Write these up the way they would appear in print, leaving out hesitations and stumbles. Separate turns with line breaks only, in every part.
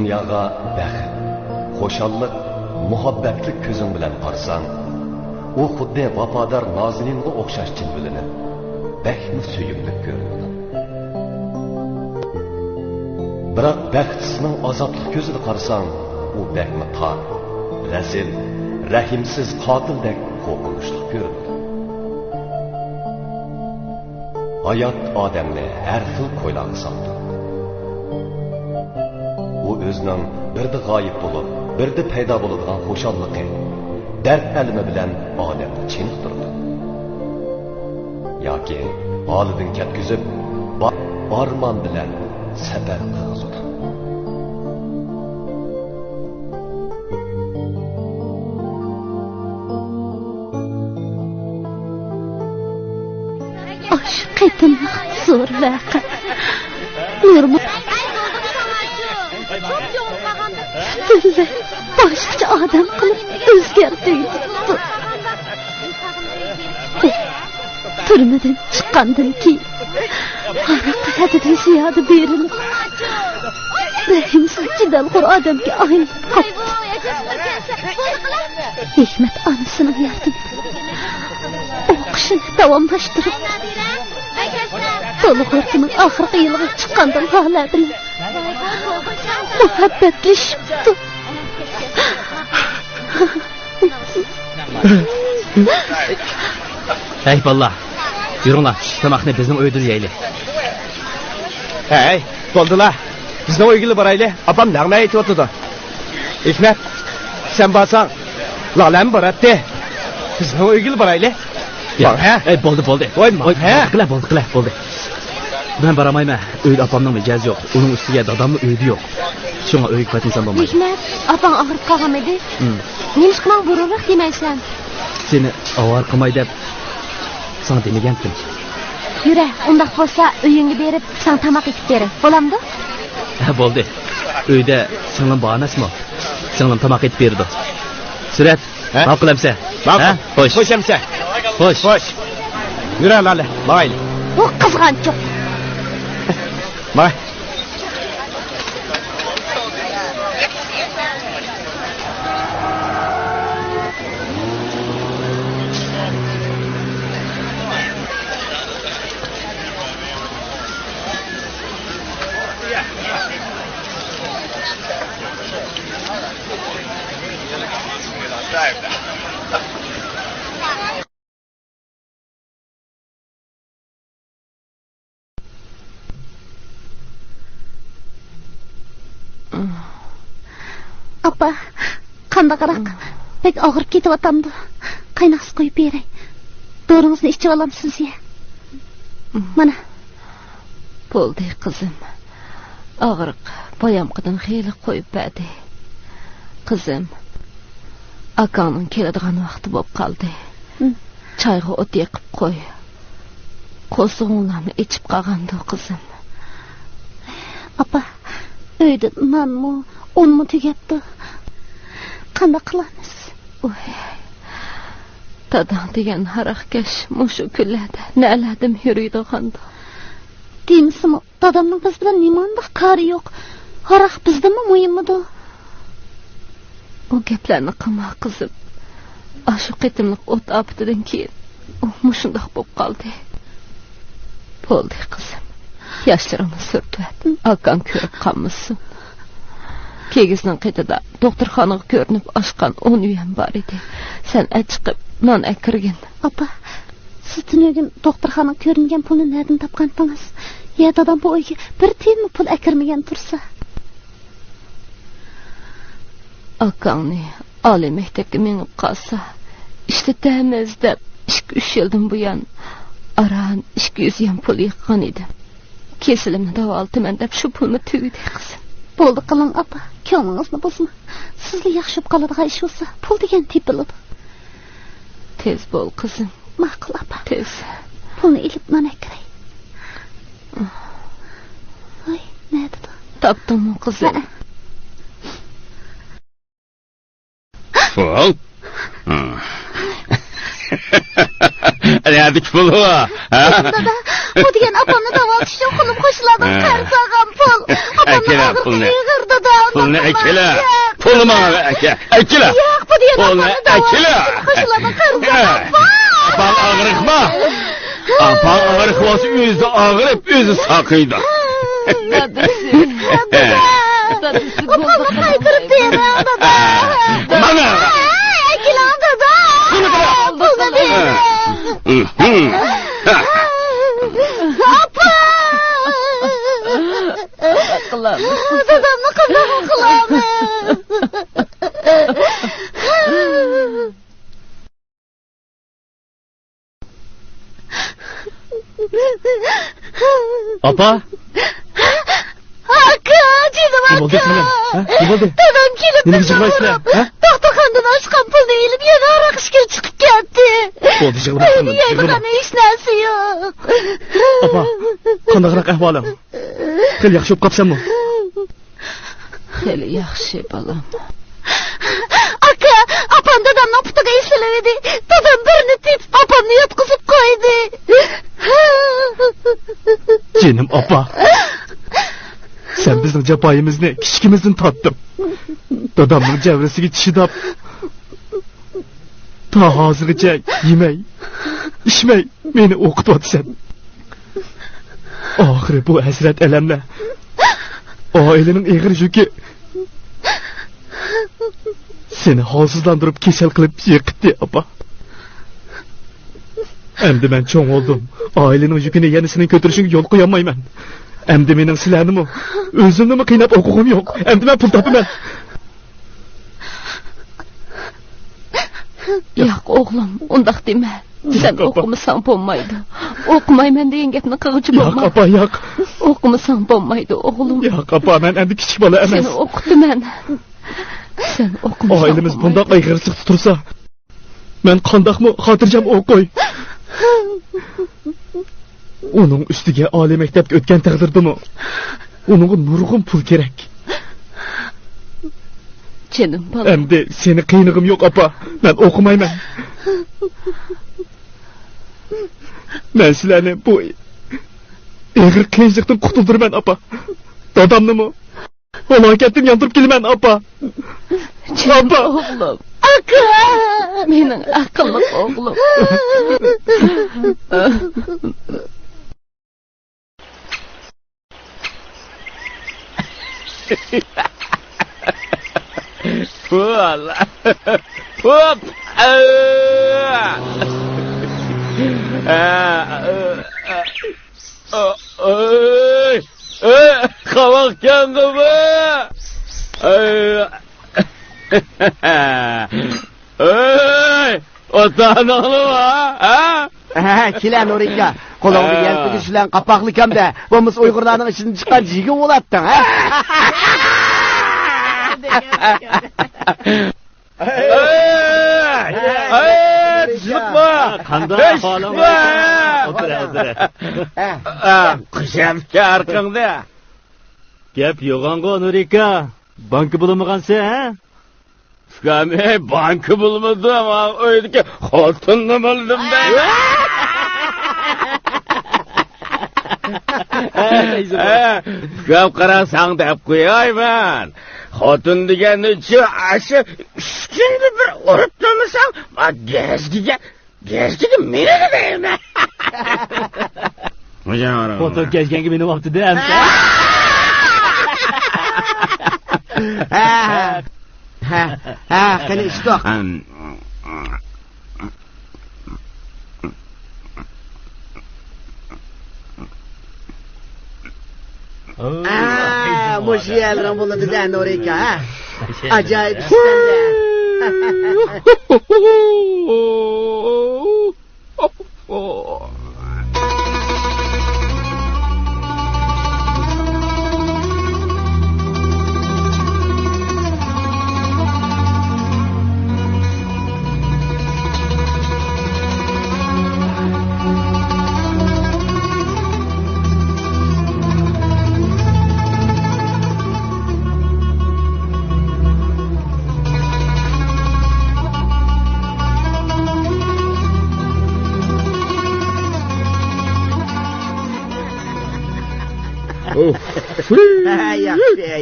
Dünyaya bəxt, xoşallık, muhabbetlik közün bilen qarsan, o xuddi vafadar Nazininga o'xshash jilbilinib, baxtni suyimlik ko'rinadi. Biroq baxtsizning azobli ko'zida qarasang, u baxtni tar, razil, rahimsiz qotildek qo'rqinchli ko'rinadi. Hayot odamni har xil qo'ylarga soldi. U o'zining birda g'oyib bo'lib, birda paydo bo'ladigan xo'shalliqi, dard alimi bilan odamni chiniqtirdi. Yoki holidan ketkizib, armon bilan safar qilg'izdi.
Aşk qetimliq zo'r vaqa. Nurmut Tilla boshqacha odam qilib o'zgartirdi. Turmadan chiqqandan keyin aroq haddan ziyoda berilib rahimsiz jidalxo'r odamga aylanib qoldi. Hikmat onasining yordamida o'qishini davomlashtirib to'lg'ortining oxirgi yilga chiqqandan hala bilan muhabbatlashibdi.
Hey ballar, yürünglar, tamakni bizning uyda yeyli.
Hey, bo'ldilar. Bizning uyga borayli. Apam nag'ma aytib o'tdi. Hikmat, sen borsang, Lolam boradi. Bizning uyga borayli.
Bor, ha? Bo'ldi. Qila bo'ldi. Ben baramayman. Uyda apamning mijozi yo'q. Uning ustiga dadamning uyida yo'q. Shunga uyga qaytinsam bo'lmaydi.
Hikmat, opang og'rib qolgan edi. Nimishqman burunroq demaysan.
Seni avar qilmay deb sana demagandim.
Yura, undaq bo'lsa uyingga berib, sen tamoq etib ber. Bo'lamdi?
Ha, bo'ldi. Uyda singlim bor emasmi? Singlim tamoq etib berdi. Surat, ma'qul qilamsa? Ha? Xo'sh.
Xo'shamsa.
Xo'sh.
Yura Lala, mayli.
Bu qizg'anchiq.
May.
Apa, qandaqroq pek og'rib ketyapamdi. Qaynoq su qo'yib beray. Do'ringizni ichib olamsiz ya. Mana.
Bo'ldi qizim. Og'riq boyamqidan xeyli qo'yib berdi. Qizim, akaning keladigan vaqti bo'lib qoldi. Choyga o't yoqib qo'y. Qo'sug'inglarni ichib qolgandi qizim.
Apa, uyda nonmi, unmi tugabdi. Qanday qilamiz?
Dadang degan haraqkash mushu kunlarda naladim yuriydi qanda.
Deymizmi, dadamning biz bilan nimanda qari yo'q. Haraq bizdami muhimmi?
O gaplarni qilma qizim. Ashu qitimliq o't aptidan keyin u mushundoq bo'lib qoldi. Bo'ldi qizim. Yoshlarimni surtvat. Akam ko'rib qolmasin. Kegizning qetida doktorxonaga ko'rinib oshgan 10 uyam bor edi. Sen chiqib non akirgin.
Apa, siz tunugin doktorxonaga ko'ringan pulni nerdan topgandingiz? Ya dadam bu uyga bir tiyinmi pul akirmagan tursa?
Akangni oliy maktabga minib qolsa, ishlatamiz deb 2-3 yildan buyon aran 200 yam pul yig'gan edim. Kesilimni davoltiman deb shu pulni tugdi qizim.
Bo'ldi qiling apa, ko'nglingizni buzma. Sizga yaxshi qoladigan ish bo'lsa, pul degan tepiladi.
Tez bo'l qizim.
Ma'qul apa.
Tez.
Pulni ilib mana kiray. Voy, nerede?
Topdimmi qizim?
Pul? Nerede pulu?
Dada, Bu degan apamni davolash uchun qo'lim qo'shiladigan qarz olgan pul.
Akela pulni. Pulni akela. Pulni menga aka. Akela.
Yo'q, bu degan
Pulni
apamni davolash
akela.
uchun qo'shiladigan qarz olgan.
Apang og'riqma. Apang og'riqvasi o'zi og'rib, o'zi saqiydi.
Dadasi
Apamni qaytirib beraman, dada.
Mana.
Akela, dada. Pulni beraman. Apa!
qilamiz.
Dadamni qanday qilamiz?
Apa?
Aka, jinim
Ne oldu
aka.
senin? Ha? Ne oldu?
Dadam kelib
Nima yig'laysizlar? Ha?
To'xtagandan oshgan pulni ilib yana aroq ishga chiqib ketdi.
Bo'ldi, yig'lamaysan,
Yeydigan
yig'lama.
hech narsa yo'q.
Apa, qandayroq ahvoling? Qil yaxshi bo'lib qolibsanmi?
Xeyli yaxshi bolam.
Aka, opam dadamni optiga eslab edi. Dadam birini tepib opamni yotqizib qo'ydi.
Jinim apa. Sen bizning jafoyimizni, kichkimizni tatding. Dadamning javrisiga chidab ta hozirgacha yemay, ichmay meni o'qityapsan. Oxiri bu hasrat alamlar oilaning eg'ir yuki seni holsizlantirib kasal qilib yiqitdi apa. Endi men cho'ng oldim. Ailening yukini yana sening ko'tarishingga yo'l qo'ya olmayman. Endi mening sizlarnimi, o'zimni qiynab o'qug'im yo'q. Endi men pul topaman.
Yo'q o'g'lim, undaq dema. Sen o'qimasang bo'lmaydi. O'qimayman degan gapni qilg'uchi
Yo'q
bo'lma.
apa, yo'q.
O'qimasang bo'lmaydi o'g'lim.
Yo'q apa, men endi kichik bola emas.
Seni o'qitaman. Sen o'qimasang.
Oilamiz bundoq ayg'irchilik tursa, men qandoqmi xotirjam o'qiy. Uning ustiga oliy maktabga o'tgan taqdirdimi? Uningga nurg'un pul kerak.
Jinim bolam.
Endi seni qiynig'im yo'q apa. Men o'qimayman. Men sizlarni bu eg'ir qiyinchilikdan qutuldirman apa. Dadamnimi halokatdan yondirib kelaman apa.
Apa o'g'lim.
Aka!
Mening aqlli o'g'lim.
Pula. Hop. Kavak yangımı. Otanağlı ha?
Kile Nurika. Kolunu yelpigi sülen kapaklı kemde. Bomuz Uygurlarının içinden çıkan cigi olattın ha?
Çıkma.
Qanday ahvoling? O'tir, o'tir.
Qishamga arkangda.
Gap yo'g'on-ku Nurika. Banki bo'lmagansan, ha?
Kame banki bulmadı ama öyle ki hortunlu buldum ben. Kap karasan da koyayım. Hortun diyen içi aşı şimdi bir orutlamasam ma gezgiye mene de değil mi? Hocam.
Foto gezganga meni vaqtida hamsa.
Kale işte. Muşiyel Rambola da Nurika ha? Acayip sende.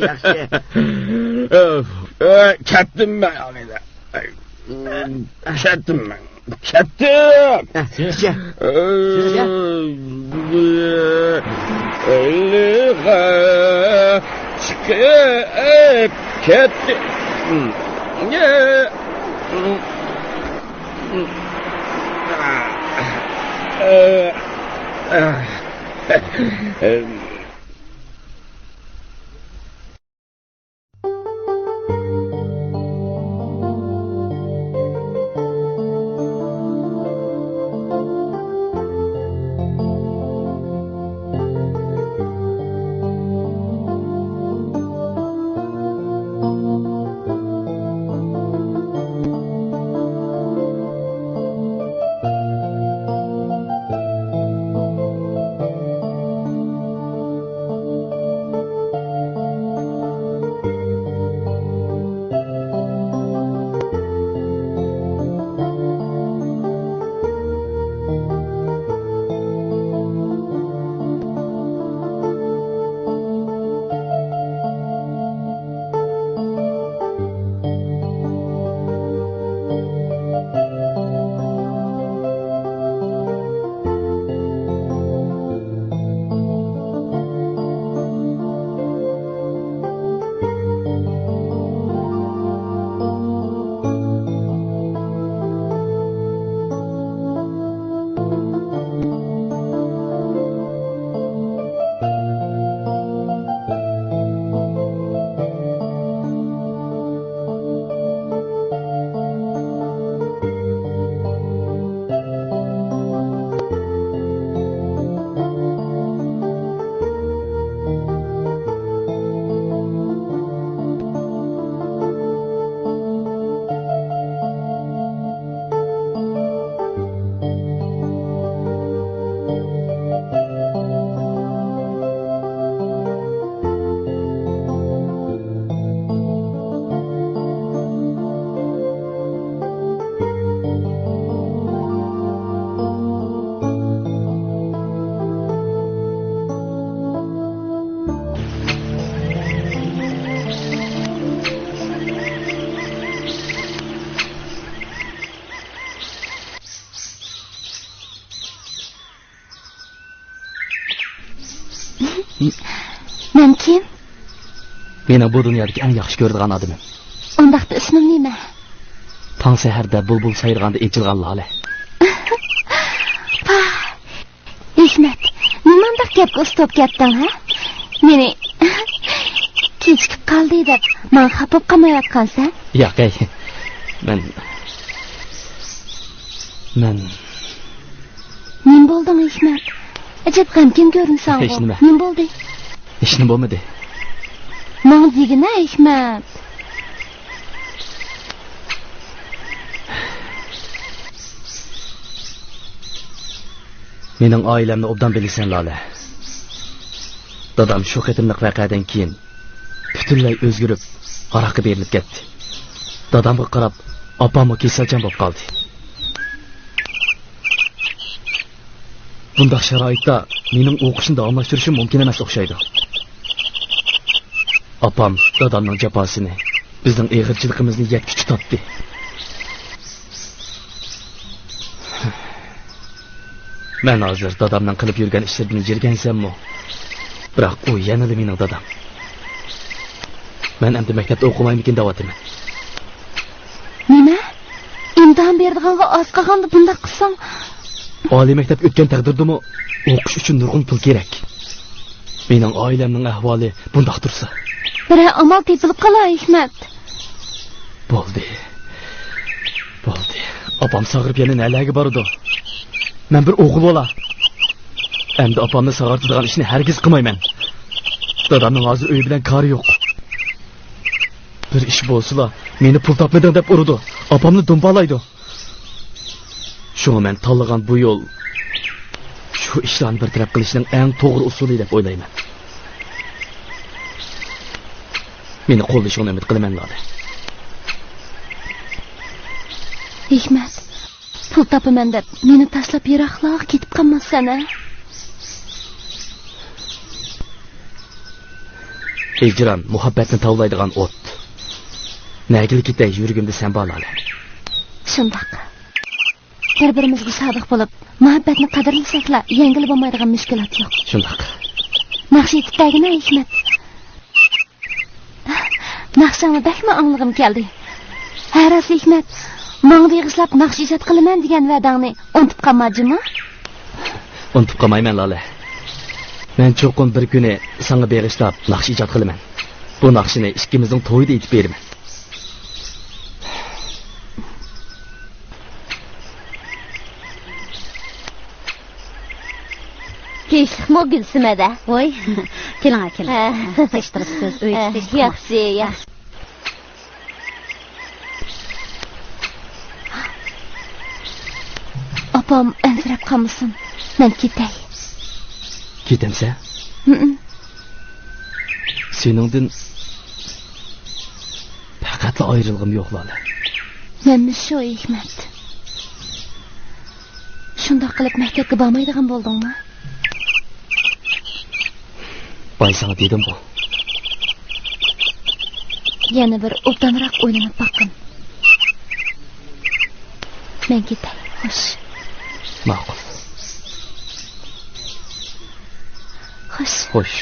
Yaxshi.
Ketdim ben yani. Ketdim ben. Ketdim. Çıkıp ketdim.
Men kim?
Mening bu dunyodagi eng yaxshi ko'radigan odamim.
Undaqda ismim nima?
Tong saharda bulbul sayrganda echilgan lola.
Hikmat, nimandaq gapga ustib ketding, ha? Meni kechikib qoldi deb, men xafa qilmayotgansan?
Yo'q, ey. Men
Nim bo'lding, Hikmat? Ajab g'amgin ko'rinsan.
Hech nima.
Nim bo'ldi?
Hech nima bo'lmadi.
Men degina, Hikmat.
Mening oilamni obdan bilasan, Lola. Dadam shu qitimliq voqeadan keyin butunlay o'zgarib, aroqqa berilib ketdi. Dadamga qarab, opamga kasalchan bo'lib qoldi. Bundaq sharoitda mening o'qishni davomlashtirishim mumkin emas o'xshaydi. Opam dadamning jafosini, bizning eg'irchiligimizni yetkichi topdi. Men hozir dadamning qilib yurgan ishlarini jirgansammi? Biroq u yanada mening dadam. Men endi maktabda o'qimaymikin da'vatim.
Nima? Imtihon berdiganga oz qolganda bundaq qilsam,
oliy maktab o'tgan taqdirdami o'qish uchun nurg'un pul kerak. Mening oilamning ahvoli bundaq tursa,
bir amal tepilib qolar, Hikmat.
Bo'ldi. Opam sog'irib yana nalaga bordi. Men bir o'g'il bola. Endi opamni sog'irtadigan ishni hargiz qilmayman. Dadamning hozir uy bilan kori yo'q. Bir ish bo'lsa, meni pul topmading deb urdi. Opamni dumbalaydi. Shunga men tanlagan bu yo'l shu ishlarni bir taraf qilishning eng to'g'ri usuli deb o'ylayman. Meni qo'llashingni umid qilaman, Lola.
Hikmat, pul topaman deb meni tashlab yiroqroq ketib qolmasan-a?
Ejran, muhabbatni tavlaydigan o't. Nagil ketay yuragimda sen bor Lola.
Shundoq. Bir-birimizga sodiq bo'lib, muhabbatni qadrlasakla, yengil bo'lmaydigan mushkulot yo'q.
Shundoq.
Naqsh etdagina Hikmat. Naqshingni bakma anglag'im keldi. Haras Hikmat, menga yig'ishlar naqsh ijod qilaman degan va'dangni unutib qolmadingmi?
Unutib qolmayman Lola. Men cho'qin bir kuni senga berishtab naqsh ijod qilaman. Bu naqshini ikkimizning to'yida aytib beraman.
Kechlikmi Gulsimada?
Voy, keling. Teshtirsiz, uyda teshtirib.
Yaxshi. Opam ansirab qolmasin. Men ketay.
Ketamsa? Seningdan faqatla ayrılg'im yo'q Lola.
Menmi shu Hikmat. Shundoq qilib maktabga bormaydigan bo'ldingmi?
Bay sana dedim bu.
Yana bir obdanroq o'ylanib boqqin. Men ketay. Xo'sh.
Ma'qul. Xo'sh.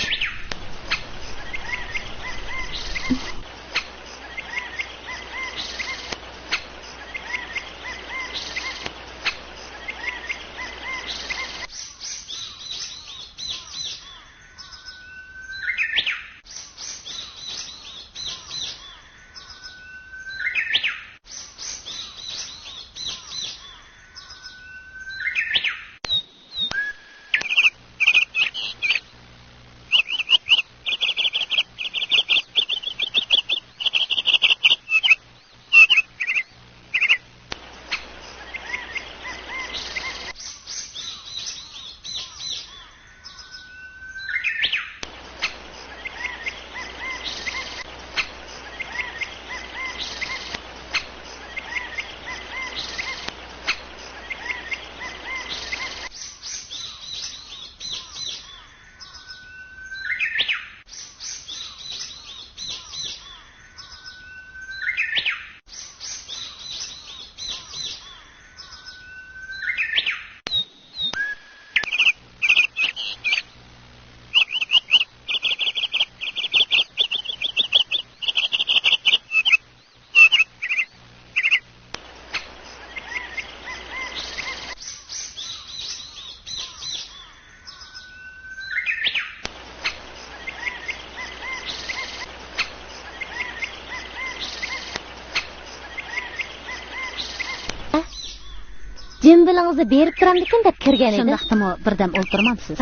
Jimbilingizni berib turamdikin deb kirgan edi.
Shundaqdimi, birdam o'ltirmamsiz?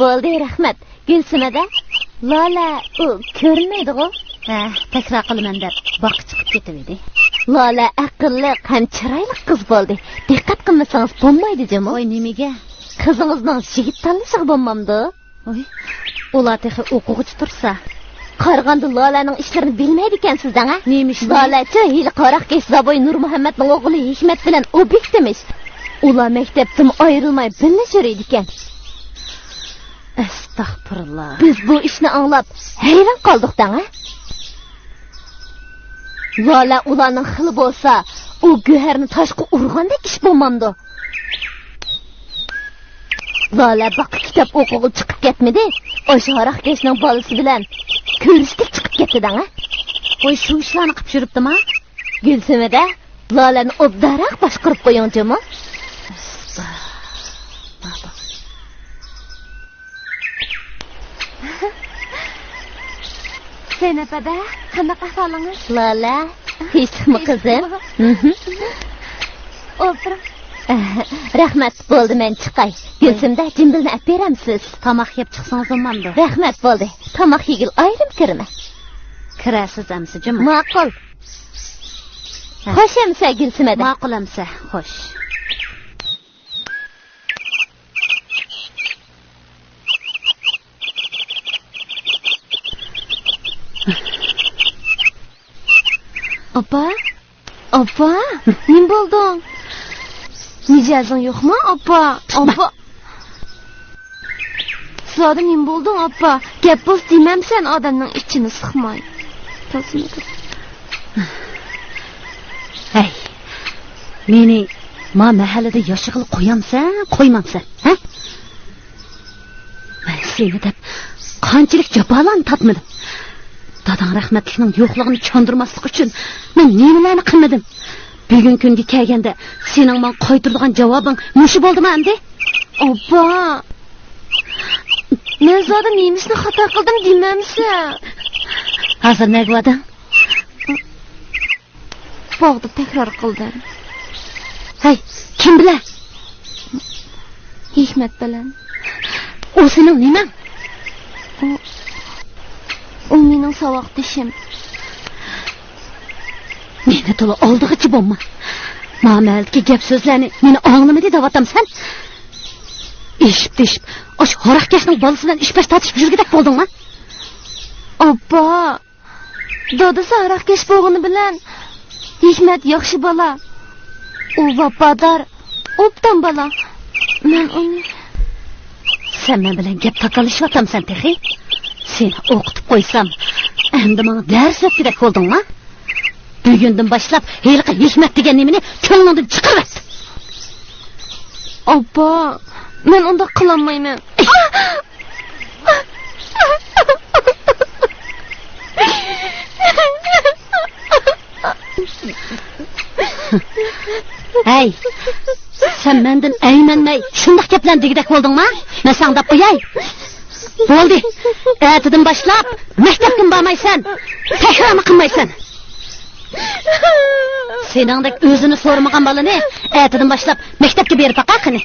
Bo'ldi, rahmat. Gulsimada Lola u ko'rinmaydi-ku.
Takror qilaman deb boqib chiqib ketib edi.
Lola aqlli, ham chiroyli qiz bo'ldi. Diqqat qilmasangiz bo'lmaydi, jimo.
Voy, nimaga?
Qizingizning yigit tanlashiga bo'lmamdi.
Voy, ular texi o'quvchi tursa,
qaraganda Lolaning ishlarini bilmaydi ekansiz-da, ha?
Neymiş?
Lolachi hili qaraqkesh Zaboy Nur Muhammadning o'g'li Hikmat bilan obyektimiz. Ular maktabdan ayrilmay birlashar ekan.
Astagfirullah.
Biz bu ishni anglab hayron qoldik-da, ha? Lola ularning xili bo'lsa, u go'harni toshga urgandek ish bo'lmamdi. Lola baq kitob o'qig'i chiqib ketmadi. O'sha haraqkeshning bolasi bilan ko'rishga chiqib ketdi-da, ha?
Voy, shu ishlarni qilib yuribdimi?
Gulsimada Lolani obdaroq boshqarib qo'yingchi-mi? Zeynabada, qanaqa ahvolingiz? Lola, tinchlikmi qizim? O'tiring. Rahmat, bo'ldi, men chiqay. Gulsimda jimbilni olib beramsiz.
Tomoq yeb chiqsangiz bo'lmamdi.
Rahmat, bo'ldi. Tomoq yegil ayrim kirma.
Kirasiz amsa, juma.
Ma'qul. Xo'sh, amsa Gulsimada.
Ma'qul amsa, xo'sh.
Opa, nim bo'lding? Mijozing yo'qmi, opa?
Zaten nim buldun abba. Gep boz demem sen adamın içini sıkmayın. Tasmadı.
Hey. Meni ma mahallada yoshi qilib qo'yamsan, qo'ymamsan, ha? Men seni deb qanchalik jafolarni tatmadim. Dadang rahmatlikning yo'qligini tushundirmaslik uchun men nimalarni qilmadim. Bugun kunga kelganda sening men qaytirdigan javobing mushi bo'ldimi endi?
Abba. Men zaten nemisini xato qildim demamsan.
Hozir nima bo'lding?
Bog'da takror qildim.
Hey, kim bilan?
Hikmat bilan.
O sening nimang?
U mening saboqdishim.
Meni to'la oldig'ichi bo'lma. Ma'maldagi gap so'zlarni meni anglama deb avatamsan. Eshib, osh xoraqkashning bolasi bilan ishpash tatishib yurgidek bo'ldingmi?
Abba, dadasi xoraqkash bo'lgani bilan Hikmat yaxshi bola. U vafodor, obdan bola. Men uni
sen men bilan gap taqalishyapsan texi. Seni o'qitib qo'ysam, endi menga dars o'tgidek bo'ldingmi? Bugundan boshlab hiliqi Hikmat degan nimani ko'nglingdan chiqarib.
Abba, men unda qilolmayman.
Hey, sen mendan aymanmay shundoq gaplarni degidek bo'ldingmi? Men sangdab qo'yay. Bo'ldi. Ertadan boshlab maktabga bormaysan. Takrorni qilmaysan. Seningdek o'zini so'ramagan bolani ertadan boshlab maktabga berib baqaqini.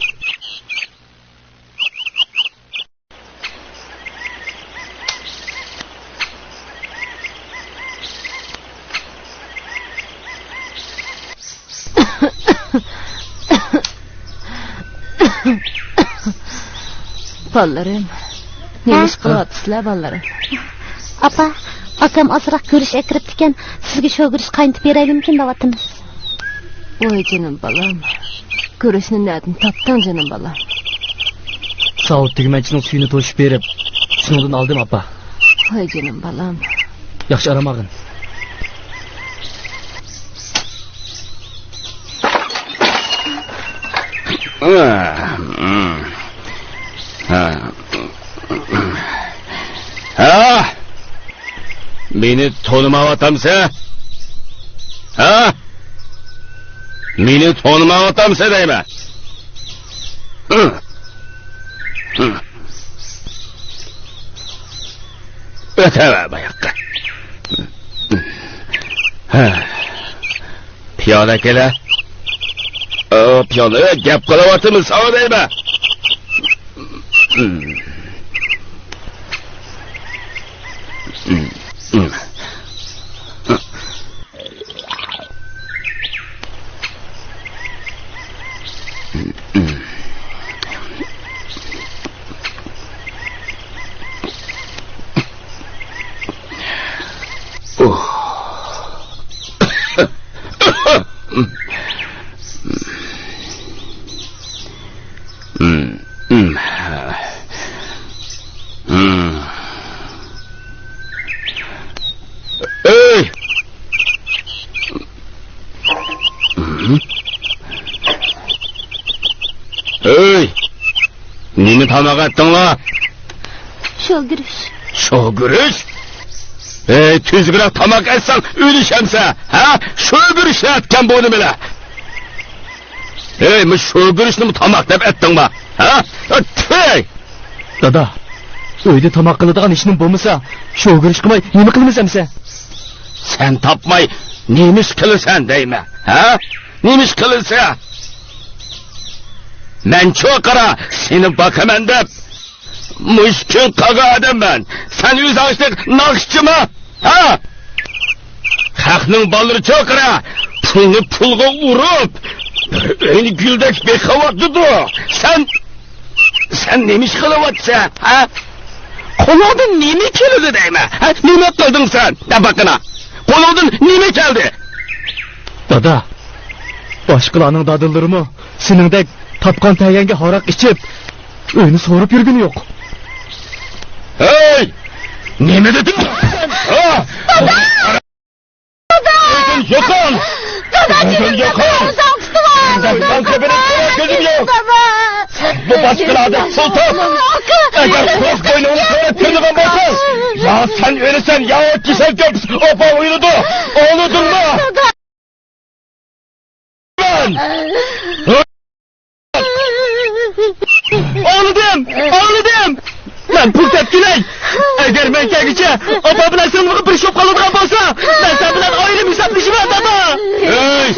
Ballarim, nima ish qilyapsizlar ballarim?
Apa, akam ozroq ko'rish kiribdi ekan, sizga shogirish qaynitib beraylikmi deyapmiz.
Voy jinim balam. Ko'rishni nerdan topding jinim balam?
Soat tugmachining suyini to'shib berib, shundan oldim apa.
Voy jinim balam.
Yaxshi aramag'in.
Meni tanımayapsan? Ha? Meni tanımayapsan deyman. O'tava bu yoqqa. Piyola kela. Piyola gap qilyapmiz, savo deyman. Nima tamagatdinglar? Shogirish? Tuzgroq tamak aytsang o'lishamsa, ha? Shogirishni aytgan bu nimalar? Men shogirishni tamak deb aytdingmi? Ha?
Dada, uyda tamak qiladigan ishning bo'lmasa, shogirish qilmay nima qilamiz amsa?
Sen topmay nima ish qilasan deyman, ha? Nima ish qilsa? Men cho'qara seni bakaman deb mushkul qilgan odamman. Sen o'z ochliq naqshchimi? Ha? Xalqning bolalari cho'qara pulni pulga urib, o'yni guldek bexavotirdi. Sen nima ish qilyapsan? Ha? Qo'lingdan nima keldi deyman? Ha? Nima qilding sen? Dabaqina. Qo'lingdan nima keldi?
Dada, boshqalarning dadillarimi seningdek tapqan tayanga haraq ichib, uyni so'rib yurgani yo'q.
Hey! Nima dedim? Ha? Dada! Yo'qol! Dada, yo'qol! Sen tepene gözüm yok. Bu başkalarda sultan. Eğer koz koyunu kırdıgan bolsan, ya sen ölürsen ya o kişen köp opa uyudu. Oğludun mu? Oğludum. Ben pul tepkiley. Eğer ben kelgiçe opa bilen sınırlığı bir şop kalıdığan bolsa, ben sen bilen ayrı hesaplaşım adama. Hey!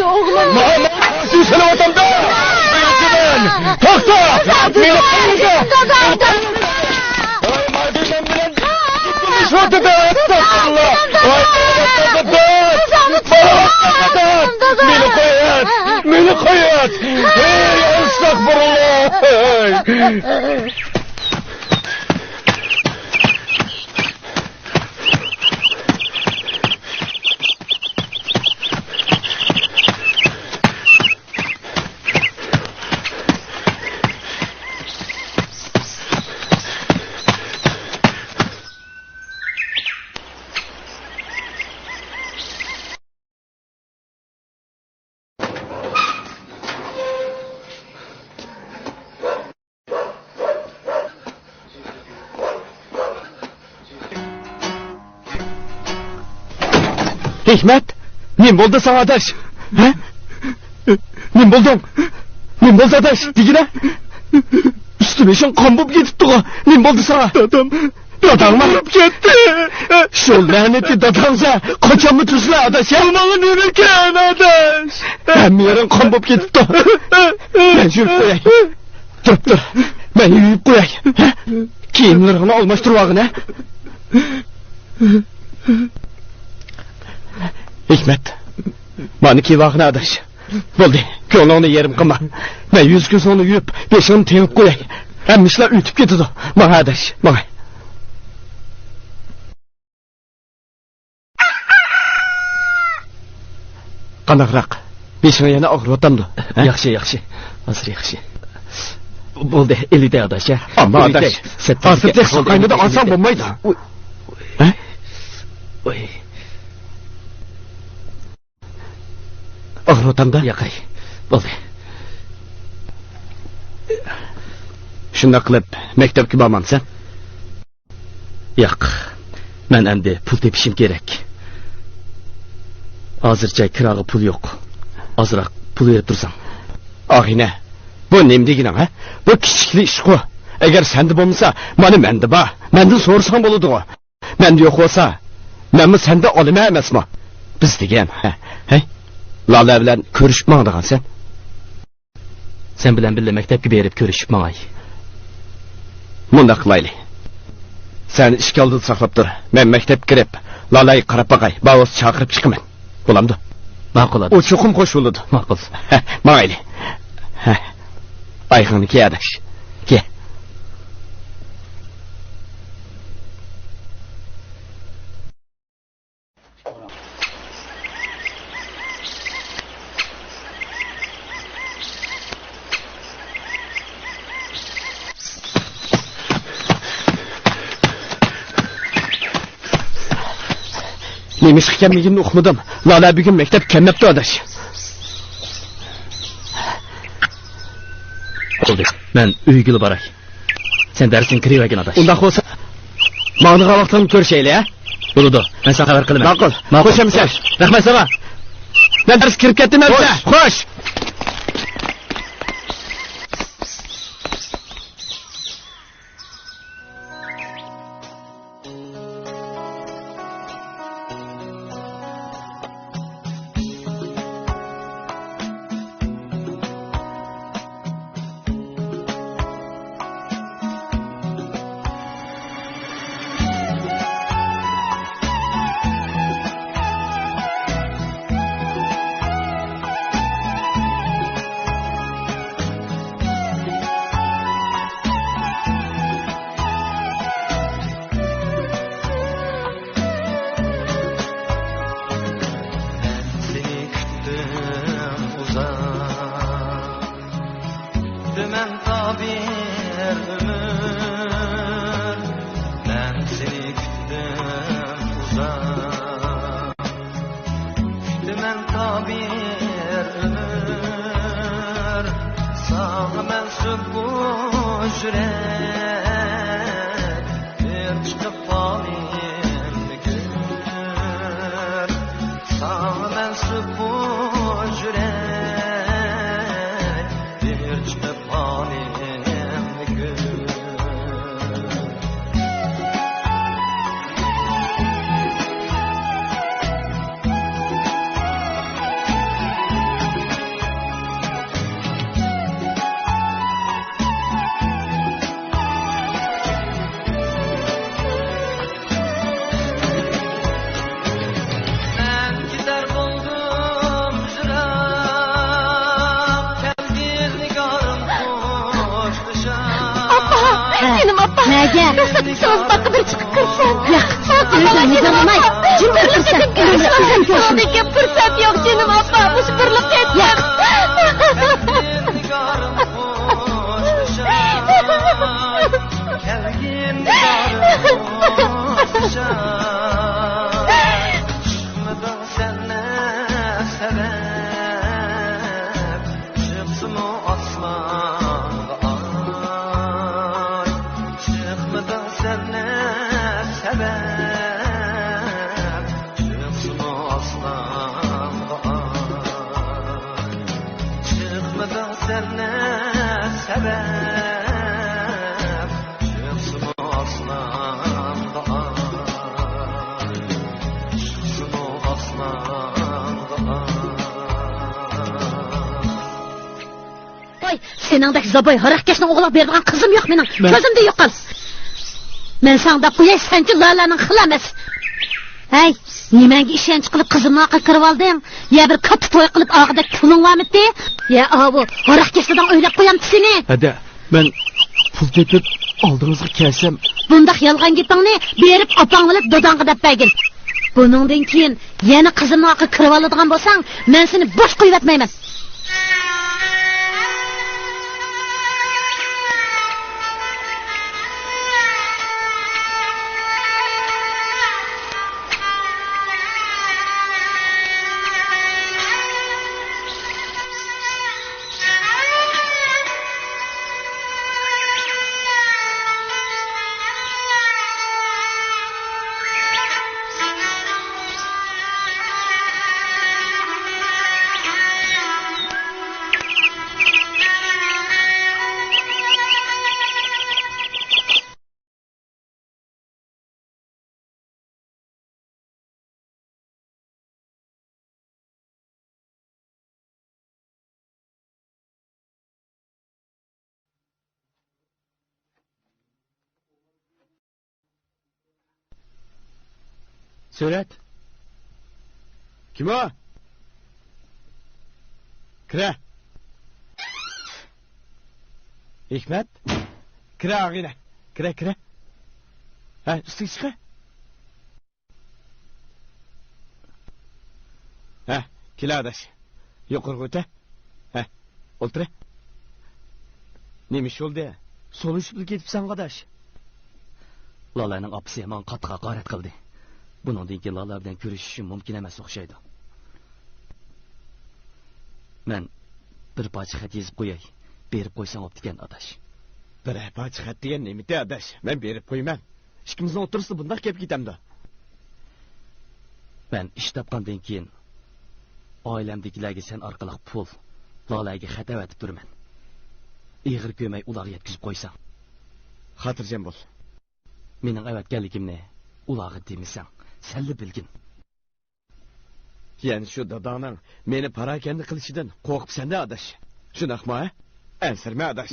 Muhammed Asil sana vatamda. Toksa! Beni kırmızı! Ay madem bilen tutmuş ortada! Estağfurullah! Ay Beni koyat! Hey estağfurullah! Hikmet, nim boldu sana adaş? He? Nim buldun? Nim boldu adaş? Digine? Üstüme şun kan bulup gitipti o. Nim boldu sana? Dadam mı? Gitti. Şol lanetli dadamsa koçamı tuzla adaş ya. Olmalı nüreken adaş. Hem yarın kan bulup gitipti o. Ben yürüp koyayım. Dur. Ben yürüp koyayım. Kiyimlerini almıştır vağına. Hikmet, bana ki vaqına adaş. Boldu, ko'nglingni yerim qilma. Men 100 kun sonra yurib, beshig'imni tevib qo'yay. Hamishlar o'tib ketadi. Mana adash, mana. Qanaqroq? Beshig'im yana og'riyotamdi.
Yaxshi. Hozir yaxshi. Bo'ldi, elida adash.
Ammo adash, hozirda so'qaynida olsam bo'lmaydi. Ha?
Voy.
Og'riyotamda?
Yo'qay. Bo'ldi.
Shunday qilib, maktabga bormansan?
Yo'q. Men endi pul tepishim kerak. Hozircha kiraga pul yo'q. Ozroq pul berib tursam.
Og'ina, bu nima degin ha? Bu kichikli ish-ku. Agar senda bo'lmasa, mana menda bor. Mendan so'rasang bo'ladi-ku. Menda yo'q bo'lsa, menmi senda olima emasmi? Biz degan, ha? Lala bilan ko'rishib mangdigansan.
Sen bilan birga maktabga berib ko'rishib mangay.
Bunda qilaylik. Sen ishga oldida saqlab tur. Men maktabga kirib, Lalaga qarab baqay, bavos chaqirib chiqaman. Bo'lamdi?
Ma'qul.
O cho'qim qo'sh bo'ladi.
Ma'qul.
Mangayli. Ayxini kiyadash. Ke. Nemish ekanligimni uqmadim. Lala bugun maktab kelmabdi adash.
Bo'ldi. Men uyga boray. Sen darsing kirib adash.
Unda bo'lsa, ma'niga vaqtdan ko'rishaylik, ha?
Bo'ldi. Men sana xabar qilaman.
Ma'qul.
Qo'shamisan. Rahmat sana.
Men dars kirib ketdim endi. Xo'sh.
Dümen tabir ömür, ben seni küttüm uzak. Küttümen tabir ömür, sana mensup bu yürek. Bir çıkıp halimni gör, sana mensup bu yürek. Bir çıkıp halimni gör.
Nega?
So'z bakka bir chiqib kirsin.
Yo'q, o'zim yig'lamay. Jimib tursan, o'zim ko'rsin.
Menga fursat yo'q, jinim oppa. Mush birlik ketdim.
Seningdek zaboy harakashni o'g'lab beradigan qizim yo'q mening. Ko'zimda yo'qol. Men sanga qo'yay, senchi lalaning xilamas. Hey, nimanga ishonch qilib qizimni oqqa kirib olding? Ya bir katta to'y qilib og'ida puling bormidi? Ya bu harakashdan o'ylab qo'yam seni.
Hadi, men pul tepib oldingizga kelsam,
Bundaq yolg'on gapingni berib opang bilan dodonga deb bergin. Buningdan keyin yana qizimni oqqa kirib oladigan bo'lsang, men seni bosh qo'yib etmayman.
Surat. Kim o? Kira. Hikmet. Kira ağine. Kira. Ha, üstü çıkı. Ha, kila adaş. Yukarı öte. Ha, otur. Neymiş oldu ya? Soluşup ketipsan qadaş. Lalayning apisi hemen qattiq haqorat qildi. Bundan keyin Lala bilan ko'rishishim mumkin emas o'xshaydi. Men bir parcha xat yozib qo'yay. Berib qo'ysang bo'pti adash. Bir parcha xat degan nima adash? Men berib qo'yman. Ikkimizning o'tirisida bundoq kelib ketamdi. Men ish topgandan keyin oilamdagilarga sen orqali pul, Lalaga xat avatib turman. Ig'ir ko'may ularga yetkazib qo'ysang. Xotirjam bo'l. Mening avatganligimni ularga demisang, senli bilgin. Yani şu dadanın meni parakende kılışıdan korkup sende adaş. Şunaqma ha? Ensirme adaş.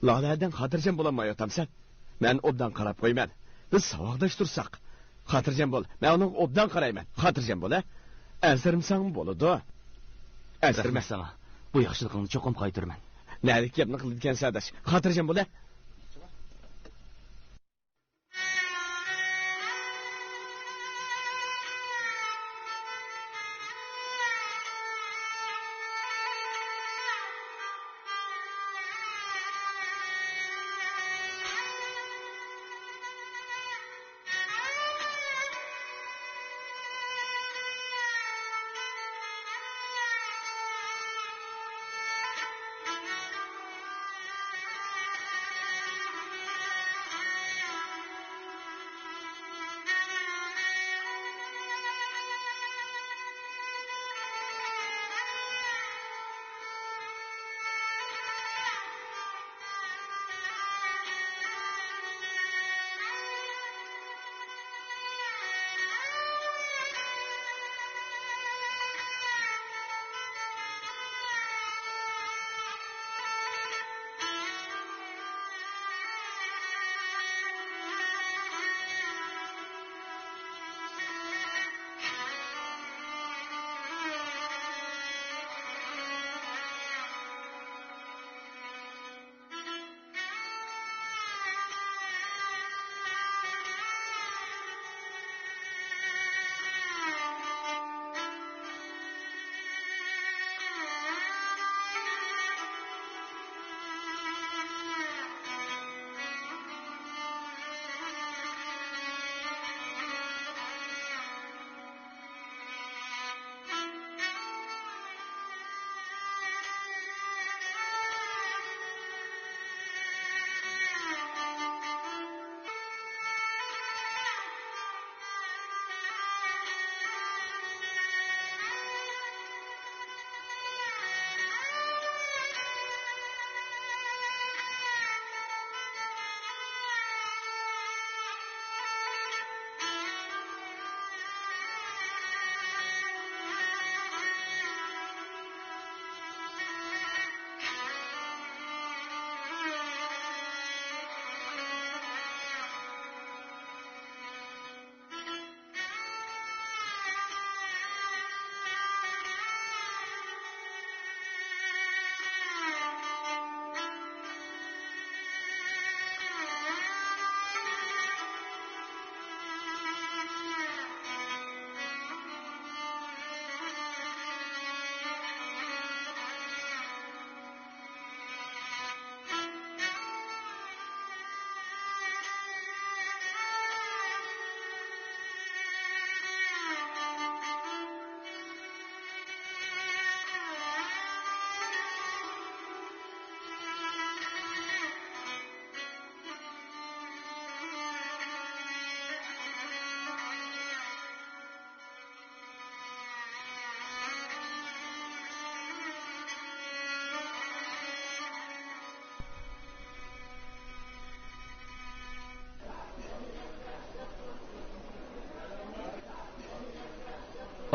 Laladan hatırcam bulamayyotam sen. Men obdan qarab qo'yman. Biz savaqdaş tursak. Hatırcam bol. Men onun obdan qarayman. Hatırcam bol ha? Ensirmsang boludu. Ensirme sana. Bu yaxşılıqını çoqum qaytırman. Nälik yapni qilgan adaş. Hatırcam bol ha?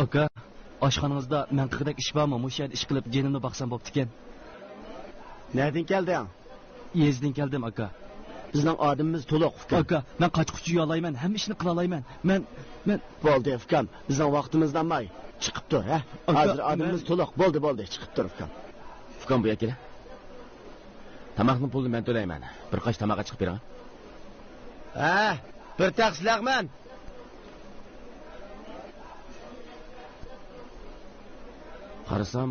Aka, oshxonangizda men qilgidek ish bormi? O'sha yerda ish qilib jenimni boqsam bo'pti ekan.
Nereden geldin?
Yezdan keldim aka.
Bizning odamimiz to'liq ukam.
Aka, men qochquchi yo'layman, hamma ishni qila olaman. Men
Bo'ldi ukam, bizning vaqtimizdan may. Chiqib tur, ha? Hozir odamimiz to'liq. Bo'ldi, chiqib tur ukam.
Ukam bu yerga kel. Tamoqning pulini men to'layman. Bir qoch tamoqqa chiqib beraman.
Ha, bir taqsilaqman.
Qarasam,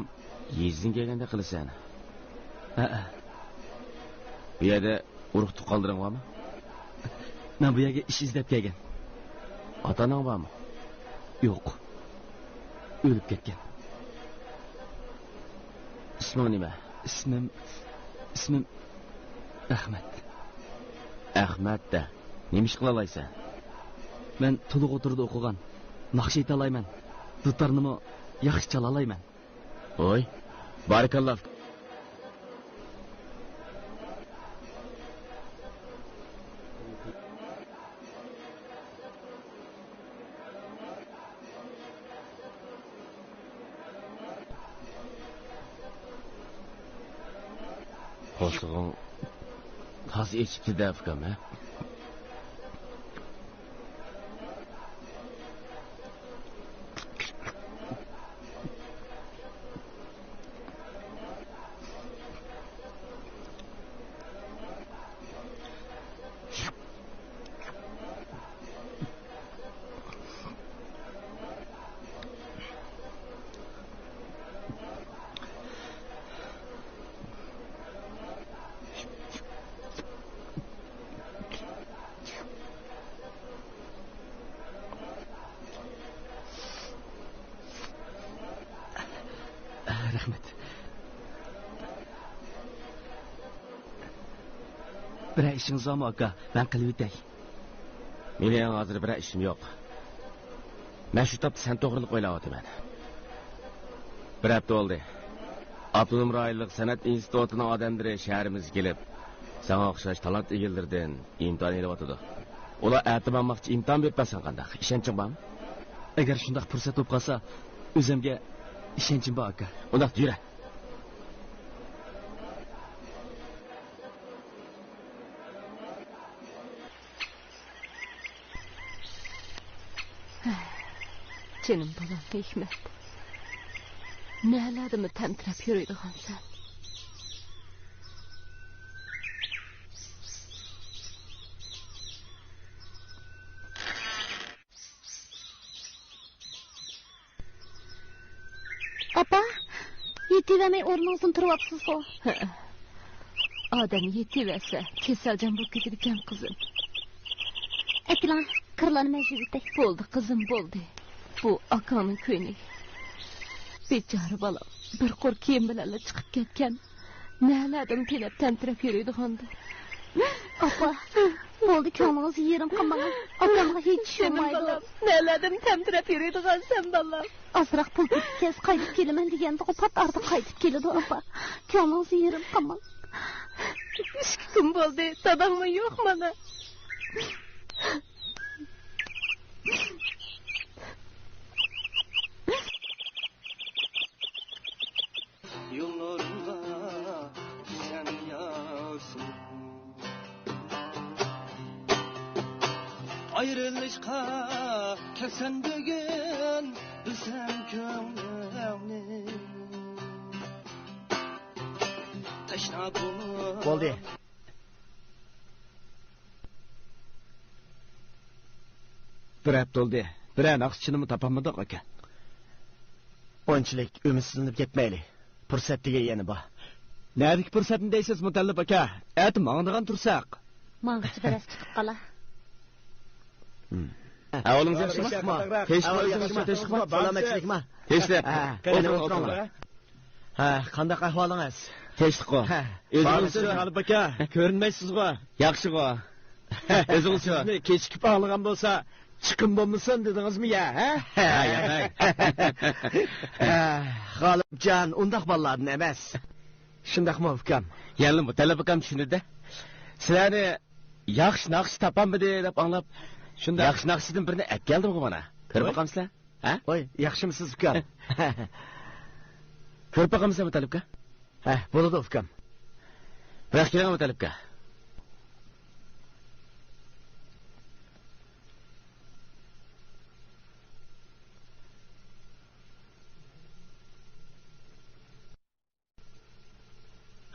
yezin kelganda qilasan.
ha.
Bu yerda urug' tuqqanlaring bormi?
Men bu yerga ish izlab kelgan.
Ota-onang bormi?
Yo'q. O'lib ketgan.
Isming nima?
Ismim Ahmad.
Ahmadda. Nima ish qila olaysan?
Men to'liq o'tirdi o'qigan. Naqsh ayta olmayman. Dutarnimi yaxshi chala olmayman.
Oy, barakalloh. Qo'shig'ing hozir echibdi-da ukam, ha?
Rahmat. Bir ishingiz bormi aka? Men qilib o'tay.
Mening hozir bir ishim yo'q. Men shu topda sen to'g'rilik o'ylayapman. Bir hafta bo'ldi. Abdunum rayonlik san'at institutining odamlari shahrimizga kelib, sana o'xshash talant egallaridan imtihon beryapti. Ular aytmoqchi imtihon berib bersan qanday? Ishonching bormi?
Agar shunday fursat bo'lib qolsa, o'zimga ishonchim bor aka.
Unda yura.
Canım balam Hikmet. Nelerimi temtirep yürüydüğün sen.
Apa, yetivermey o'rningizdan turibsiz o.
Adam yetiverse keselcan bu gidirken kızım.
Eklan, kırlanı mecburiyetek.
Bo'ldi kızım bo'ldi. Bu akanın köyünü. Beçarı balam bir qor kiyim bilan chiqib ketgan. Naladim kelib tantirab yuruydiganda.
Apa, bo'ldi ko'nglingiz yerim qilmagan. Akamga hech tushunmaydi.
Naladim tantirab yuruydigan sen balam.
Azroq pul tez qaytib kelaman deganda pat ortiq qaytib keladi apa. Ko'nglingiz yerim qilmagan.
Kim bo'ldi? Dadammi yo'q mana?
Yollarında sen yağsın. Ayrılışqa kelsen bugün bilsem ko'nglimni. Tashna
Bo'ldi. Bir hafta oldu. Bir naqshchini topolmadik aka. Onchilik umidsizinib ketmaylik. Fursat degan yana bor. Nədiki fursatni deysiz Mutallib aka? Ati mangdigan tursak.
Mang'chi biroz chiqib qola.
Avvalimiz yaxshimi? Tinchlikmi?
Salomatchilikmi?
Tinchlik.
Ha, qanday ahvolingiz?
Tinchlikmi?
O'zingiz Mutallib aka, ko'rinmaysiz-ku.
Yaxshi-ku. O'zingiz
Sizni kechikib olgan bo'lsa, chiqim bo'lmasin dedingizmi ya, ha? G'olibjon, undaq bolalardan emas. Shundaqmi ukam?
Ya'ni Mutallib akam tushunadi. Sizlarni yaxshi naqsh topamidi deb anglab, shunda yaxshi naqshdan birini olib keldim-ku mana. Ko'rib boqamsizlar?
Ha?
Voy, yaxshimisiz ukam?
Ko'rib boqamiz Mutalibga.
Ha, bo'ladi ukam.
Biroq keling Mutalibga.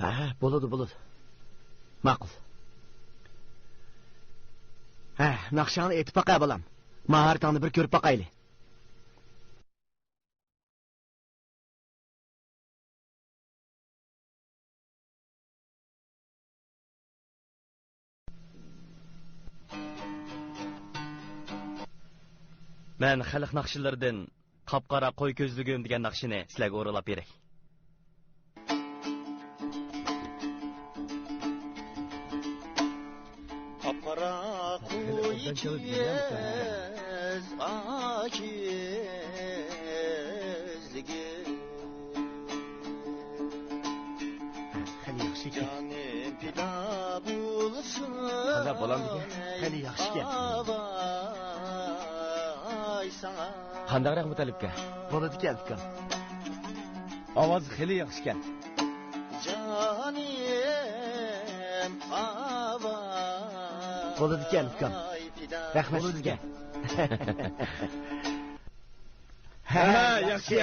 Ha, bo'ladi. Ma'qul. Ha, naqshani aytib baqa bolam. Maharatingni bir ko'rib baqayli.
Men xalq naqshilaridan qapqara qo'y ko'zligim degan naqshini sizlarga o'ralab beray.
Qapqara qo'y ko'z akizligi
Qani yaxshi ekan.
Jonim pida bo'lsin.
Qanday bolam degan? Qani yaxshi ekan.
Qandayroq Mutalibga?
Bo'ladi ekan ukam. Ovozi xeli yaxshi ekan.
Jonim hava.
Bo'ladi ekan ukam. Rahmat sizga. Ha, yaxshi.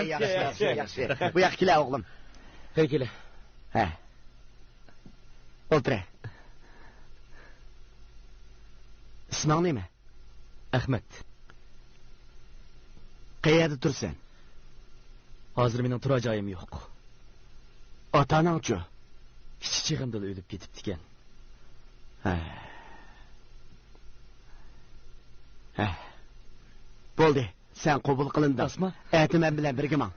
Bu yoqqa kela o'g'lim.
Kela.
Ha. O'tir. Isming nima?
Ahmad.
Qayerda tursan?
Hozir mening turar joyim yo'q.
Otanang-chi?
Kichigimda o'lib ketibdi ekan.
Ha. Bo'ldi. Sen qabul qilinding.
Asma?
Aytman bilan birga mang.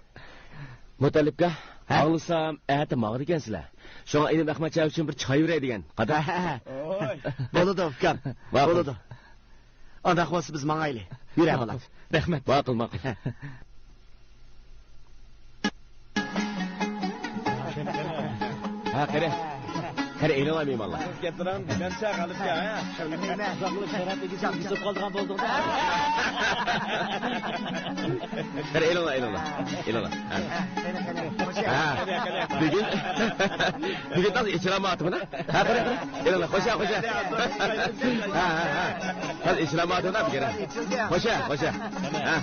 Mutalibga
Ha?
Ağlısam, əhəti mağır ikensizlər. Şuna ilim Ahmet Çav üçün bir çay verey degen. Qada?
Bo'ladi ukam. Bo'ladi. Anda xos biz mangayli. Yura bolam.
Rahmat. Maqul, maqul. Ha, qara. Qara e'lolamayman vallah.
Getiran mencha g'alibga, ha. Nima? Uzoqlik sharatiga jam yusib qolgan bo'ldim.
Qara e'lola. Ha. Bugün nasıl içramatımına? Ha, qara. E'lola, xo'sha. Ha. Hadi içramatına bir kere. Xo'sha. Ha.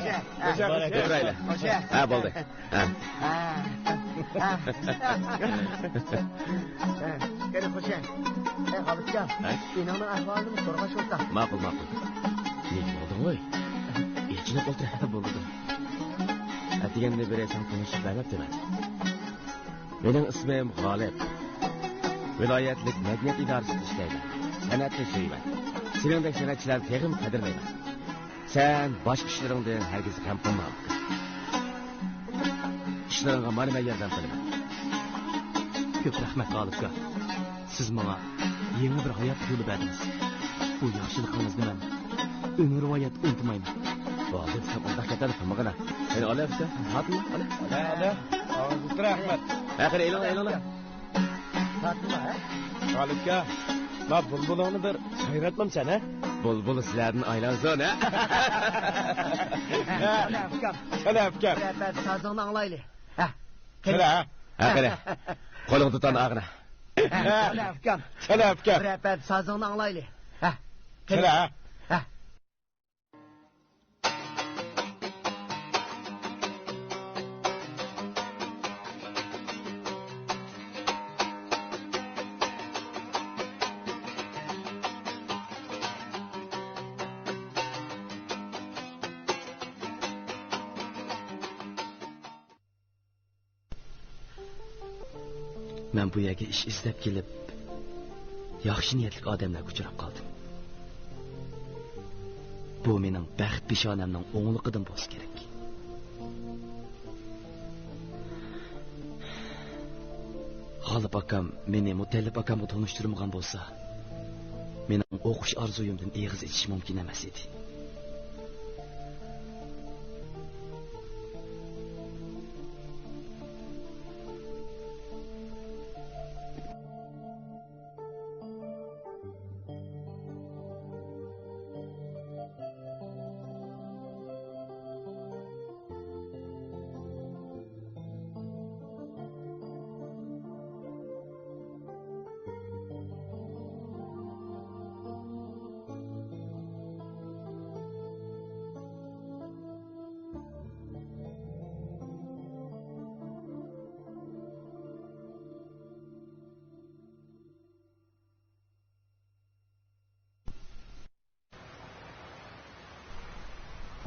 O'tirayli. Ha, bo'ldi. Ha.
Qani xo'sha. G'alibga. Binoning ahvolini so'rash o'rta.
Ma'qul. Nega bo'lding voy? Echinib bo'ldi. Atiganda berasan konuşup bermabdiman. Mening ismim G'olib. Viloyatlik madaniyat idorasida ishlayman. San'atni sevman. Seningdek san'atchilarni teg'im qadrlayman. Sen boshqa ishlaringdan hargiz ham qilma. Ishlaringga mana yordam qilaman. Ko'p rahmat G'olibga. Siz menga yangi bir hayot yo'li berdingiz. Bu yaxshiligingizni men umrvoyat unutmayman. G'olib sen unda ketadi qilmag'ana. Seni olayapsan? Hatmi?
Ala. O'tir Ahmad.
Aqir e'lon.
Fatma, ha? G'alibga. Ma bulbuloni bir sayratmamsan, ha?
Bulbul sizlarning aylanson, ha?
Sana ukam.
Ben sazını anlaylı. Ha.
Kela.
Qara. Qo'ling tutan ag'na.
Sana ukam.
Ben sazını anlaylı. Ha.
Kela.
Ha.
Men bu yerga ish izlab kelib, yaxshi niyatli odamlarga uchrab qoldim. Bu mening baxt peshonamning o'ng'liqidan bo'lsa kerak. G'olib akam meni Mutallib akamga tanishtirmagan bo'lsa, mening o'qish orzuyimdan eg'iz ichish mumkin emas edi.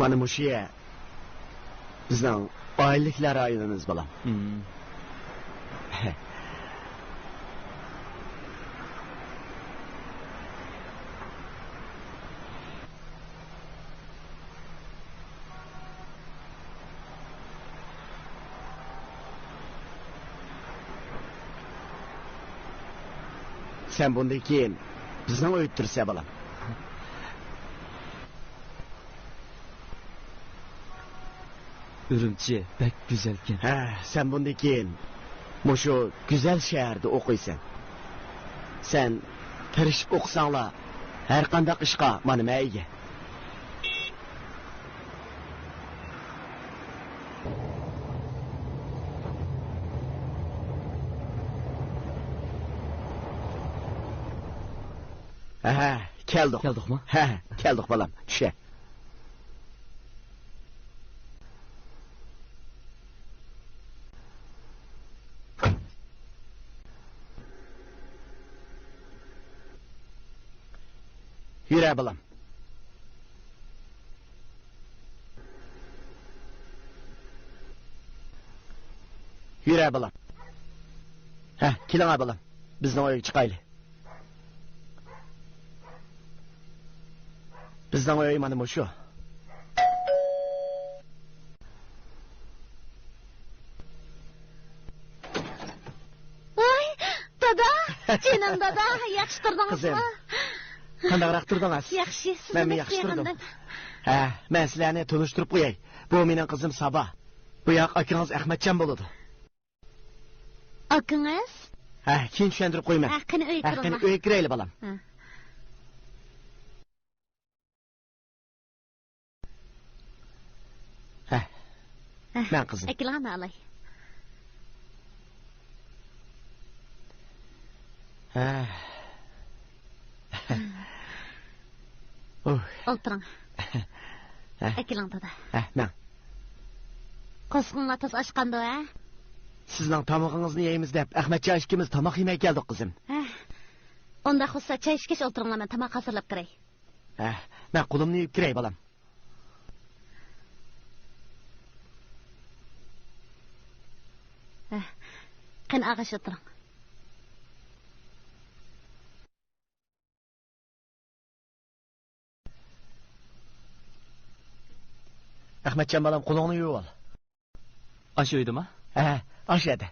Mana mushiye bizning oyliklar aylanimiz balam. Sen bundan keyin bizning o'yittirsa balam.
Ürümçi pek güzelken.
Sen bundan keyin mushu güzel şehirde o'qiysan. Sen tirishib o'qisanglar, har qanday ishqa mana mayga. Keldik.
Keldikmi?
Keldik balam. Tusha. Yürü balam. Yürü balam. Keling balam. Bizning oyga chiqaylik. Bizning oy mana bu shu.
Voy, dada, canım dada, yaxshi turdingizmi?
Qandayroq turdingiz?
Yaxshi,
men yaxshi turdim. Men sizlarni tanishtirib qo'yay. Bu mening qizim Saba. Bu yoq akangiz Ahmadjon bo'ladi.
Akangiz?
Keyin tushuntirib qo'yman.
Qani
uyga kiraylik balam. Men qizim.
Akilama alay. O'tiring. Akilang dada.
Men.
Qo'sqinlar tez ochqanda,
Sizning tomog'ingizni yeymiz deb Ahmadjon ikkimiz tomoq yemay keldik qizim.
Unda xussa chay ishkach o'tiringlar, men tomoq hazırlab kiray.
Men qo'limni yuvib kiray balam.
Qani ag'ash o'tiring.
Ahmadjon balam qo'lingni yuvib ol.
Aşı uyduma?
Aşağıda.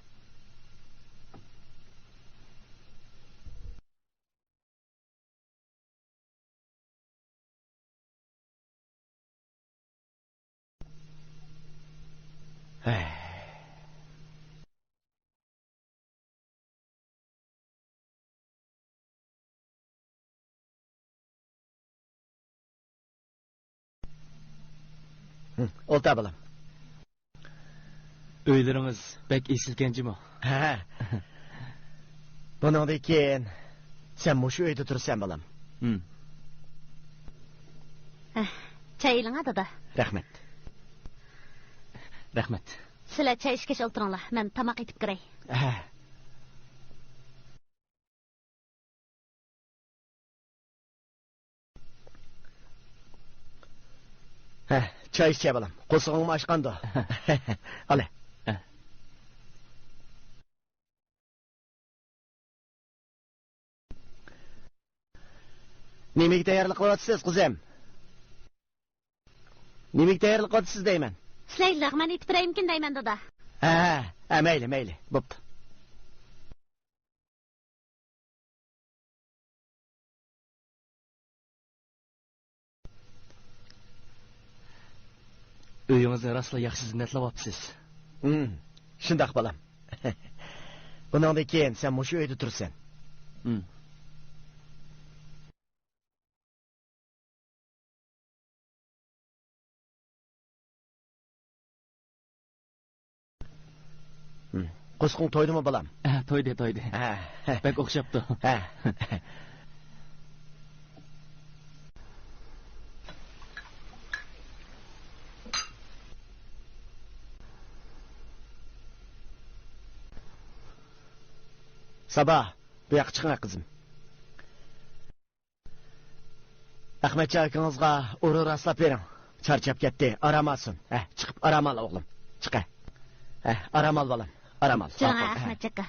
Olta balam.
Öyleriniz pek esilkenci mi?
Bundan keyin sen mushu uyda tursan balam.
Çayılına dada.
Rahmet.
Rahmet.
Sizlar chay ishkach o'tiringlar, men tomoq etib kiray.
Çay içe balam. Qo'sqog'im ochqanda. Ala. Nimaga tayyorlik qilyapsiz, qizim? Nimaga tayyorlik qilyapsiz deyman.
Sizlar lag'man etib turaymikin deyman dada.
Mayli, bo'pti.
Uyingizni rostla yaxshi zinatlayapsiz.
Shundoq balam. Bundan keyin sen mushu uyda tursan. Qo'sqing to'ydimi balam?
To'ydi. Bek o'xshabdi.
Sabah, bu yoqqa chiqing qizim. Ahmadjon akangizga urur aslab bering. charchab ketdi, aramasın. Chiqib aramal o'g'lim. Chiq. Aramal bolam, aramal.
Jana Ahmet aka.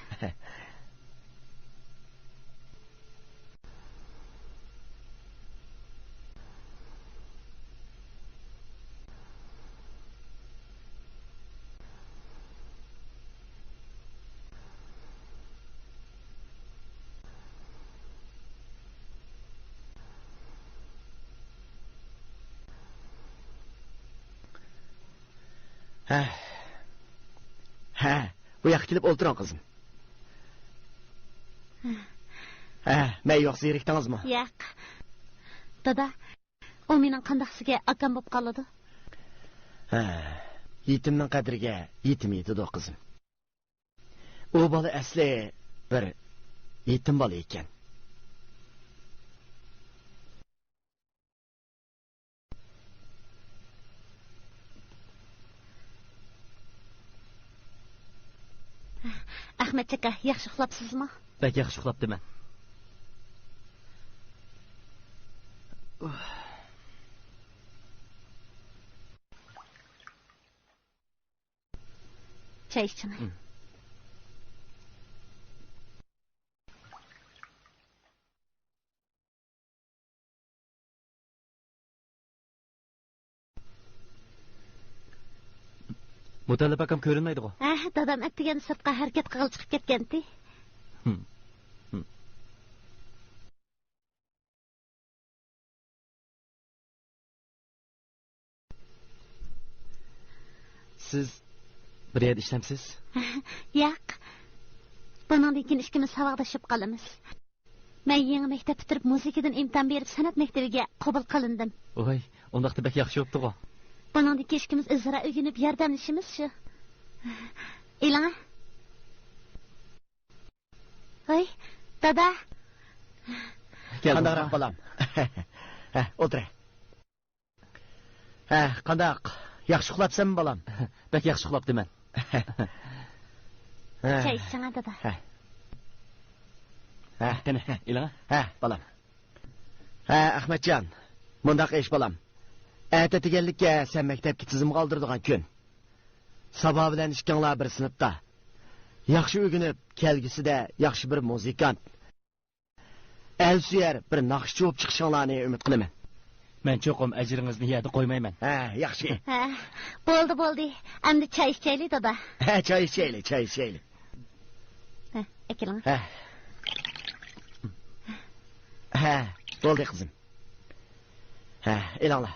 Bu yoqqa kelib o'ltiring qizim. Men yo'q zerikdingizmi?
Yo'q. Dada, o mening qandaqsiga akam bo'lib qoladi.
Yetimning qadriga yetim yetadi qizim. U bola asli bir yetim bola ekan.
Ahmet aka, yaxshi uxlabsizmi?
Bak yaxshi uxlabdiman.
Çay içimi.
Mutallab akam ko'rinmaydi-ku.
Dadam attigan sirtqa harakat qilib chiqib ketgan-di.
Siz bir yerda ishlamsiz?
Yo'q. Bundan keyin ikkimiz savodashib qolamiz. Men yangi maktab bitirib musiqadan imtihon berib san'at maktabiga qabul qilindim.
Voy, undaqda bak yaxshi bo'pti-ku.
Bundan keyin ikkimiz o'zaro o'rganib yordamlashamiz shu. Ilana. Voy, dada.
Qandaq bolam. O'tir. Qandaq? Yaxshi uxlabsanmi bolam?
Bak yaxshi uxlabdiman.
Çay içsana dada.
Qani, Ilana?
Bolam. Ahmetjon, mundaq ish bolam. Atatiganlikka sen maktabga tizim qoldiradigan kun. Sabah bilan ikkinglar bir sinfda. Yaxshi o'rganib, kelgisida yaxshi bir muzikant. Elsuyar bir naqshchi bo'lib chiqishinglarni umid qilaman.
Men cho'qim ajringizni yerda qo'ymayman.
Yaxshi.
Bo'ldi. Endi çay içeyli dada.
Çay içeyli.
Ekilan.
Bo'ldi qizim. Ilonlar.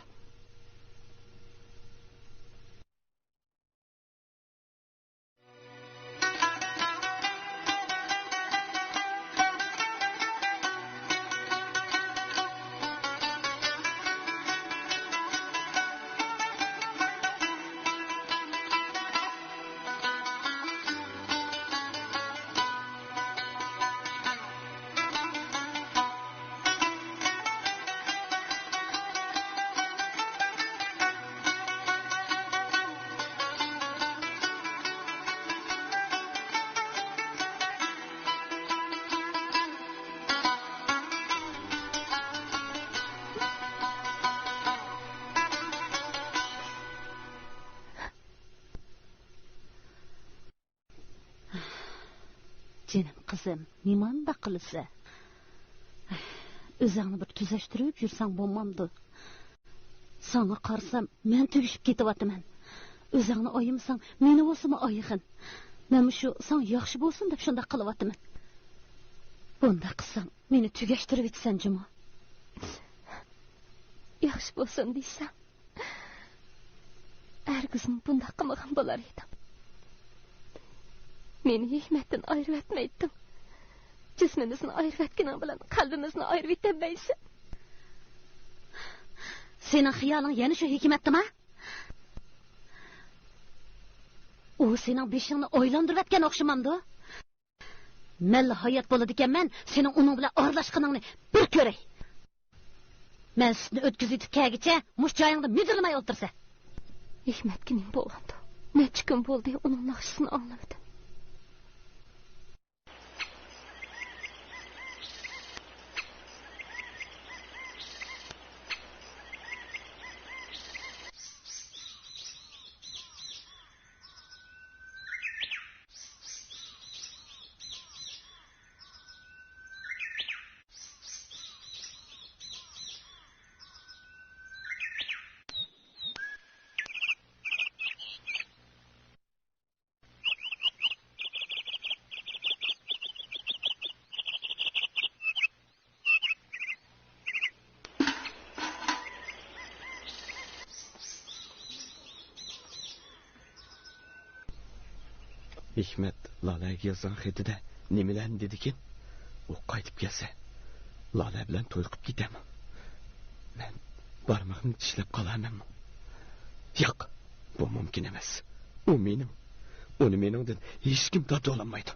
Canım kızım, nimanda qilsa? O'zingni bir tuzashtirib yursang bo'lmamdi. Sana qarsam, men tugishib ketyapman. O'zingni oyimsang, meni bo'lsimi oyig'in. Men shu sen yaxshi bo'lsin deb shunda qilyapman. Bunda qilsang, meni tugashtirib etsan juma.
Yaxshi bo'lsin deysan. Ergizim bunda qilmagan bo'lar edim. Meni hikmatdan ayirib etmayding. Jismimizni ayirib etganing bilan qalbimizni ayirib etmaysan.
Sening xiyoling yana shu hikmatdimi? U sening beshingni o'ylantirib etgan o'xshamamdi. Malla hayot bo'ladi ekanman, sening uning bilan aralashganingni bir ko'ray. Men sizni o'tkazib kelgacha mush joyingda midirlamay o'tirsa.
Hikmatga nim bo'lgandi. Necha kun bo'ldi uning naqshisini anglamadim.
Hikmet Lale'ye yazan xetide nimelerni dedikin? O qaytib kelsa, Lale bilan to'yqib ketaman. Men barmog'imni tishlab qolamanmi? Yo'q, bu mumkin emas. U mening. Uni meningdan hech kim torta olmaydi.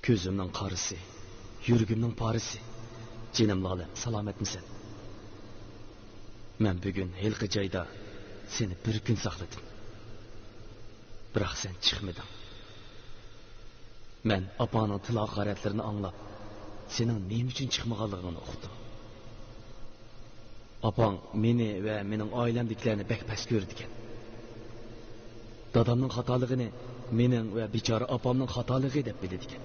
Ko'zimning qarisi, yuragimning parisi. Jinim Lalem, salomatmisan? Men bugun hilqi joyda seni bir kun saqladim. Biroq sen chiqmading. Men opaning tilo qaratlarini anglab, sening nima uchun chiqmaganligingni uqdim. Opang meni va mening oilamdagilarni bek pas ko'rdi ekan. Dadamning xatoligini mening va bechora opamning xatoligi deb bildi ekan.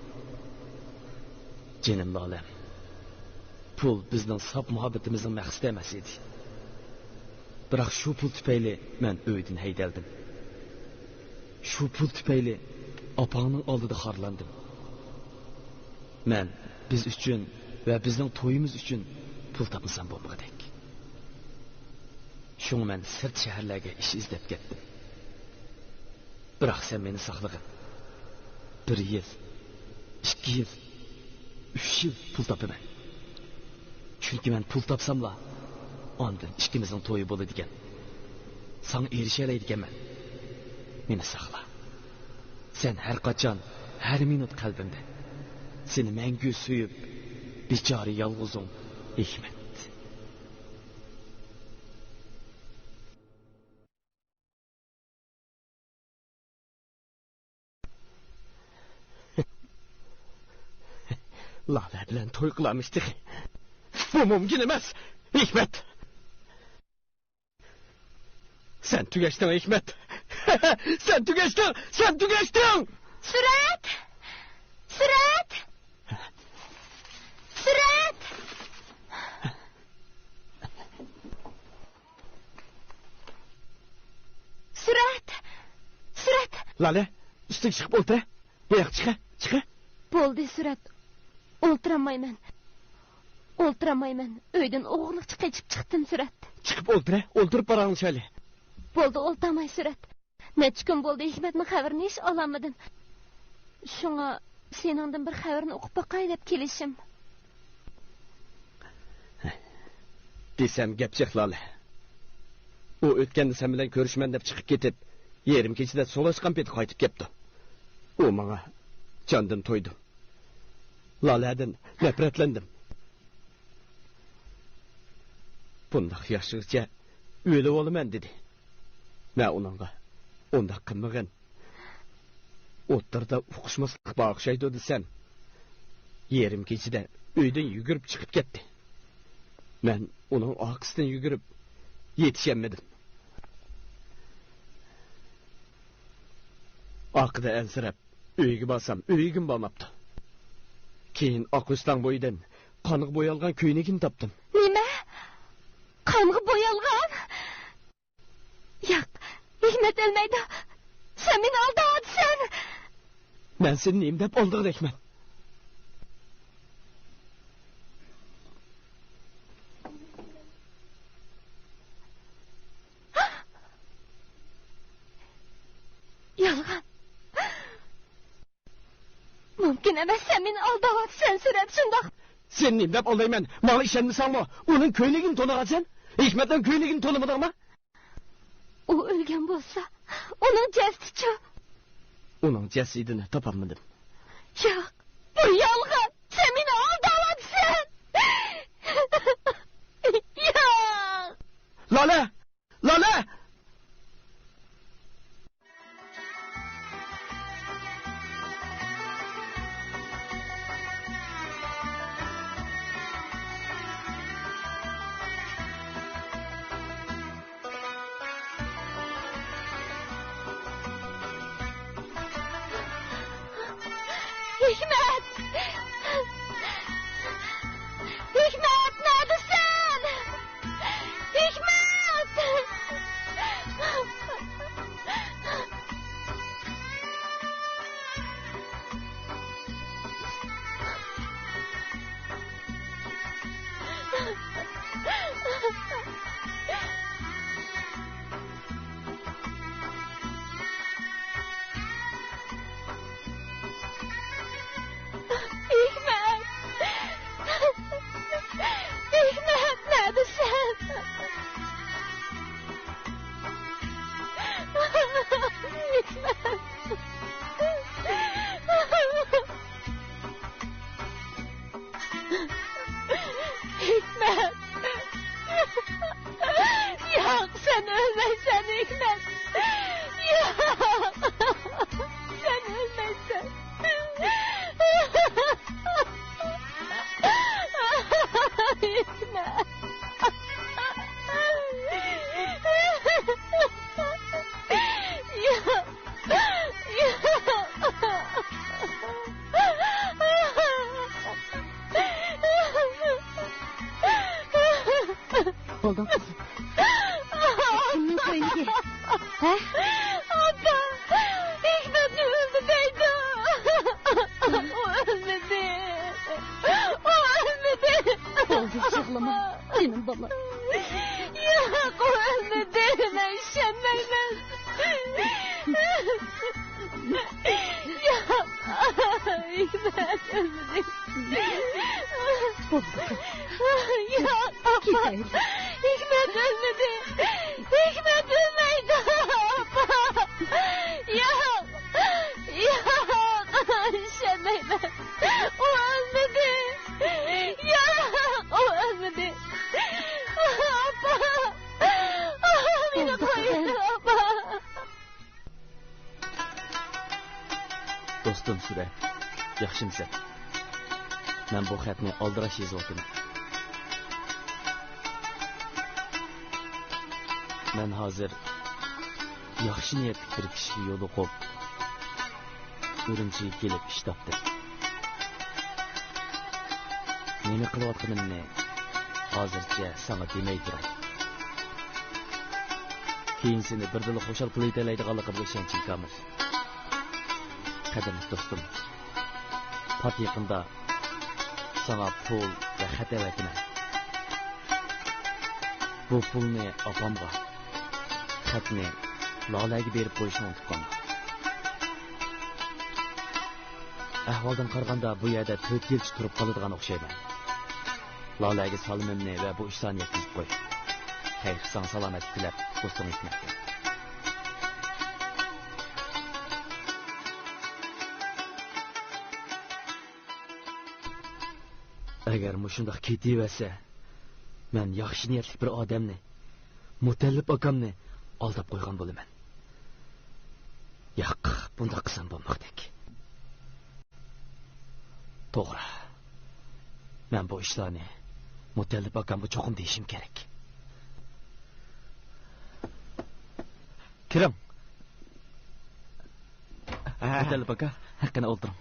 Jinim Lalem, pul bizning saf muhabbatimizning maqsadi emas edi. Biroq shu pul tufayli men uydan haydaldim. Shu pul tufayli opangning oldida xorlandim. Men biz uchun va bizning to'yimiz uchun pul topmasam bo'lmadik. Shunga men sirt shaharlarga ish izlab ketdim. Biroq sen meni saqlagin. 1 yil, 2 yil, 3 yil pul topaman. Chunki men pul topsamla, ondan ikkimizning to'yi bo'ladi ekan. Sen erishalaydi ekanman. Meni saqla. Sen har qachon, har minut qalbimda. Seni mangu suyib, bechora yolg'izim Hikmet. Lale bilan to'y qilamiz-di. Bu mumkin emas, Hikmet. Sen tugashding, Hikmet. Sen tugashding, sen tugashding.
Surat! Surat! Surat! Surat! Surat!
Lale, ustiga chiqib o'ltir. Bu yoqqa chiqa.
Bo'ldi, Surat. O'ltiramayman. O'ltiramayman. Uydan o'g'liqcha qochib chiqdim, Surat.
Chiqib o'ltir, o'ltirib borang shali.
Bo'ldi, o'ltamay, Surat. Necha kun bo'ldi Hikmetning xabarini hech olamadim. Shunga seningdan bir xabarni o'qib boqay deb kelishim.
Desam gap chiq, Lale. U o'tganda sen bilan ko'rishman deb chiqib ketib, yerim kechida solashgan peti qaytib ketdi. U menga jondan to'ydi. Lale'den nefretlendim. Bundaq yaşlıqca öyle olaman dedi. Ben onunla onda qılmağın. Otlarda uquşmaslık bağışaydı desem. Yerim keçide öyden yügürüp çıkıp gitti. Ben onun arkasından yügürüp yetişemedim. Akıda ensirep öyge basam öygüm balmaptı. Keyin Akistan boydan qanıq boyalgan köynegini tapdım.
Nima? Qanıq boyalgan? Yo'q, Hikmet ölmeydi. Sen beni aldadsan.
Ben seni neyim dep aldığın Hikmet.
Yalgan. Mümkün emas, sen beni aldadsan, Surat, şundaq.
Sen neyim dep aldayman. Mağla işenmisan mı? Onun köynegini tonagatsan? Hikmet'ten köynegini tonamadın mı?
O ölgen bolsa, onun cesdi.
Onun cesidini tapamadım.
Yo'q, bu yolg'on. Sen meni aldadsan. Yo'q.
Lale! Lale!
Hikmet! Hikmet, neredesin? Hikmet. Yok, sen ölmezsen Hikmet. Yok, sen ölmezsen. Hikmet. Yok,
Buldum kızım. Kimin köyündeki? He?
Ata, Hikmet ölmedi. O ölmedi. O ölmedi.
Oldu çığlama. Senin baba.
Yok, o ölmedi. Ben şenmeyim. Yok, Hikmet ölmedi.
Oldu kızım.
Yok,
Git hayır.
Hikmet ölmedi. Hikmet ölmedi. Yok. Yok. Şenmeyim. O ölmedi. Yok. O ölmedi. Apa. Beni koyun. Apa.
Dostum Süre, yaxshimsan? Men bu xatni oldirash yozyapman. Men hozir yaxshi niyatli bir kishi yo'li qo'yib Urumchiga kelib ish topdim. Nima qilayotganimni hozircha sana demay turay. Keyin seni birdila xushal qilib deydiganligimga ishonchim komil. Qadrli do'stim, pat yaqinda sana pul va xat avataman. Bu pulni opamga, xatni Lolaga berib qo'yishni unutib qolma. Ahvoldan qaraganda bu yerda 4 yilcha turib qoladigan o'xshayman. Lolaga salomimni va bu ishlarni yetkazib qo'y. Xayr, san salomat tilab, do'stim Hikmat. Agar mushundoq ketaversa, men yaxshi niyatli bir odamni, Mutallib akamni aldab qo'ygan bo'laman. Yo'q, bunda qilsam bo'lmoqdek. To'g'ri. Men bu ishlarni Mutallib akamga cho'qim deyishim kerak. Kirim. Mutallib aka, qani o'tiring.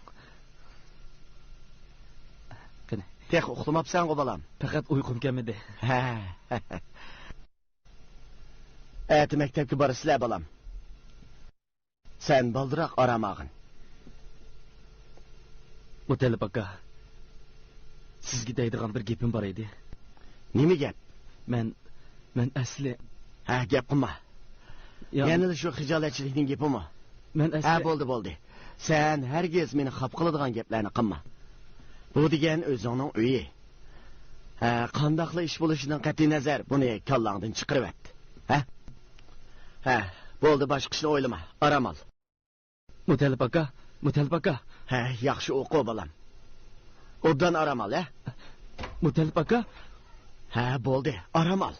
Qani.
Tek uxlamapsan o balam.
Faqat uyqum kelmadi.
Ha. Eti mektepki barısıla balam. Sen baldırak aramağın.
Mutallib aka, sizga deydigan bir gapim bor edi.
Nima gap?
Men asli
Ha, gap qilma.
Ya,
Yani şu hicaletçilikning gapi mi?
men asli
Ha, bo'ldi. Sen hergiz meni xaf qiladigan gaplarni qilma. Bu degan o'zingning uyi. Ha, qandoqli ish bo'lishidan qat'iy nazar buni kallangdan chiqarib et. Ha? Ha, bo'ldi, boshqa ishni o'ylama. Aramal.
Mutallib aka.
Ha, yaxshi o'qi balam. Obdan aramal, ha?
Mutallib aka.
Ha, bo'ldi, aramal.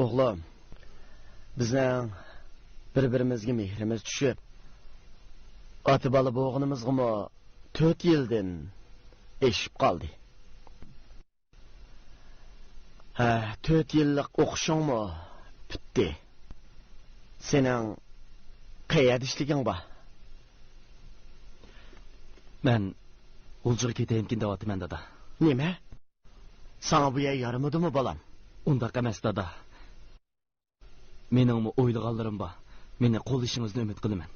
O'g'lim, bizning bir-birimizga mehrimiz tushib, ota bola bo'g'inimizga 4 yildan eshib qoldi. 4 yillik o'qishingmi bitdi. Sening qayerda ishliging bor?
Men Uljuga ketayimkin deyapman dada.
Nima? Sana bu yer yaramidimi bolam?
Undaq emas dada. Meningmi o'ylaganlarim bor. Meni qo'llashingizni umid qilaman.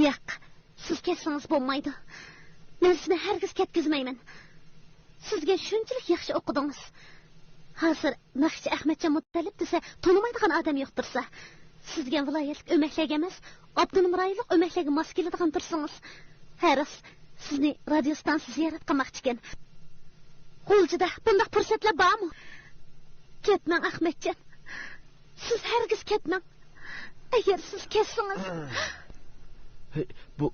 Yo'q, siz ketsangiz bo'lmaydi. Men sizni hargiz ketkizmayman. Sizga shunchalik yaxshi o'qidingiz. Hozir Naqshi Ahmadjon Muttalib desa, tonimaydigan odam yo'qdirsa, sizga viloyatlik o'maklik emas, Abdunum rayonlik o'makligi mos keladigan tursangiz, haris sizni radio stansiya ziyorat qilmoqchi ekan. G'uljida bunday fursatlar bormi? Ketmang Ahmadjon. Siz hargiz ketmang. Agar siz ketsangiz,
bu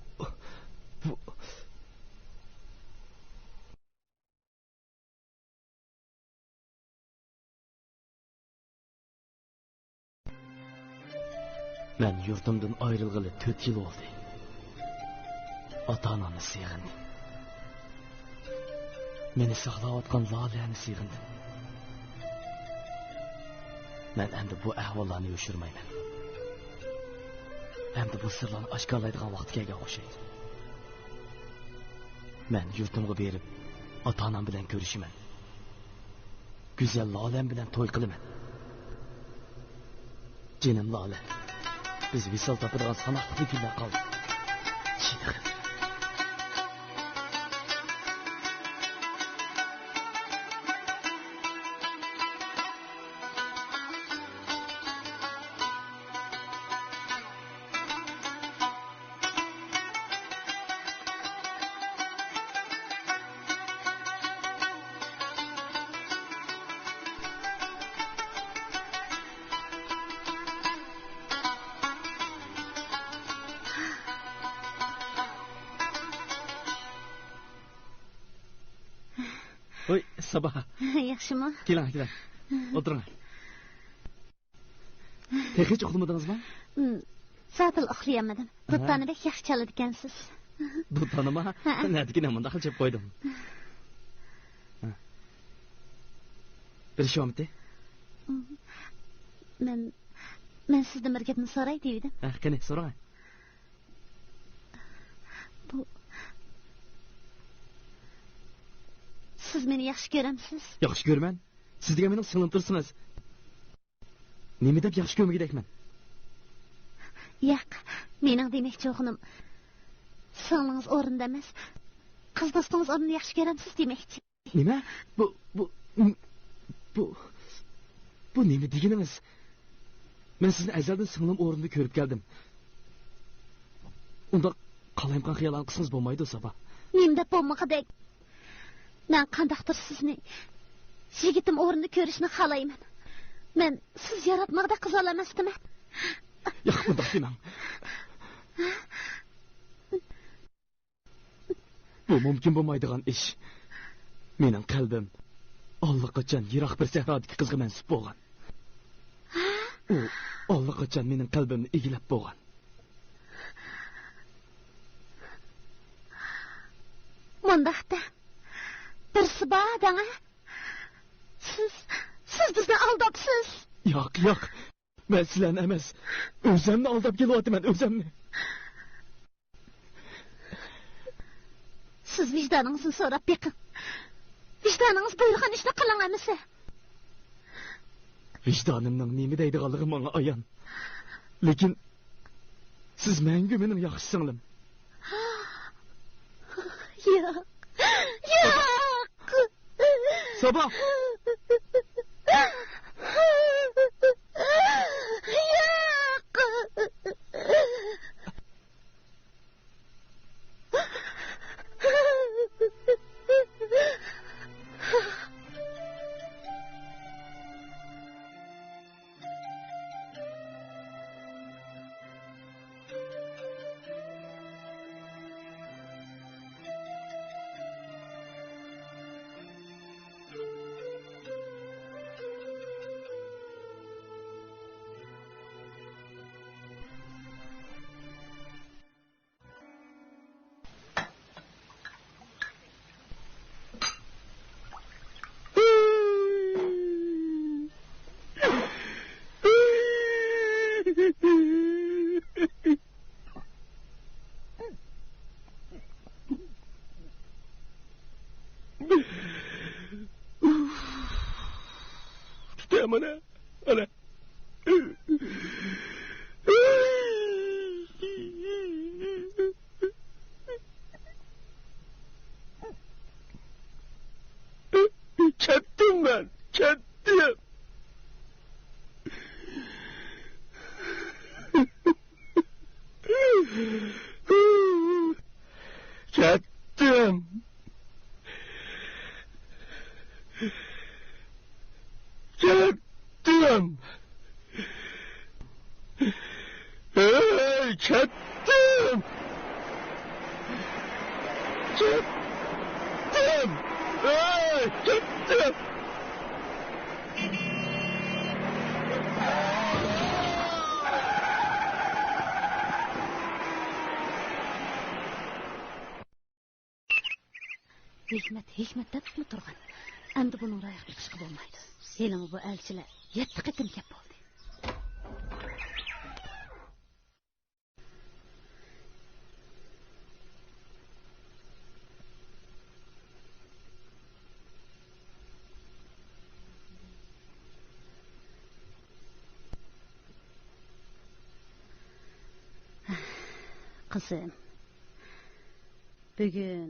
Men yurtimdan ayrılgalı 4 yıl oldu. Ata-anamni sığındım. Meni saqlayotgan Lalani sığındım. Men endi bu ahvollarni yoshirmayman. Endi bu sirlarni oshkorlaydigan vaqt kelgan o'xshaydi. Men yurtimga berib, ota-onam bilan ko'rishiman. Go'zal Lalam bilan to'y qilaman. Jinim Lala. Biz visal topadigan sanoqli kunlar qoldi. Chidag'im. Oy, Sabah.
yaxshimi?
Keling. O'tiring. Hech uxlamadingizmi?
Sotil uxlayolmadim. Duttani bek yaxshi chaladi ekansiz.
Duttanimi? Nadikina bunda qilib qo'ydim. Bir shomti?
Men sizdan bir gapni so'ray dedim.
Qani, so'rang.
Siz meni yaxshi ko'ramsiz?
Yaxshi ko'raman. Siz degan meni singlim tursiz. Nima deb yaxshi ko'rmagidakman?
Yo'q, mening demoqchi o'g'lim, singlingiz o'rinda emas. Qiz do'stingiz o'rnini yaxshi ko'ramsiz demoqchi.
Nima? Bu nima deganingiz? Men sizni azaldan singlim o'rnida ko'rib keldim. Unda qalayimqan xiyollarni qilsangiz bo'lmaydi, Sabah.
Nimda bo'lmag'idek. Men qandaqdir sizni yigitim o'rnida ko'rishni xohlayman. Men siz yaratmoqda qiz olamasdiman.
Yo'q, bunday demang. Bu mumkin bo'lmaydigan ish. Mening qalbim allaqachon yiroq bir sahrodagi qizga mansub bo'lgan. U allaqachon mening qalbimni egilab bo'lgan.
Mundaqda birsi bor dana. Siz bizni aldabsiz.
Yo'q. Men sizlarni emas, o'zimni aldab kelyapman, o'zimni.
Siz vicdanınızı so'rab beqing. Vicdanınız buyurgan ishni qiling amisi.
Vicdanimning nima deydiganligi menga ayon. Lekin siz menga mening yaxshi singlim.
Yo'q.
Sabah.
mana. Ana. Kettim ben. Kettim. Kettim. Kettim. Hey, kettim. Kettim. Hey, kettim.
Hikmet deb turgan. Endi buning ro'yoq chiqishga bo'lmaydi. Elimi bu elchilar 7 qitim kep bo'ldi. Qizim. Bugun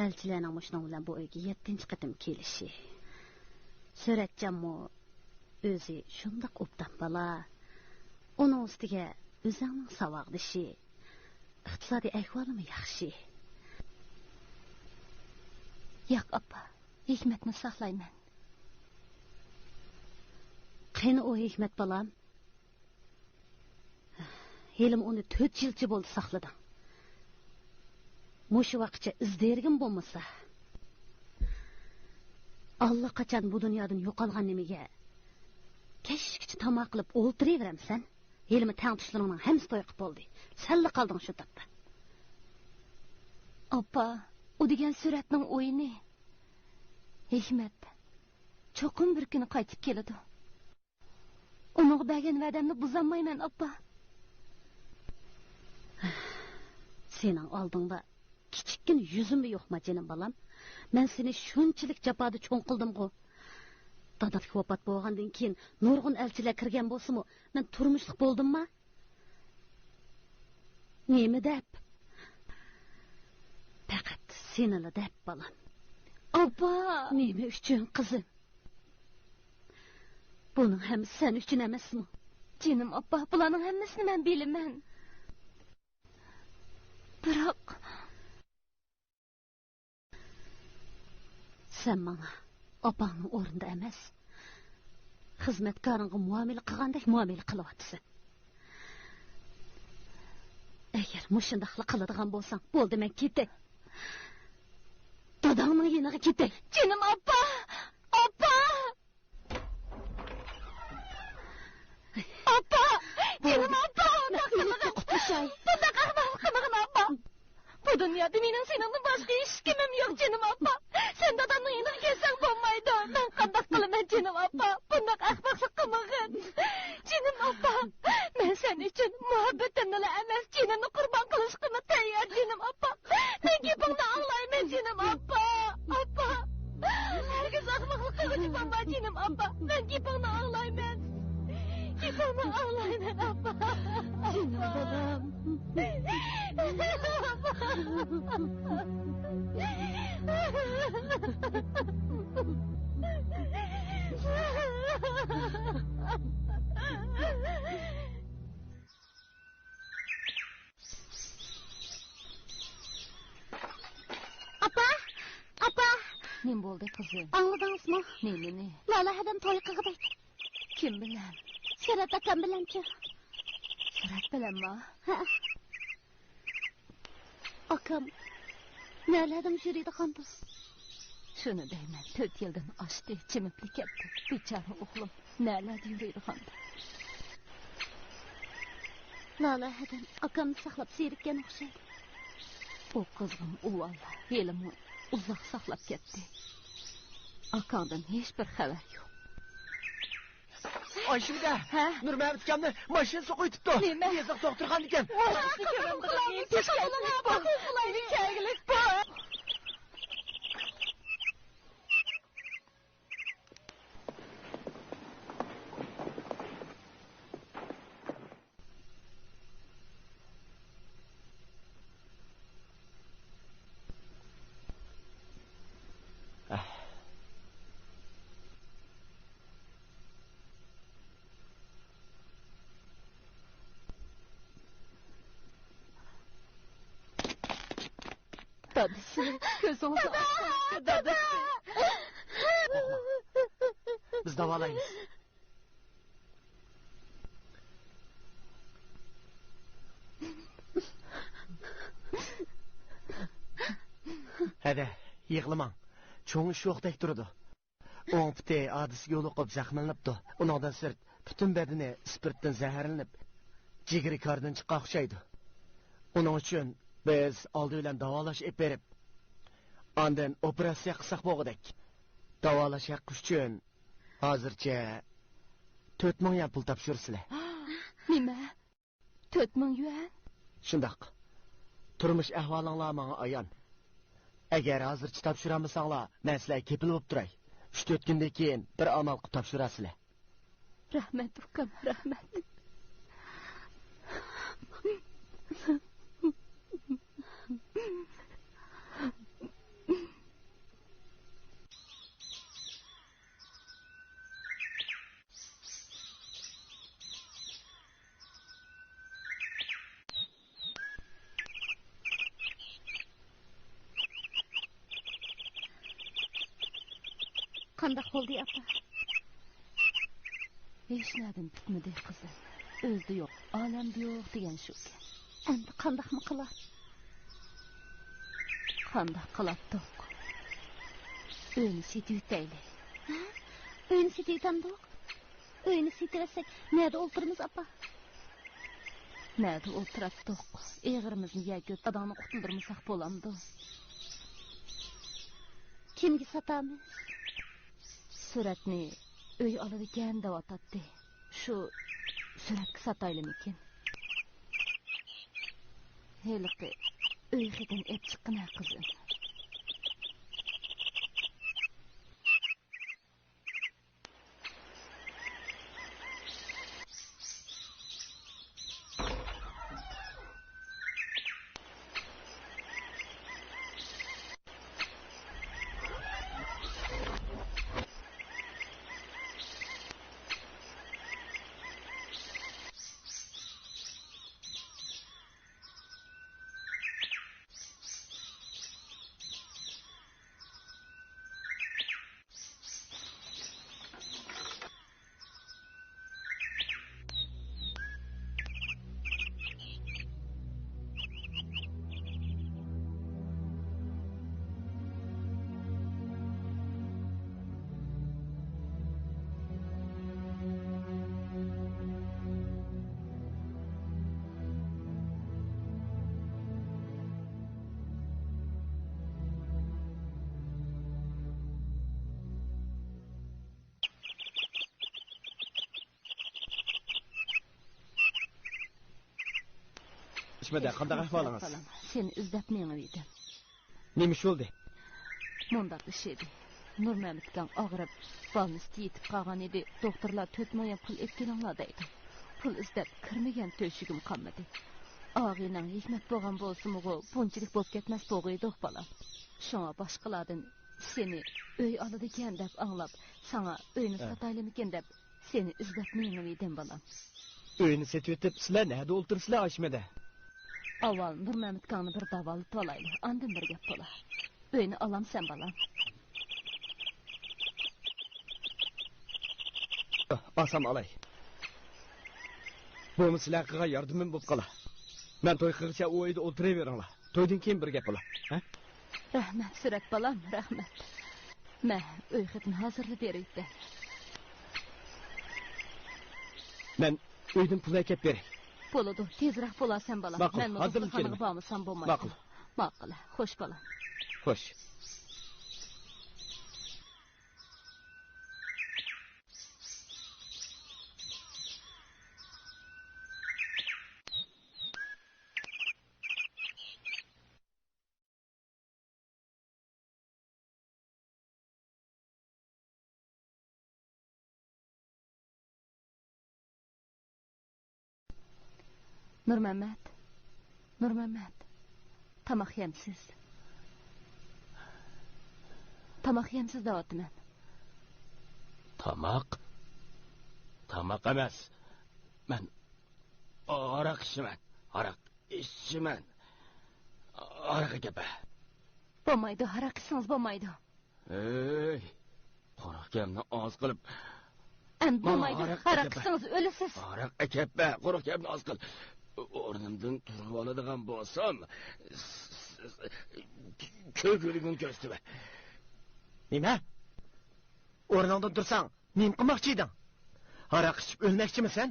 elchilarning mushuning bilan bu uyga 7-chi qitim kelishi. Suratchammo o'zi shundoq obdan bala. Uning ustiga o'zingning savog'dishi. Iqtisodiy ahvolimi yaxshi.
Yo'q, opa. Hikmatni saqlayman.
Qani o Hikmat balam? Helim uni 4 yilcha bo'ldi saqladim. Mushu vaqtcha izdergim bo'lmasa, Allah qachon bu dunyodan yo'qolgan nimaga kechgacha tamoq qilib o'ltiraveramsan? Helimni tangtishlaringning hammasi to'yqib bo'ldi. Salla qolding shu tapda.
Opa, u degan suratning o'yini. Hikmat cho'qim bir kuni qaytib keladi. Uning bergan va'damni buzolmayman, opa.
Sening oldingda kichikkin yuzim yo'qmi jinim balam? Men seni shunchalik jafoda cho'ng qildim-ku. Dadam vafot bo'lgandan keyin nurg'un elchilar kirgan bo'lsa-mu, men turmushlik bo'ldim-mi? Nima deb? Faqat senila deb balam.
Opa,
nima uchun qizim? Buning ham sen uchun emasmi?
Jinim opa, bularning hammasini men bilaman. Biroq
sen bana opangning o'rnida emas, xizmatkoringga muomala qilgandek muomala qilyapsan. Agar mushundaq qiladigan bo'lsang, bo'ldi, men ketay. Dadamning yeniga ketay.
Jinim opa, opa. Opa, jinim opa, qutlashay. Bunday qilmagin opa. Bu dunyoda mening seningdan boshqa hech kimim yo'q, jinim opa. Sen dadamning yeniga kelsang bo'lmaydi. Men qanday qilaman, jinim opa? Bunday ahmoqlik qilmagin. Jinim opa, men sen uchun muhabbatimni emas, jinimni qurbon qilishga tayyor, jinim opa. Men gapingni anglayman, jinim opa. Opa, hargiz ahmoqlik qilguvchi bo'lma, jinim opa. Men gapingni anglayman. Gapingni anglayman, opa.
Jinim dadam. Apa.
Ne bo'ldi qizim?
Angladingizmi?
Neni?
Lola hadam to'y qildi.
Kim bilan?
Surat akam bilan-chi.
Surat bilanmi?
Ha. Akam nelerdim yürüydü kandı.
Shuni deyman, 4 yildan oshdi, chimibli ketdi. Bechora o'g'lim nelarda yuriydi kandı.
Lala hadam akamni saqlab serikkan o'xshaydi.
Bu qizg'im uvalla, yelimni uzoq saqlab ketdi. Akamdan hech bir xabar yo'q.
Ayshida, Nurmamit akamni mashin so'qiytibdi.
Nima?
Yeziq doktorxon ekan.
Dadisi, ko'zingiz ochdi, dadisi.
Biz davolaymiz. Hadi, yig'lamang. Cho'ng sho'xdek turdi. O'ng puti odisiga yo'liqib zaxmlanibdi. Uningdan sirt butun badani spirtdan zaharlanib, jigri kordan chiqqan o'xshaydi. Uning uchun biz oldi bilan davolash ep berib, ondan operatsiya qilsak bo'lg'udak. Davolash haqqi uchun hozircha 4000 yuan pul topshirsizlar.
Nima? 4000 yuan?
Shundoq. Turmush ahvolinglar menga ayon. Agar hozircha topshirolmasanglar, men sizlarga kepil bo'lib turay. 3-4 kundan keyin bir amal qilib topshirasizlar.
Rahmat, ukam, rahmat.
Qandaq bo'ldi, apa?
Hech nadim bitmadi, qizim. O'zda yo'q, olamda yo'q degan shu.
Endi qandaqmi qilar?
Qandaq qiladi. Uyni setiytayli.
Uyni setiytamdiq. Uyni setirasak, nerede o'ltiramiz, apa?
Nerede o'tiradiq? Eg'irimizni yoki adamni qutuldirmasak bo'lamdi.
Kimga sotamiz?
Suratni uy oladigan da'vatdi. Shu suratga sotaylikmikin. Heliqi uy hidin ep chiqqina qizim.
Qishmada qanday ahvolingiz?
Seni izlab men edim.
Nima bo'ldi?
Mundaq ish edi. Nurmamitgan og'rib, balnisti yetib qolgan edi. Doktorlar 4000 pul etganinglar deydi. Pul izlab kirmagan to'shigim qolmadi. Og'ining hikmat bo'lgan bo'lsa-mu, bunchalik bo'lib ketmas bo'g'iydi bolam. Shunga boshqalardan seni uy oladigan deb anglab, sana uyni sotaylikmikin deb seni izlab men edim bolam.
Uyni setib o'tib, sizlar nerede o'ltirsizlar Ashmada?
Avval Nurmamitganni bir davolatib olaylik, ondan bir gap bo'lar. Uyni olamsan bolam.
Asam alay. Bu sizlar qilgan yordamim bo'lib qolar. Men to'y qilishga u uyda o'tiraveringlar. To'ydan keyin bir gap bo'lar.
Rahmat Surat bolam, rahmat. Men uy xitini hozirlab beraydi. Men uydan pul kelib beray. Bo'ladi, tezroq bo'lasan bolam. Men hozirlikka bormasam bo'lmaydi.
Ma'qul.
Ma'qul. Xo'sh bolam.
Xo'sh.
Nurmamat. Tamoq yemsiz. Tamoq yemsiz deyapman.
Tamoq? Tamoq emas. Men aroq ichaman. Aroq ichaman. Aroq gapa.
Bo'lmaydi, haraq ichsangiz bo'lmaydi.
Ey, qo'roq gapni oz qilib.
Endi bo'lmaydi, haraq ichsangiz o'lasiz.
Haraq akappa, qo'roq gapni oz qil. O'rnimdan turib oladigan bo'lsam, ko'kligim ko'stiba.
Nima? O'rningdan tursang, nim qilmoqchi eding? Haraq ichib o'lmoqchimisan?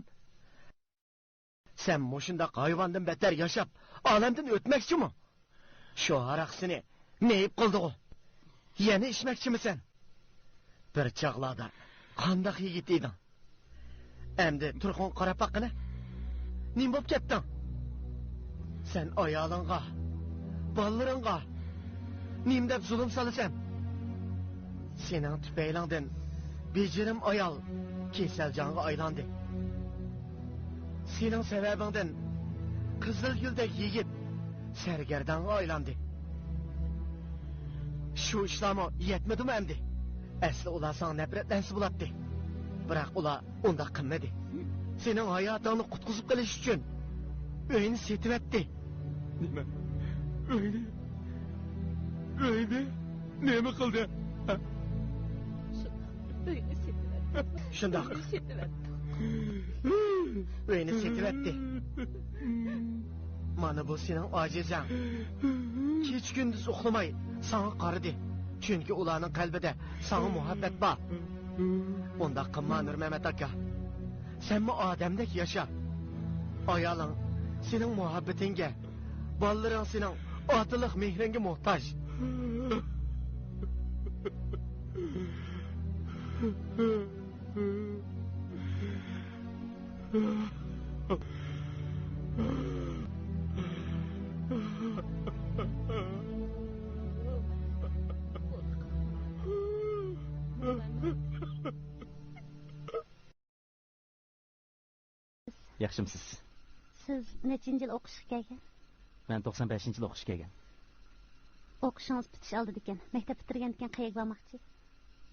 Sen mushundaq hayvondan beter yaşap, olamdan o'tmoqchimi? Shu haraqsini meyip qildi-ku. Yana içmekçimisan? Bir chaqlarda qandaq yigit eding. Endi turqon qarab baqqina. Nim bo'p ketding? Sen ayolingga, bolalarыңga nim deb zulm salasan? Sening tüpeylingdan bejirim ayol kesaljonga aylandi. Sening sababingdan Qizilguldek yigit sargardonga aylandi. Shu ishlarni yetmadimi endi? Asli ular sana nafratlansa bo'ladi. Biroq ular unda qilmadi. Sening hayotingni qutqizib qilish uchun uyni setib etdi.
Nima? Uyni nima qildi?
Uyni setib etdi.
Shundoq. Uyni setib etdi. Mana bu sening ojizing. Kech kunduz uxlamay sana qaradi. Çünkü ularning qalbida sana muhabbet bor. Unda qilma Nur Mehmet aka. Sen mi odamdek yaşa. Ayoling sening muhabbetinga, bolalaring sening otiliq mehringa muhtoj.
Yaxshimisiz?
Siz nechinchi yil o'qishga kelgan?
Men 95-yil o'qishga kelgan.
O'qishingiz bitish oldida ekan. Maktab bitirgan ekan qayerga bormoqchi?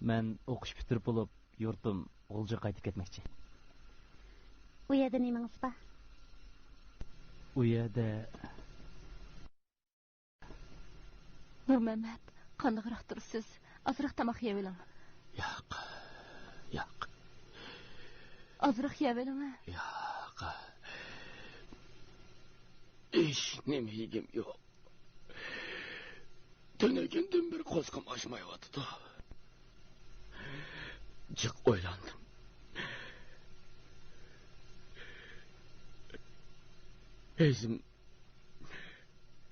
Men o'qish bitirib bo'lib, yurtim G'ulja qaytib ketmoqchi.
U yerda nimangiz bor?
U yerda
Nur Mehmet, qandoqroq tursiz? Azroq tamoq yeb oling.
Yo'q.
Azroq yeb olingmi?
Yo'q. Hech nima yegim yo'q. Tunagundan bir qo'zqim oshmayotdi. Jiq o'ylandim.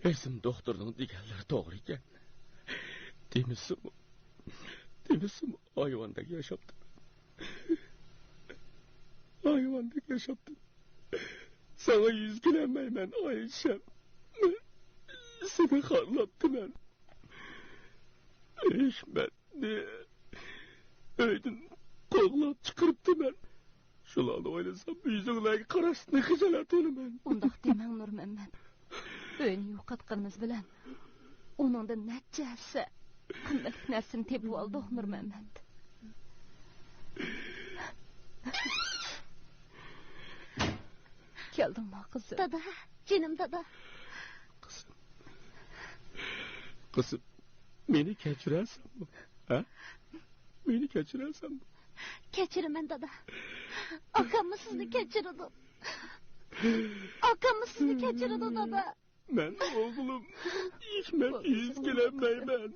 Esim doktorning deganlari to'g'ri ekan. Demisim hayvondek yaşaptı. Hayvondek yaşaptı. Sana yüzgülenmeymen Ayşem. Seni harlattı ben. Eşmetni. Öydün kollap çıkırıptı ben. Şularını oynasam yüzüngdagi qarashni xijolatini men.
Undaq demang Nur Mehmet. Uyni yo'qotganimiz bilan uningdan natjasi qanday narsani tepib oldik Nur Mehmet. Keldingmi qizim?
Dada, jinim dada.
Kızım, beni kechirarsanmi? Ha? Beni kechirarsanmi?
Kechiraman dada. Akamni sizni kechiradi. Akamni sizni kechiradi dada.
Ben oğlum hikmet yüzgelenmeymen.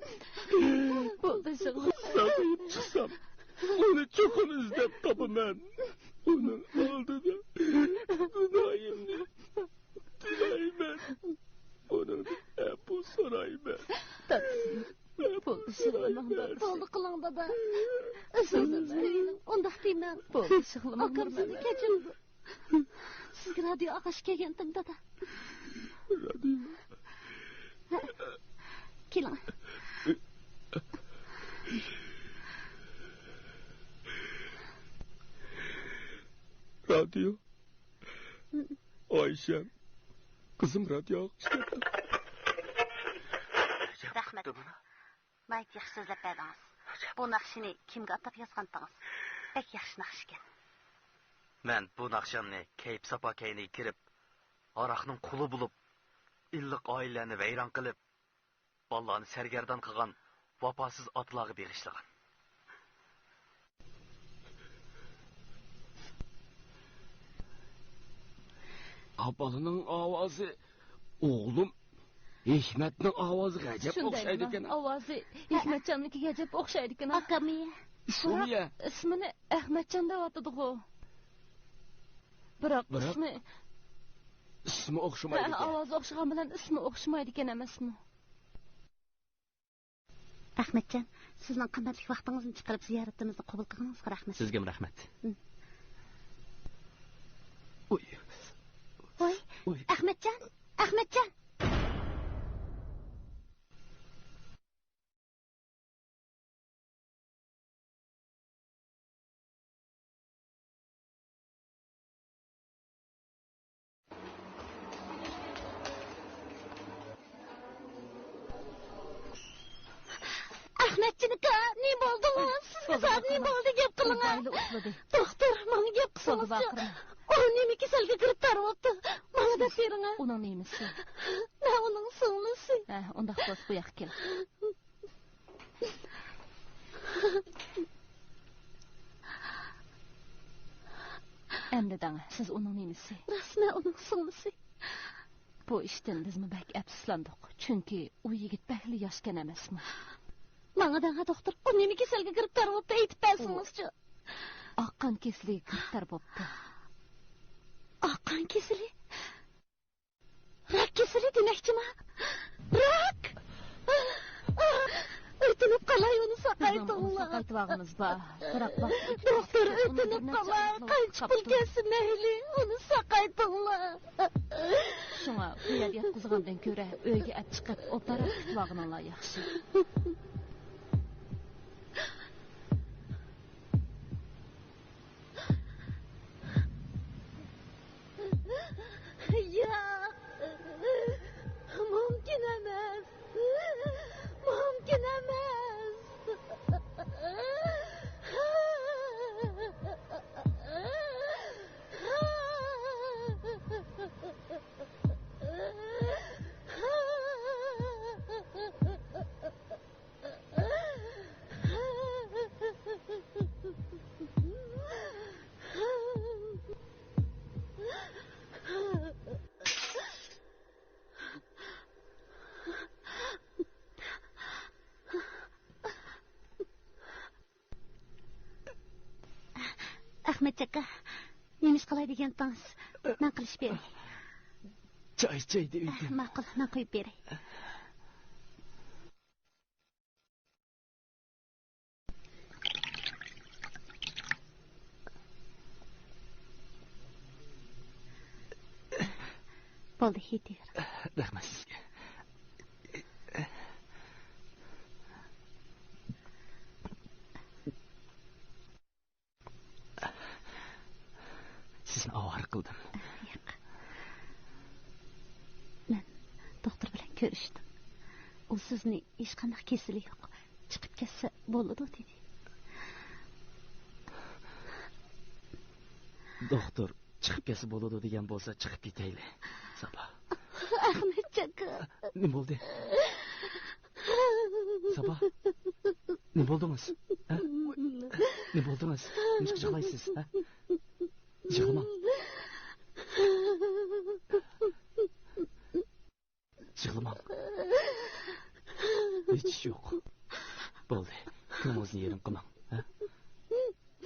Bo'ldi shug'ul.
Satayıp çıksam onu çokun izlep tapımen. Onun aldığında günahimni dileymen. Onun hep bu soraymen.
Bo'ldi shug'ul.
Bo'ldi qiling dada. Sizni undaq deyman.
Bo'ldi shug'ul.
Akam sizni kechirdi. Sizga radio og'ash kelgandim dada.
Radyo.
Keling.
Radyo. Ayşem. Kızım radyo çıkarttı.
Rahmat. Mayt yaxshi so'zlab berdingiz. Bu naqshini kimga atab yozgandingiz? Bek yaxshi naqsh ekan.
Men bu naqshamni Kayp Sapa kayniga kirib, Araqning quli bo'lib, illiq oilani vayron qilib, ballarni sargardan qilgan vafosiz otlarga beg'ishlagan.
Abalının ovozi o'g'lim Hikmatning ovozi g'ajab o'xshaydi ekan.
Ovozi Hikmatjonnikiga g'ajab o'xshaydi ekan.
Akamiya.
Ismiya.
Ismini Ahmadjon deb atadi-ku. Biroq
ismi o'xshamaydi ekan.
Ovozi o'xshagan bilan ismi o'xshamaydi ekan emasmi?
Ahmadjon, sizning qimmatli vaqtingizni chiqarib ziyoratimizni qabul qilganingizga rahmat.
Sizga rahmat.
Voy, Ahmadjon, Ahmadjon. Ahmadjonka, ne bo'ldingiz? Sizga ne bo'ldi gap qiling. Doktor, menga gap qilsangiz. O nima kasalga giribtar bo'ldi? Menga da bering.
Uning nemisi?
Na uning singlisi.
Unda xos bu yoqqa kel. Endi dana, siz uning nemisi?
Rasman uning singlisi.
Bu ishdan bizmi bak afsuslandik. Chunki u yigit bakli yoshgan emasmi?
Menga dana doktor, o nima kasalga giribtar bo'ldi? Aytib bersingizchi.
Oqqan kesliga giribtar bo'ldi.
Oqqan kesili? Rak kesili demakchimi? Rak! O'tinib qalay uni saqaytinglar.
Saqaytibag'imiz bor. Biroq
doktor o'tinib qalay, qancha pul kelsin mayli, uni saqaytinglar.
Shunga bu yerga yotqizgandan ko'ra uyga olib chiqib operatsiya qilibag'ininglar yaxshi.
Ya, mumkin emas. Mumkin emas. Ahmadjon, nemish qilay degan tansiz. Men qilib beray.
Choy deb uydim.
Ma'qul, men qo'yib beray. Bo'ldi, yeter.
Rahmat sizga. Sizni ovora qildim.
Yo'q. Men doktor bilan ko'rishdim. U sizni hech qanday kesili yo'q. Chiqib ketsa bo'ladi dedi.
Doktor chiqib ketsa bo'ladi degan bo'lsa chiqib ketayli. Sabah.
Ahmadjon.
Nima bo'ldi? Sabah. Nima bo'ldingiz? Nima bo'ldingiz? Nima qilasiz? Yig'lamang. Yig'lamang. Hech yo'q. Bo'ldi. Ko'zingizni yerim qilmang, ha?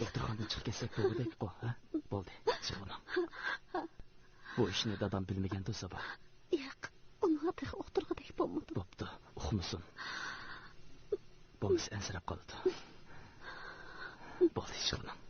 Doktorxonadan chiqib ketsak bo'ldi-ku, ha? Bo'ldi. Yig'lamang. Bu ishni dadam bilmagan bo'lsa bor.
Yo'q, uni haqida o'tirg'idek bo'lmadi.
Bo'pti, uxmasin. Bo'lmasa ansirab qoladi. Bo'ldi, yig'lamang.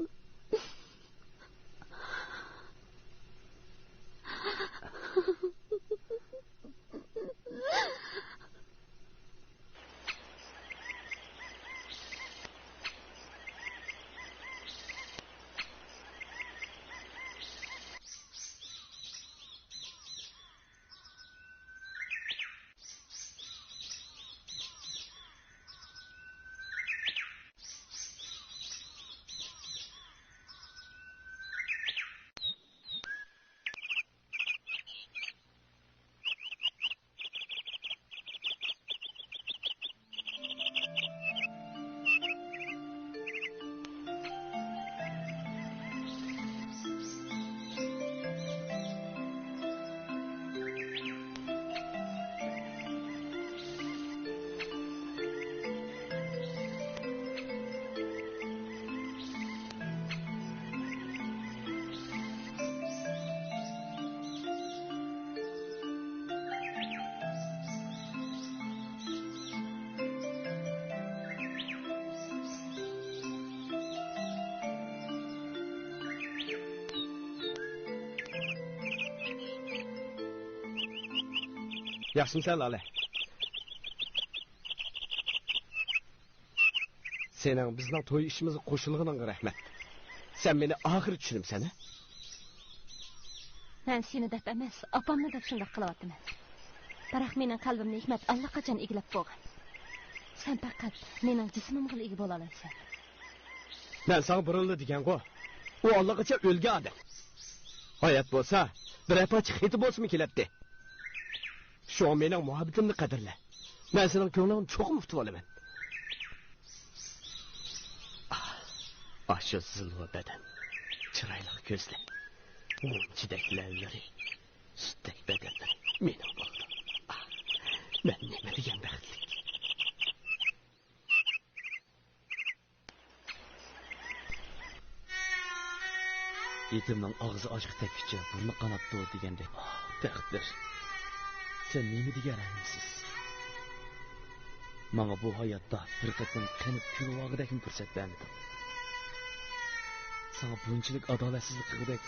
Yaxshimsan, Lale? Sening bizning to'y ishimizga qo'shilganingga rahmat. Sen meni oxiri tushunibsan, ha?
Men seni deb emas, opamni deb shunday qilyapman. Biroq mening qalbimni hikmat allaqachon egilib bo'lgan. Sen faqat mening jismimga ega bo'la olasan.
Men sana burildi degan-ku. U allaqachon o'lgan odam. Hayot bo'lsa, bir apachi xeti bo'lsin keladi. Shu mening muhabbatimni qadrla. Men sening ko'nglingni cho'qim tutib olaman. Aşı zilva beden, çıraylık gözler, unçidek lavları, sütdek bedenleri benim oldu. Ben neme diyen bəxtlik.
Yetimden ağzı açık tekkiçe, burnu kanattı o degende. Bəxtler, sen neme diyen rahimsiz? Bana bu hayatta fırqatın qanıp külü vağıdakini fırsatlandı. Sana bunçilik adaletsizlik qilgudek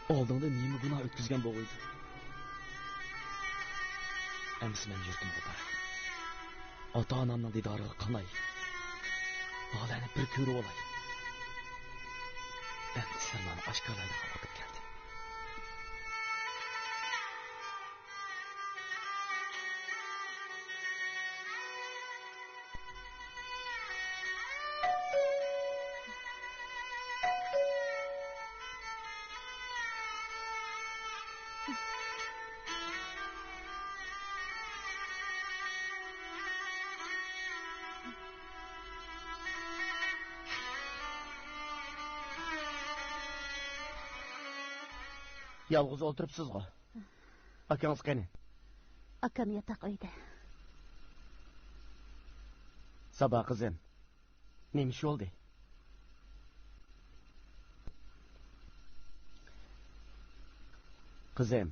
oldingda nima gunoh o'tkazgan bo'g'iydi. Amsi men yurtimga boray. Ota-onamning didoriga qanay. Bolani bir ko'rib olay. Endi sirlarni oshkorlaydigan vaqt keldi.
Yalğız o'tiribsiz-ku. Akangiz qani?
Akam yotoq uyda.
Saba qizim. Nima ish bo'ldi? Qizim.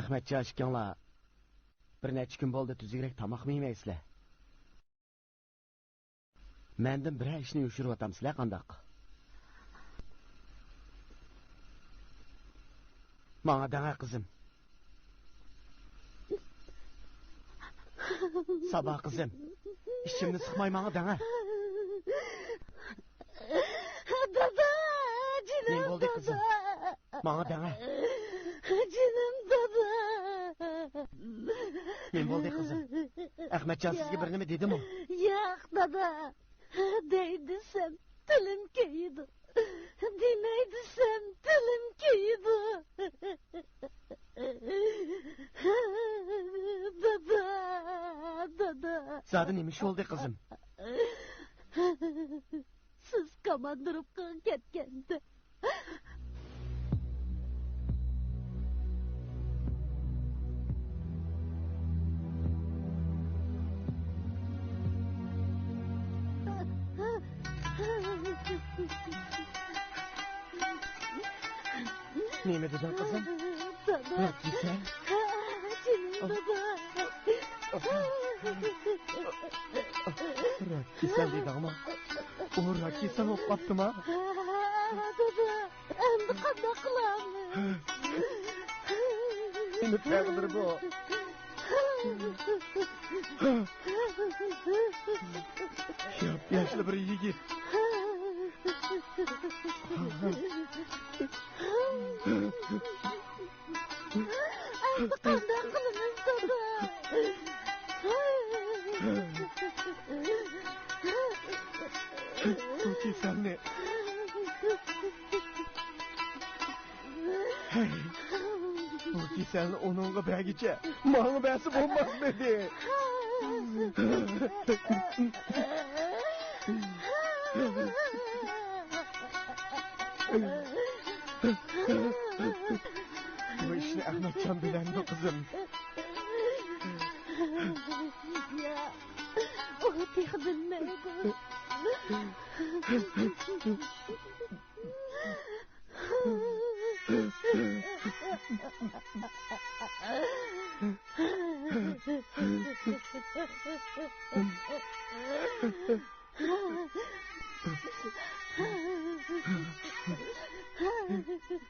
Ahmadcha ashkanlar bir necha kun bo'ldi tuzukroq tomoq yemaysizlar. Mendan bir ishni yo'shirib o'tamsizlar qandoq? Bana dana kızım. Sabah kızım. İşimni sıkmay bana dana.
Dada, canım
ne oldu kızım? Bana dana.
Canım dada.
Ne oldu kızım? Ahmetcan sizge birini mi dedim o?
Yok dada. Deydisem tilim keydi. Dinleydisem tilim keydi. Dada.
Zaten neymiş oldu kızım?
Siz kamandırıp ketkendi.
Ne mi dedin kızım?
Dada.
Bırak gitsen.
Canım dada.
Bırak gitsen dedi ama. Bırak gitsen olup kaptım ha.
Dada. Endi qanday qilaman?
Nima taqdir bu? Yaşlı bir yigit.
Endi qanday qilamiz dada?
Bu sen ne? Bu sen onunla bəgiçə, mağlı bəsi olmaz dedi. Bu işini Ahmetcan bilendi kızım.
Ya, o pek bilmeydi.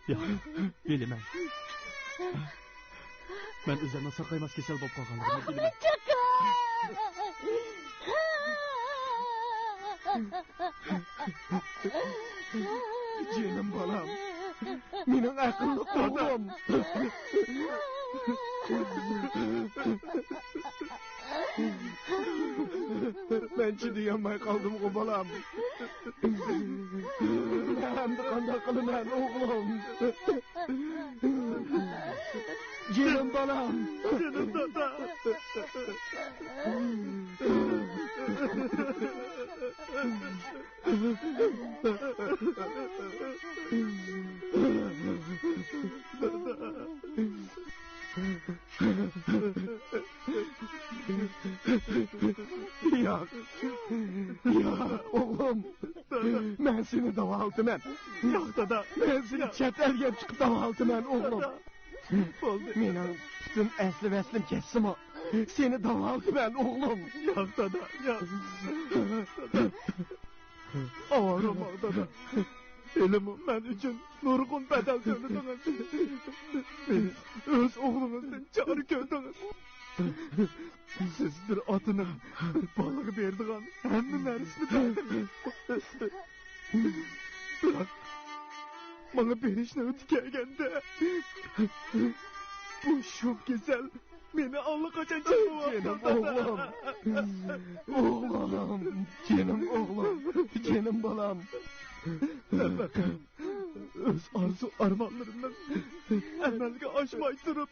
Ya, bilemem.
Men o'zimni saqlaymas kasal bo'lib qolganligimni bilaman. Jenim bolam. Mening aqlli o'g'lim. Men chidayolmay qoldim-ku bolam. Endi qanday qilaman o'g'lim? Jenim bolam. Jenim dada. Yok oğlum, ben seni davaltımen. Yok dada, ben seni chet elga chiqib davaltımen oğlum. Mening bütün esli veslim kessim o. Seni davaltımen oğlum. Yok dada, yok. Avarum o dada. Elimim men üçün nurgun bedel söylədiniz. Beni öz oğlunuzdan çağır gördünüz. Siz bir atının, bir balığı verdiğin hemin neresini verdiniz. Bırak, bana berişine ötükegende bu şok güzel beni allakaçan canım. Canım oğlum, oğlum, canım oğlum, canım balam. Bakın, öz arzu armanlarından emelge aşmay durup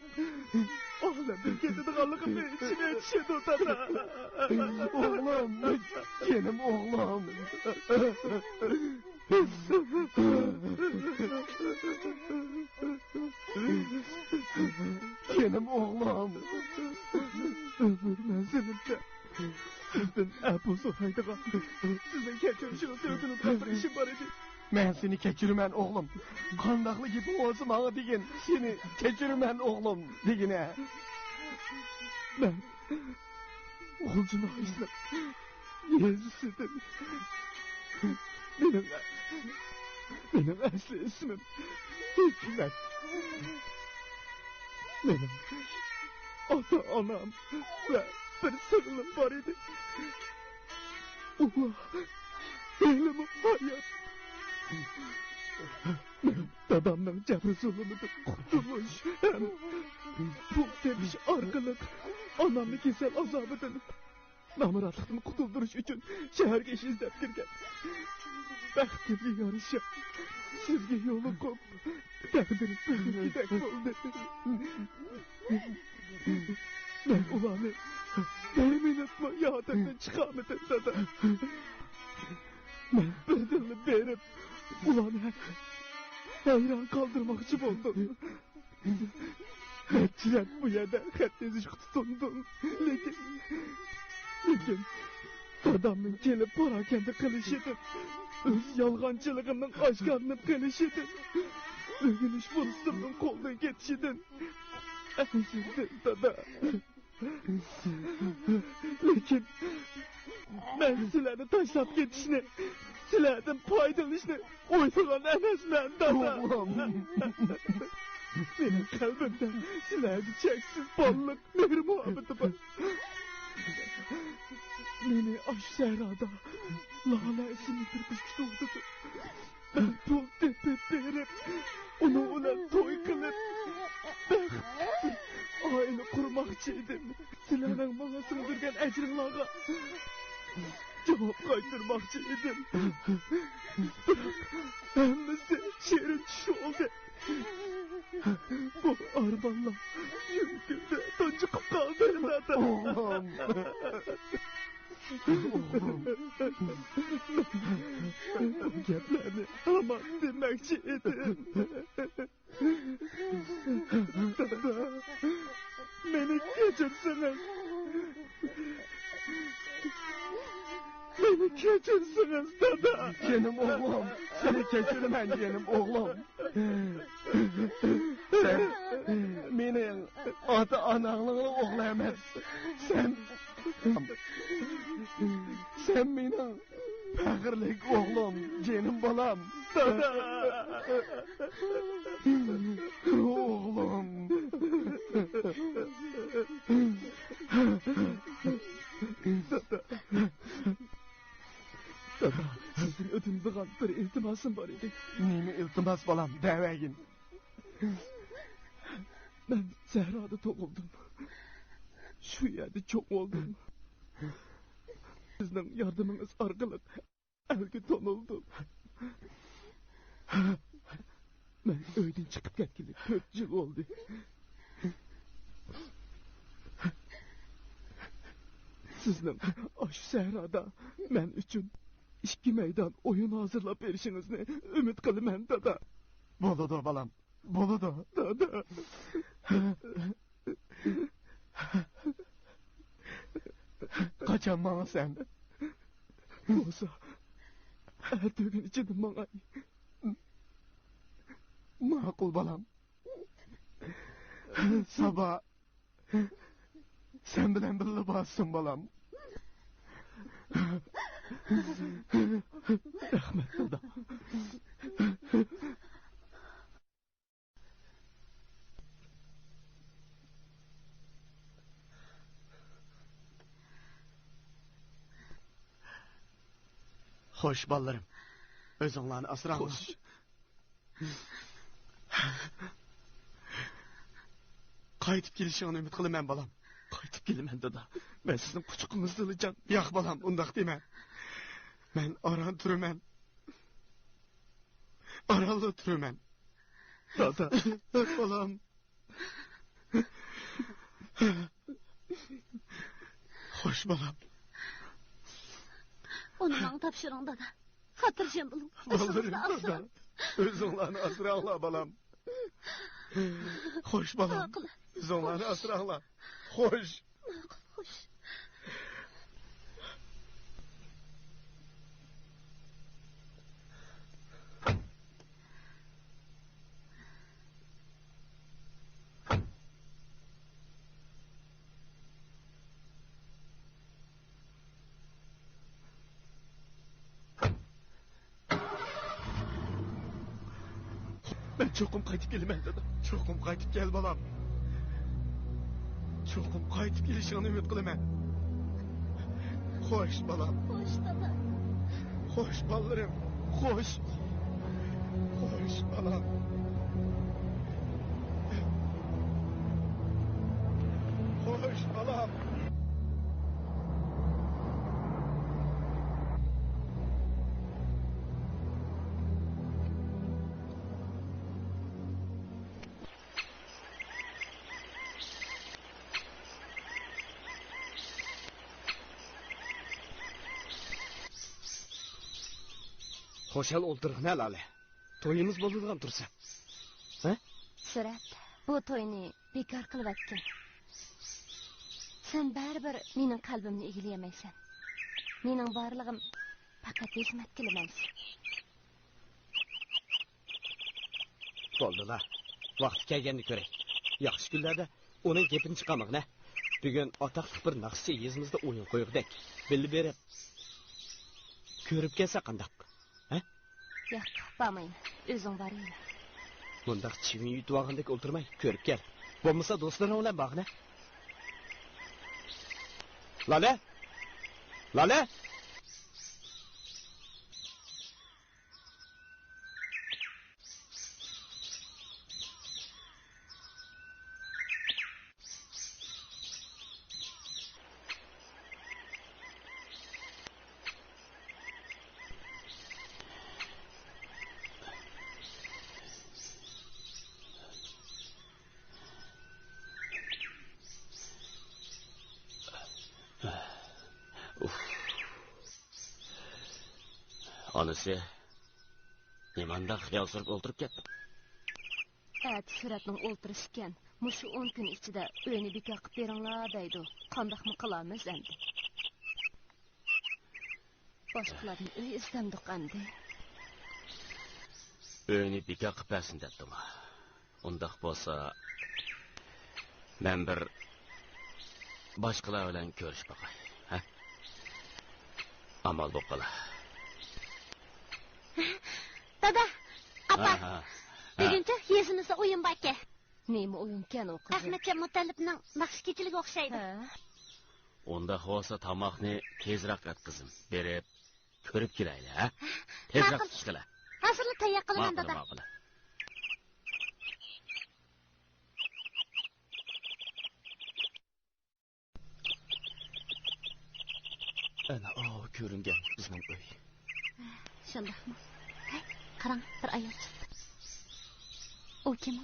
ağlamın kendini içine yetişedi o tata. Oğlum, canım oğlum. Canım oğlum. Ömür menzilimde sizden Ebu Sofaydığa sizden keçirişiniz ödünün tatlı işim var idi. Ben seni keçirmen oğlum. Kandaklı gibi olsun bana digin. Seni keçirmen oğlum digine. Ben oğulcunu izle. Yezusidir. Benim asli ismim Hikmet. Benim ata-anam ve bir sığınım var idi. Allah eylemi hayat. Dadamның cəbri zulümüdür kurtuluş. Hem bu demiş arqılıq anamı kesel azabıdın. Namıratlıqdan kurtulduruş üçün şəhərə iş izləb girgən. Bəxtimə yarışa sizge yolu qop. Təqdirim benim gidək oldu. Ben ulanı benim etmə yadımdan çıxamıdım dada. Ben bir dilini verip ulanı hayran kaldırmakçı oldum. Netçiler bu yerde xəttinizi tutundum. Lekin dadamın gelip parakende kılışıdır. Öz yalğancılığının aşkarını kılışıdır. Övünüş fırsatının koldan geçişidir. Üzüldüm dada. Lekin ben sizleri taşlap geçişini, sizlerden paydalanışını oylayan enesmen dada. Benim kalbimde sizlerde çeksiz ballık, mehir muhabbeti var. Beni aş sehrada Lala isimli bir kuş doğdu. Ben pul tepip verip onu ulan toy kılıp aile kurmakçıydım. Silahın bana sığdırgan ecrinlağa cevap kaydırmakçıydım. Hemmisi şehrin çişi oldu. Bu armanla yürüdüğümde toncuk kaldı zaten. Oğlum. Bu geplerini aman demekçi edim. Dada, beni geçirsiniz. Beni geçirsiniz dada. Canım oğlum, seni geçirmem canım oğlum. Sen benim ata-analığını oğlayamaz. Sen benim fəxirlik oğlum, canım balam. Dada. Oğlum. bir iltimosim bor edi.
Nima iltimos bolam, davagin.
Men Zahroda tug'ildim. Shu yerda cho'q bo'ldim. Sizning yordamingiz orqali elga tonildim. Men uydan chiqib ketgili 4 yil bo'ldi. Sizning shu Zahroda men uchun 2 maydon o'yin hozirlab berishingizni umid qilaman, dada.
Bo'ladi bolam, bo'ladi,
dada.
Qachon manasan?
Bo'lsa, ertagan ichida mangay.
Ma'qul bolam. Sabah sen bilan birga borsin bolam.
Rahmat, dada.
Xo'sh, bolalarım. O'zinglarni asranglar. Qaytib kelishingni umid qilaman, bolam.
Qaytib kelaman, dada. Men sizning quchuqingizda olaman.
Yo'q, bolam, undaq dema. Men aran turaman. Aralda turaman.
Dada,
bolam. Xo'sh, bolam.
Uni menga topshiring, dada. Xotirjam bo'ling.
Bolalarım, dada. O'zinglarni asranglar, bolam. Xo'sh, bolam. O'zinglarni asranglar. Xo'sh.
Xo'sh.
Ben çokum qaytib kelaman, dada.
Cho'qim qaytib kel, bolam. Cho'qim qaytib kelishingni umid qilaman. Xo'sh, bolam.
Xo'sh, dada.
Xo'sh, bolalarım. Xo'sh. Xo'sh, bolam. Xo'sh, bolam.
Xo'shal o'ltirg'in Lale. To'yimiz bo'ladigan tursa. Ha?
Sirat, bu to'yni bekor qilyapsan. Sen baribir mening qalbimni egilayamaysan. Mening borlig'im faqat xizmat qilamansan.
Bo'ldilar. Vaqt kelganini ko'ray. Yaxshi kunlarda uning gapini chiqamoqna. Bugun otaqli bir naqshchi yezimizda o'yin qo'yig'dak. Bilib berib. Ko'rib kelsa qandaq?
Yo'q, bormayman. O'zing boring.
Bundaq chivin yutib olgandek o'ltirmay, ko'rib kel. Bo'lmasa do'stlaring bilan bog'na. Lale? Lale? Onasi nimanda xiyol surib o'ltirib ketdi.
Suratning o'ltirish ekan. Mushu 10 kun ichida uyni bekor qilib beringlar deydi. Qandoqmi qilamiz endi? Boshqalarni uy istamdiq endi.
Uyni bekor qilib bersin dedimi? Undaq bo'lsa men bir boshqalar bilan ko'rish boqay, ha? Amal bo'qala.
Dada, apa. Buguncha yezimizda o'yin bor ekan.
Nima o'yin ekan u qiz?
Ahmadjon Mutallibning baxshi kechiliga o'xshaydi.
Unda bo'lsa tomoqni tezroq at qizim. Berib ko'rib kelayli, ha? Tezroq chiqila.
Hazırlı tayyak qılaman dada.
Ma'qul. Ana o ko'ringan bizning uy.
Shundaqmi? Qarang, bir ayol chiqdi. O kim?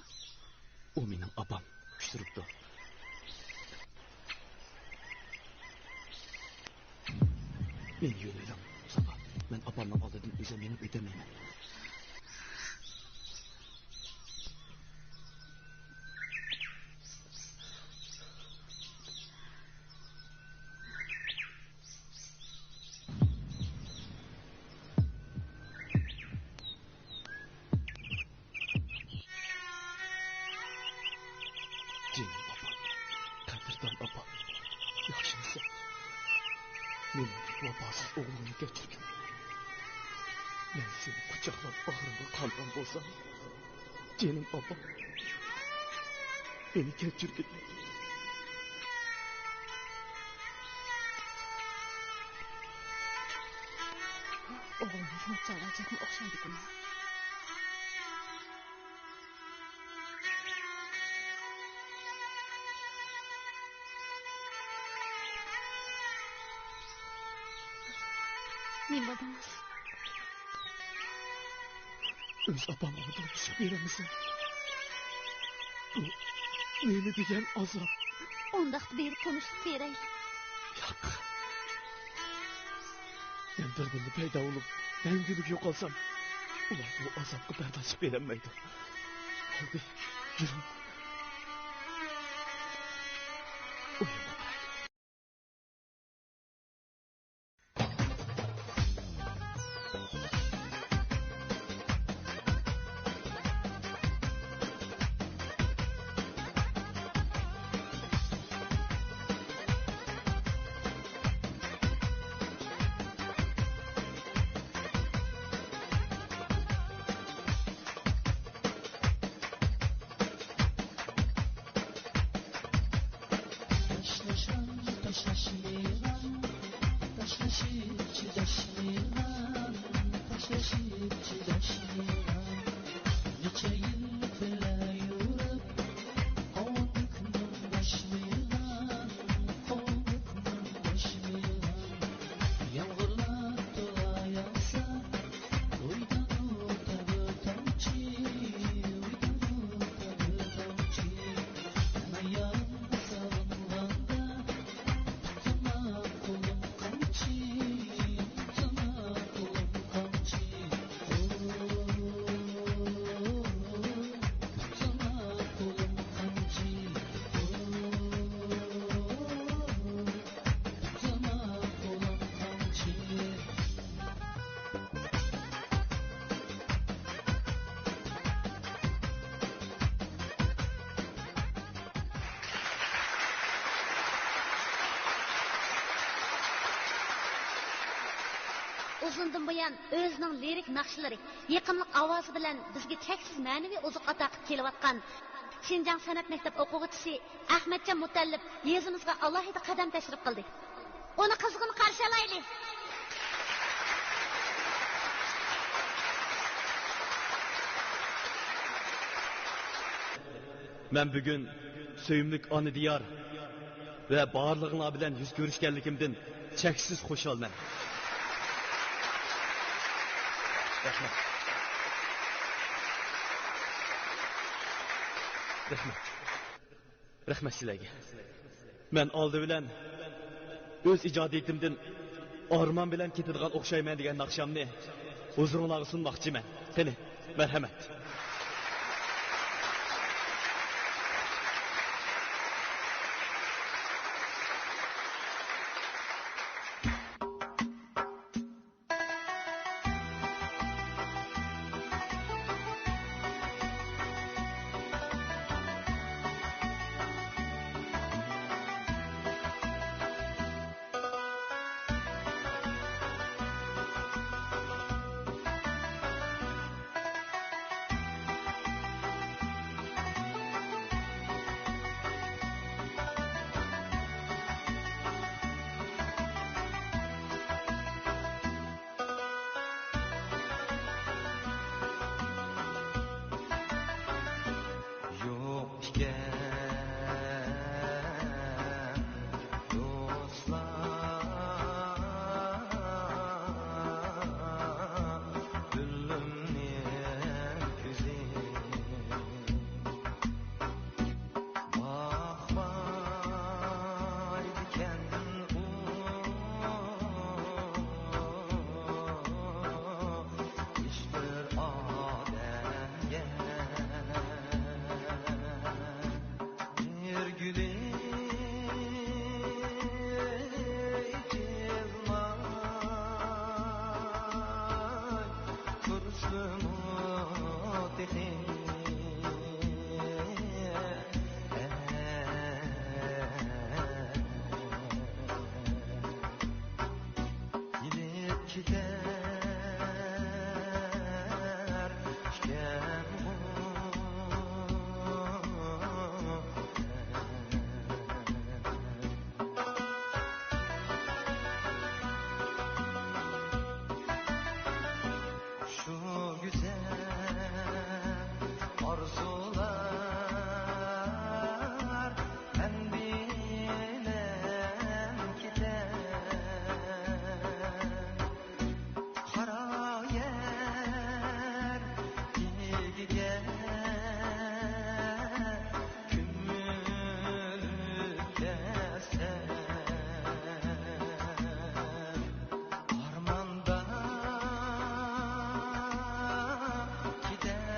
U mening opam turibdi. Men yo'ladim. Sabah men opamning oldidan o'zim menib o'tamayman. Canım opam, qadrdon opam, yaxshimisiz? Men vafosiz o'g'limni kechirgin. Men seni quchoqlab bag'rimga qolgan bo'lsam, canım opam, meni kechirgin.
O'g'lingiz muchalajakmi o'xshaydi-ku. Ne bo'ldingiz?
O'z opamni bilishib beramisan. Bu neni degan azob?
Undaq berib konuşib beray.
Yo'q. Men bir kunda paydo bo'lib, yangilik yo'qolsam, ular bu azobga bardosh berolmaydi. Oldi, yuring. Uyima.
Uzundan buyon o'zining lirik naqshlari, yiqimliq ovozi bilan bizga cheksiz ma'naviy ozuq ato qilib kelayotgan Xinjiang san'at maktab o'quvchisi Ahmadjon Mutallib yezimizga alohida qadam tashrif qildi. Uni qizg'in qarshi olaylik.
Men bugun söyümlük ana diyar ve barlığına bilen yüz görüşkenlikimden cheksiz xo'shalman. Rahmat. Rahmat. Rahmat sizlarga. Men oldi bilan o'z ijodiyatimdan orman bilan ketadigan o'xshayman degan naqshamni huzuringizga sunmoqchiman. Qani, marhamat.
Armanda gider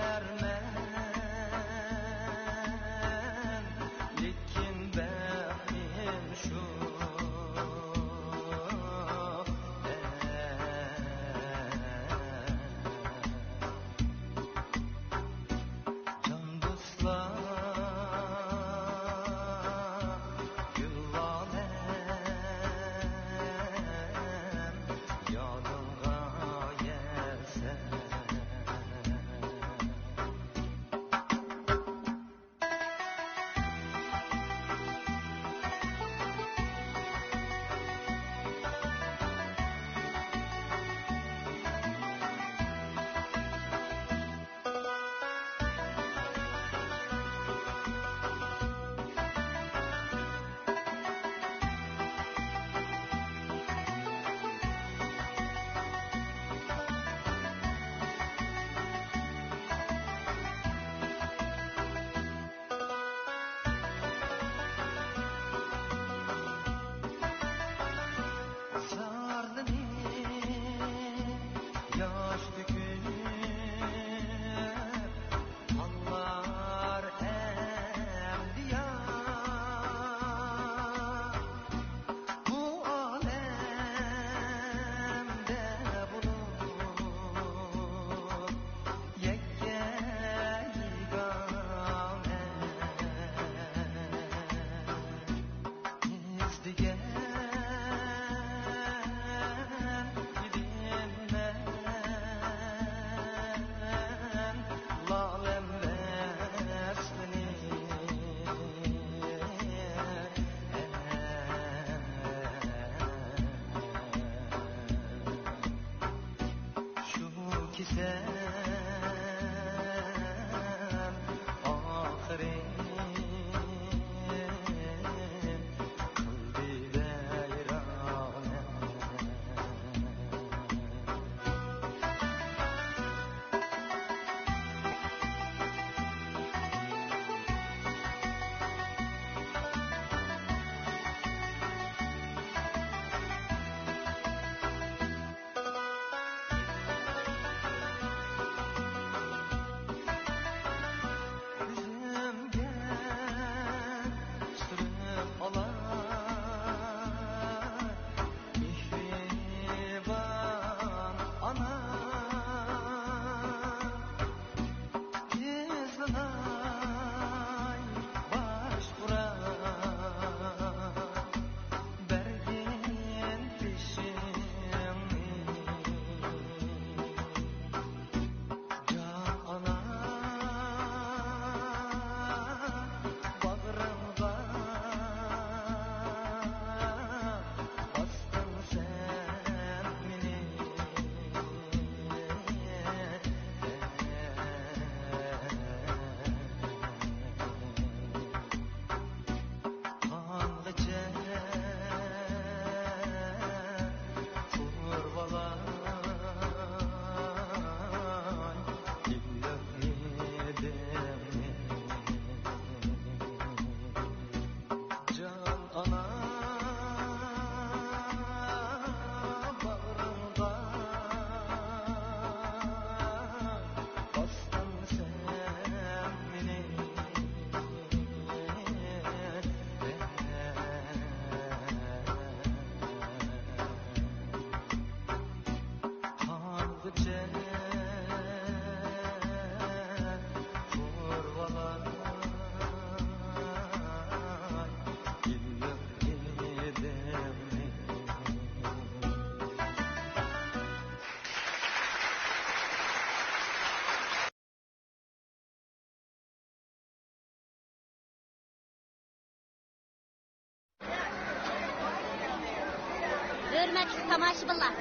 Hürmetli tomoshabinlar,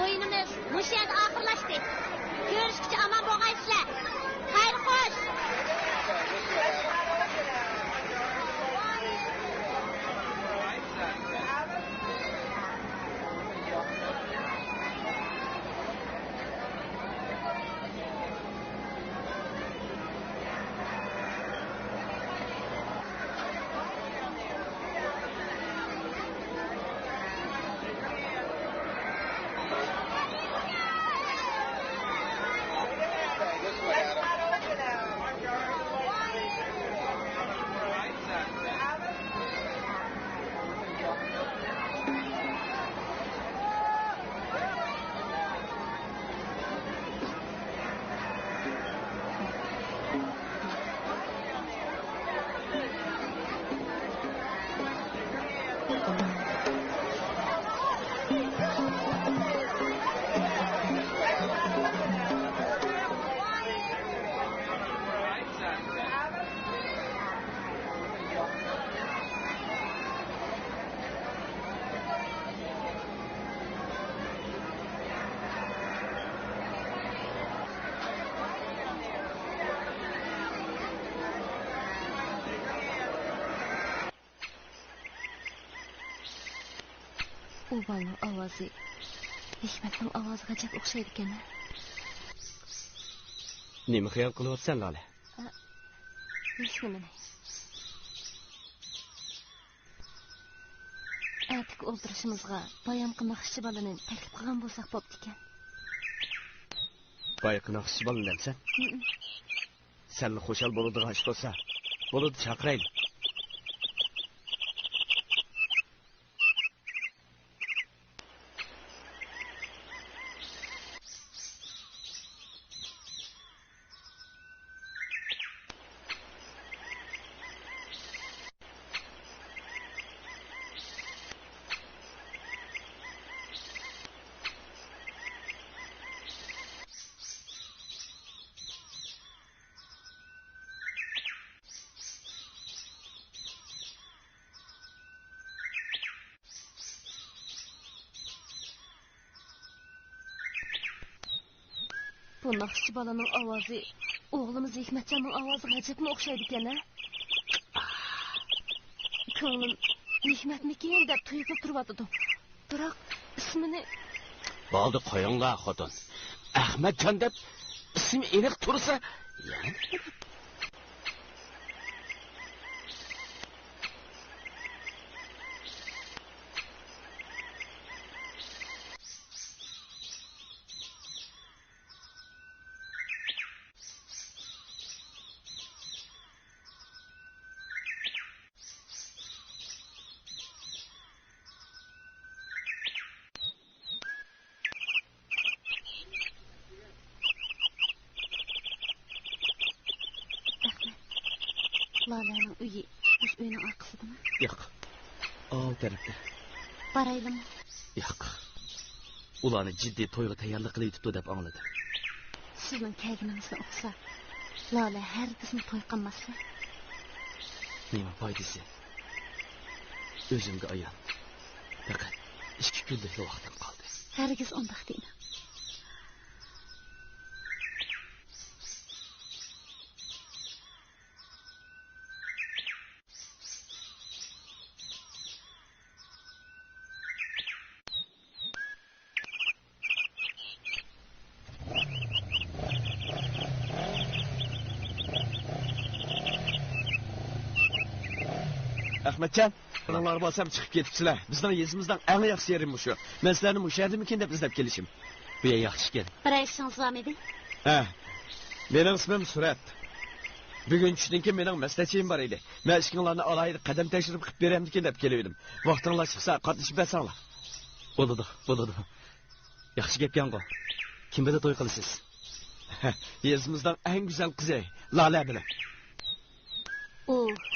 o'yinimiz mushu yerda oxirlashdi. Ko'rishguncha omon bo'lgaysizlar. Xayr xo'sh.
U bolaning ovozi Hikmatning ovoziga jab o'xshaydi ekan.
Nima xiyol qilyapsan, Lola?
Hech nimani. Atik o'ldirishimizga bayamqi naqshchi bolani taklif qilgan bo'lsak bo'pti ekan.
Bayaqi naqshchi bolani demsan? Senni xo'shal bo'ladigan ish bo'lsa, bo'ladi chaqirayli.
Bu naqshchi bolaning ovozi o'g'limiz Hikmatjonning ovoziga ajabmi o'xshaydi ekan-a? Ko'nglim Hikmatmikin deb tuyqib turibdi. Biroq ismini
Bo'ldi, qo'yinglar xotin. Ahmadjon deb ismi aniq tursa, yana
Lalaning uyi o'z uyining orqasidami?
Yo'q. Ol tarafda.
Boraylikmi?
Yo'q. Ularni jiddiy to'yga tayyorlik qilyapti deb angladim.
Sizning kelganingizni o'qsa, Lala hargizmi to'y qilmasdi.
Nima foydasi? O'zimga ayon. Faqat 2 kunlik vaqtim qoldi.
Hargiz undoq deyman.
Ahmadjon, ular bo'lsam chiqib ketibsizlar. Bizning yezimizdan eng yaxshi yerim shu. Men sizlarni mushardimikin deb izlab kelishim. Bu yer yaxshi ekan.
Bir aytishingiz bormi edi?
Ha. Mening ismim Surat. Bugun tushdan keyin mening maslachim bor edi. Men ishinglarni alayda qadam tashrif qilib beramdikin deb keldim. Vaqtinglar chiqsa qatnashib bersanglar. Bo'ladi. Yaxshi gapgan-ku. Kim bilan to'y qilasiz? Yezimizdan eng go'zal qizi Lola bilan.
O,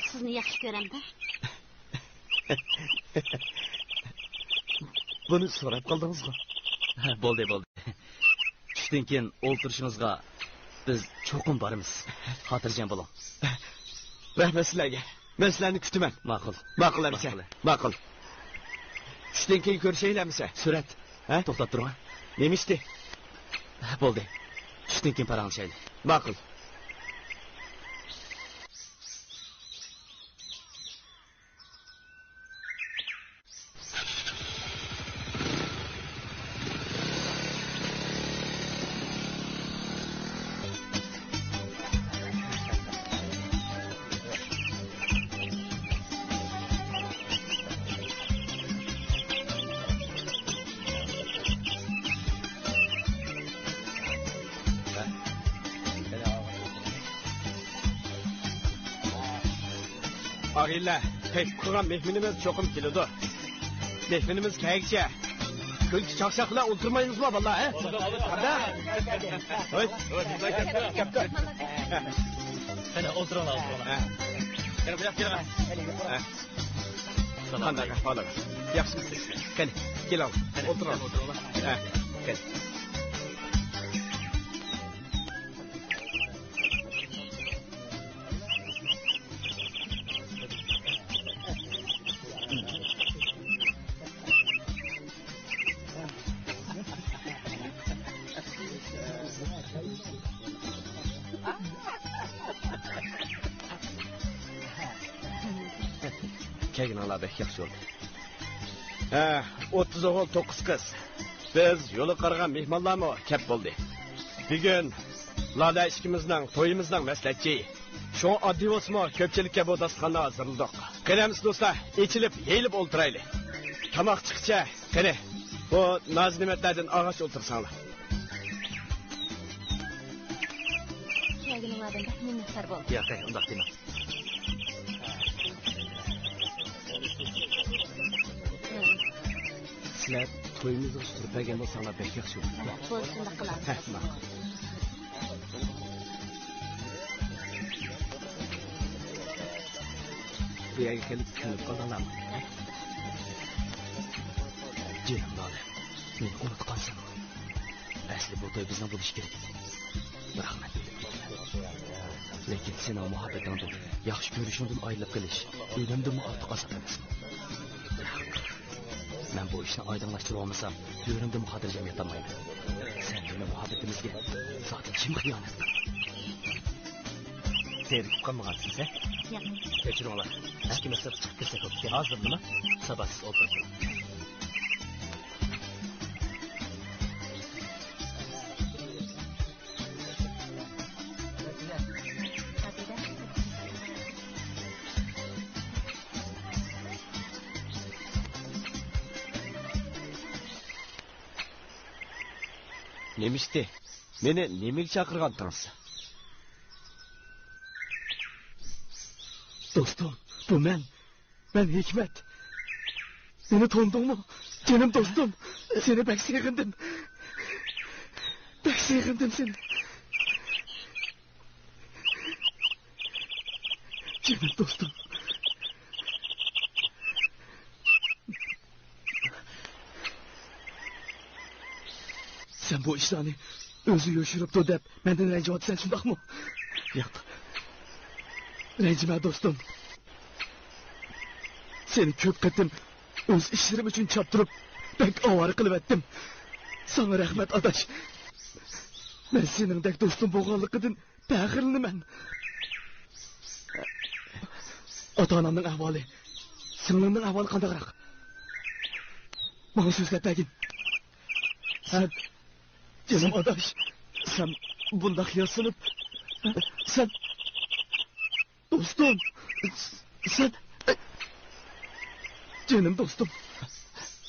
sizni yaxshi ko'ram-da.
Buni so'rab qildingizmi? Bo'ldi. Tushdan keyin o'ltirishingizga biz cho'qim boramiz. Xotirjam bo'ling. Rahmat sizlarga. Men sizlarni kutaman. Ma'qul. Ma'qul. Tushdan keyin ko'rishaylarmisa? Surat. Ha? To'xtab turing. Nima ishdi? Bo'ldi. Tushdan keyin paranglashaylik. Ma'qul. Ağaylar, tek kuran mehminimiz çokum kilodu. Mehminimiz kayakça. Kılçı çakşakla oturmayınız mı vallahi he? Hadi. Oy. Hadi oturalım. Gel bırak gel. Sana da kafalı. Yaxşı mısın? Gel al. Oturalım. Gel. Kelgin Allah bek yaxshi oldu. 30 o'g'il 9 qiz. Biz yo'li qaragan mehmonlarmi kep bo'ldi. Bugun Lala ishkimizning, to'yimizning maslahatchi. Shu oddiy o'smo ko'pchilikka bu dasturxonni hazırladik. Qilamiz do'stlar, ichilib, yeyilib o'ltiraylik. Tamoq chiqcha, qani bu noz-ne'matlardan og'ash o'tirsanglar.
Kelginlardan minnatdor bo'l.
Yo'q, undaq dema. Sizlar to'yimizni ustirib bergan bo'lsanglar bek yaxshi bo'ladi.
Bo'lsin qilamiz.
Bu yerga kelib ko'rib qolganlarmi? Jinim Lola, meni unutqansan. Asli bu to'y bizning bo'lishi kerak edi. Rahmat. Lekin sening muhabbatingdan, yaxshi ko'rishingdan ayrilib qilish, o'limdan ortiq oson emas. Ben bu işini aydınlaştırıp olmasam, yüreğimde muhadircem yatamayım. Sen benim muhabbetimizge zaten kim hıyanet? Zerikip kalmağansın sen?
Yok.
Geçirin ola. Eskime sırf çıkıp girsek oldu. Hazır mı? Sabahsız otursun.
Nemişti? Meni nimaga chaqirgandingiz?
Dostum, bu men Hikmet. Beni tanıdın Canım dostum, seni pek sevgindim. Pek sevgindim seni. Canım dostum. Sen bu işlerini özü yoşurup dep benden rencim sen şundak mı? Yok. Rencime dostum. Seni köp katım öz işlerim için çaptırıp pek avarı kılıp ettim. Sana rahmet adaş. Ben senin dek dostum boğalıkıdın pəxirli mən. Ata-anamның ahvalı, sınırının ahvalı qandağıraq. Bana sözlə bəgin. Sen... Canım adaş, sen bundaq yasınıp, sen, dostum, sen, canım dostum,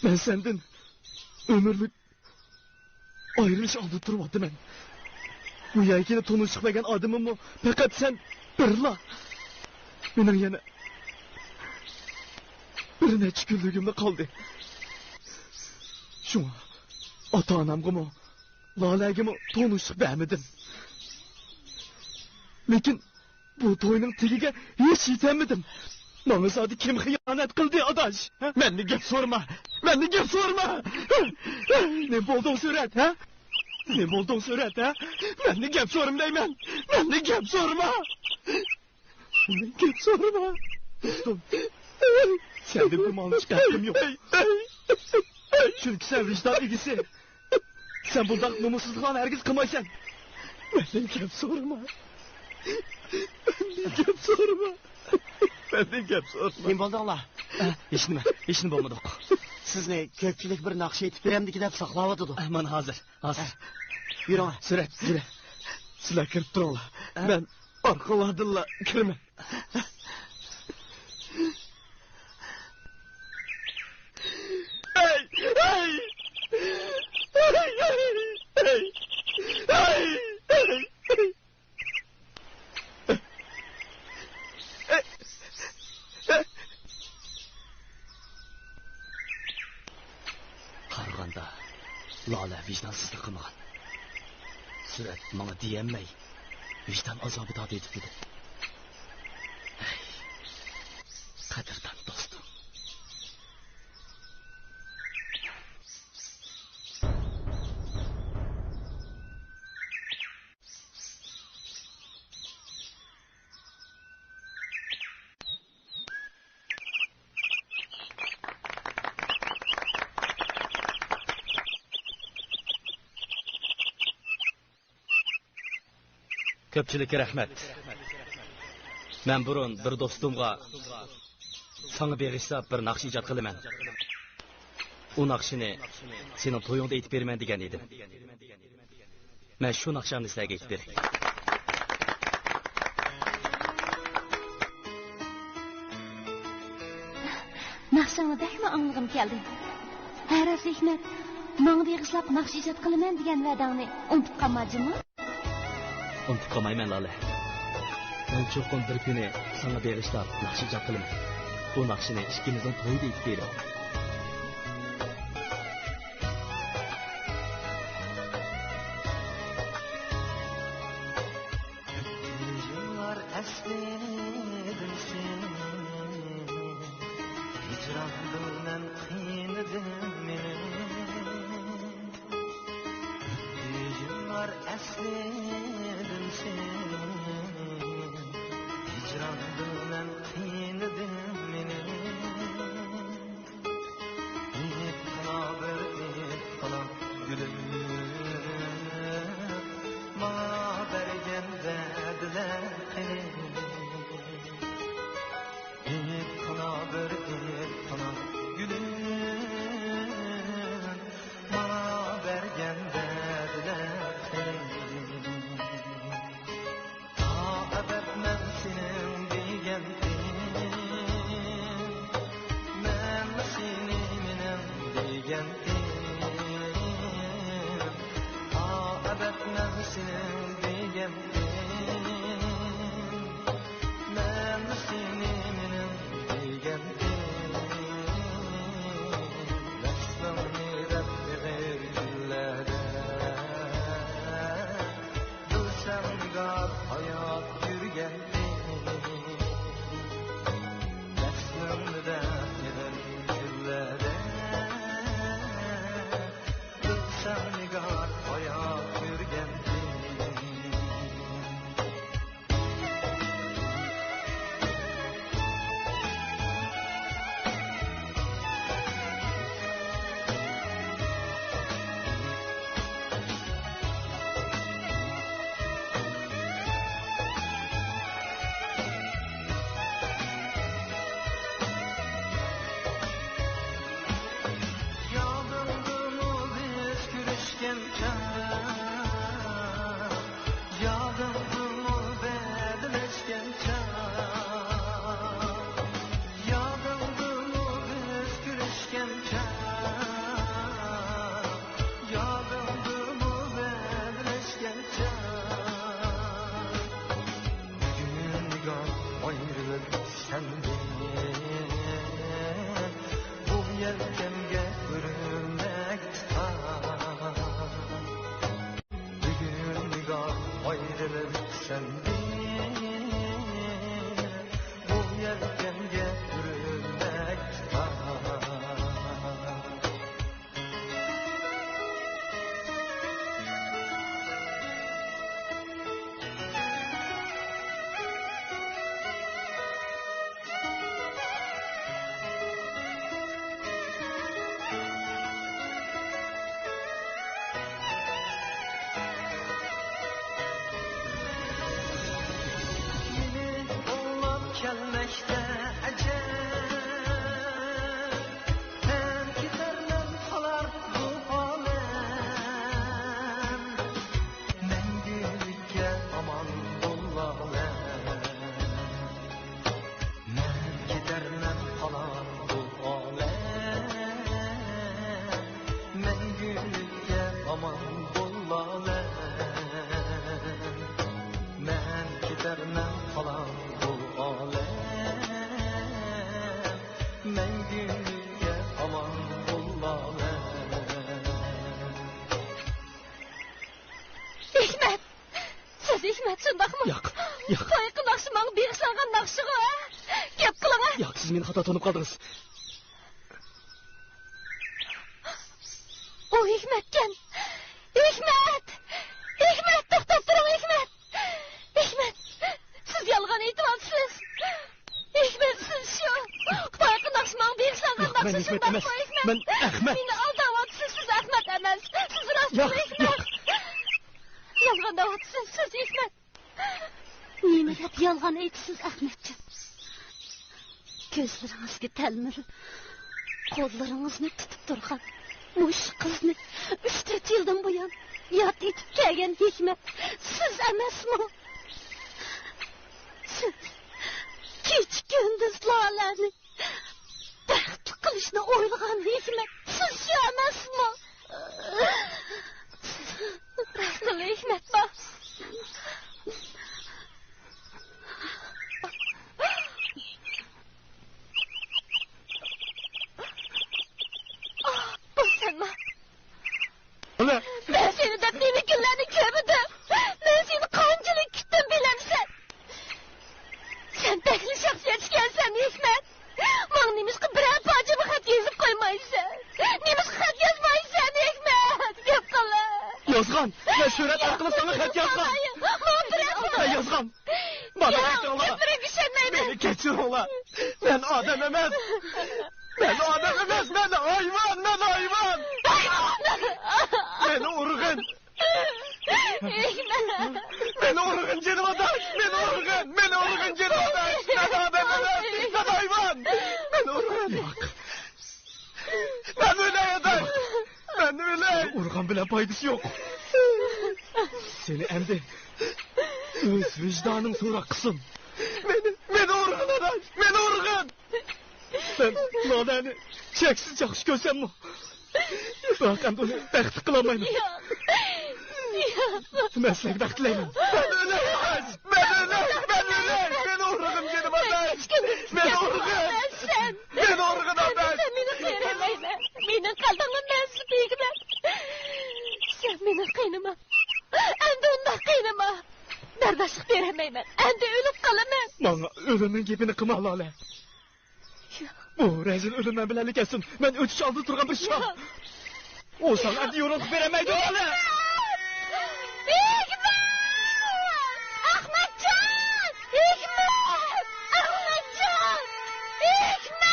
ben senden ömürlük ayrılış aldı durmadı ben. Bu yaykine tonu çıkmayan adımımı fakat sen birla. Benim yana birine çükürlüğümde kaldı. Şuna ata-anamgı mı? Lalagimi tonuşuq bəhmidim. Lekin bu toyning tigiga hech yetamidim. Bana zadi kim xiyonet qildi adaş? Menni gap sorma. Menni gap sorma. Ne bo'lding Surat, ha? Ne bo'lding Surat, ha? Menni gap sormayman. Menni gap sorma. Menni gap sorma. Dostum.
Senden kurmanlı çıkarttım yok. Çünkü sen vicdan ilgisi. Sen bundan numusuzluğun herkes kımaysan. Benden gep sorma. Benden gep sorma. Benden gep sorma.
Ne bo'ldi Allah?
Hechni bo'lmadik.
Sizni ko'pchilik bir naqsh etib beramdiki deb saqlayotdi.
Mana hozir.
Yuring.
Surat. Sizlar kirib turinglar. Men orqalardanla kiraman.
Qaraganda Lola vijdonsizlik qilmagan. Surat menga deyanmay vijdon azobida etib edi. Qadrdon do'stim. Ko'pchilikka rahmat. Men burun bir do'stimga sana beg'ishlab bir naqsh ijod qilaman. U naqshini sening to'yingda aytib beraman degan edim. Men shu naqshamni sizlarga aytib beray.
Naqshingni bakma anglag'im keldi. Haras Hikmat, menga beg'ishlab naqsh ijod qilaman degan va'dangni unutib qolmadingmi?
Unutib qolmayman Lola. Men cho'qim bir kuni sana beg'ishlab naqsh ijod qilaman. Bu naqshini ikkimizning to'yida aytib beraman.
Yıllar esnedim seni, hicrandan kıynadım beni. Yıllar esnedim seni, hicrandan kıynadım beni. İp kanadır, ip kanan gülüm, bana bergen verdiler beni. İp kanadır, ip kanan gülüm, bana bergen verdiler beni. Ta ebed men senin digendim, men seni minem digendim. Ta ebed men senin digendim, men seni minem digendim. Resmini Rabbim güllerde, Gülsem gar hayat yürgendim. Resmini Rabbim güllerde, Gülsem gar hayat yürgendim. Yağdırdı mı biz güreşken çağ, yağdırdı mı bedleşken çağ, yağdırdı mı biz güreşken çağ, yağdırdı mı bedleşken çağ. Bugün nigar ayrılık senden, bu yelkemge bürünmek tutar. Bugün nigar ayrılık senden, bu yelkemge bürünmek tutar. kelmekte acep hem giderler kalar bu alem mengülükке aman bullalem men giderler kalar bu alem mengülükке aman bullalem men giderler kalar bu alem mengülükке aman bullalem
Hikmet! Siz Hikmet şundaqmı?
Yo'q, yo'q.
Toyqı naqşımaң bir salgan naqşığı, ha? Gep qılaң, ha?
Yo'q, siz meni xato tanib qoldingiz.
O Hikmetken. Hikmet! Hikmet, to'xtab turing, Hikmet! Hikmet, siz yolg'on aytyapsiz. Hikmet, siz shu toyqı naqşımaң bir salgan
Yo'q, men
naqşı
Hikmet emas.
Hikmet.
Men Ahmet.
Meni aldayapsiz, siz Ahmet emas. Siz rostmi
Yo'q,
Hikmet?
yo'q.
Yolg'on deyapsiz, siz Hikmet.
Nima deb yolg'on aytasiz, Ahmetjon? Ko'zlaringizga talmirib, qo'llaringizni tutib turgan mush qizni 3-4 yildan buyon yod etib kelgan Hikmat siz emasmi? Siz kech kunduz Lolani baxtli qilishni o'ylagan Hikmat siz shu emasmi?
Rostmi Hikmet bor? Bu senmi?
Ana,
Ben seni de nemi günlerini kömüdüm. Ben seni kancılık gittim bilemsen. Sen bekli şahsiyetken Hikmet. Bana nemişki birer parçamı xat yazıp koymaysan. Nemişki xat yazmaysan Hikmet. Gep kala.
yozgan. Men surat orqali sana xat yozgan.
Bana birer
Men
parça.
yozgan. Bana
Ya,
aytinglar.
gepire güçenmeydim.
Beni kechiringlar. Men odam emas. Men odam emas, men hayvon, men hayvon. Meni urg'in.
Hikmet.
Meni urg'in jenodash. Meni urg'in jenodash. Men odam emas, men hayvon. Meni urg'in. Yo'q. Men o'lay edim. Men o'lay. Urg'an bilan foydasi yo'q. Seni endi o'z vijdoning so'roq qilsin. Meni urg'in adash. Meni urg'in. Sen Lolani cheksiz yaxshi ko'rsanmi? Biroq endi uni baxtli qilolmayman.
Yok.
Men sizlarga baxt tilayman. Men o'lay. Meni urg'in dedim adash. Meni urg'in.
Sen.
Meni urg'in adash.
Sen beni kıyramayman. Beni kaldığın nasıl Hikmet? Sen beni kıynama. Endi onda kıynama. Dardaşlık veremeymen. Endi ölüp kalamam.
Bana ölümün gepini qilma Lola. Bu rezil ölümden bilen kesin. Ben ötüş aldı durgan bir şah. O sana endi yorulup veremeydi Lola.
Hikmet! Ahmetcan! Hikmet! Ahmetcan! Hikmet!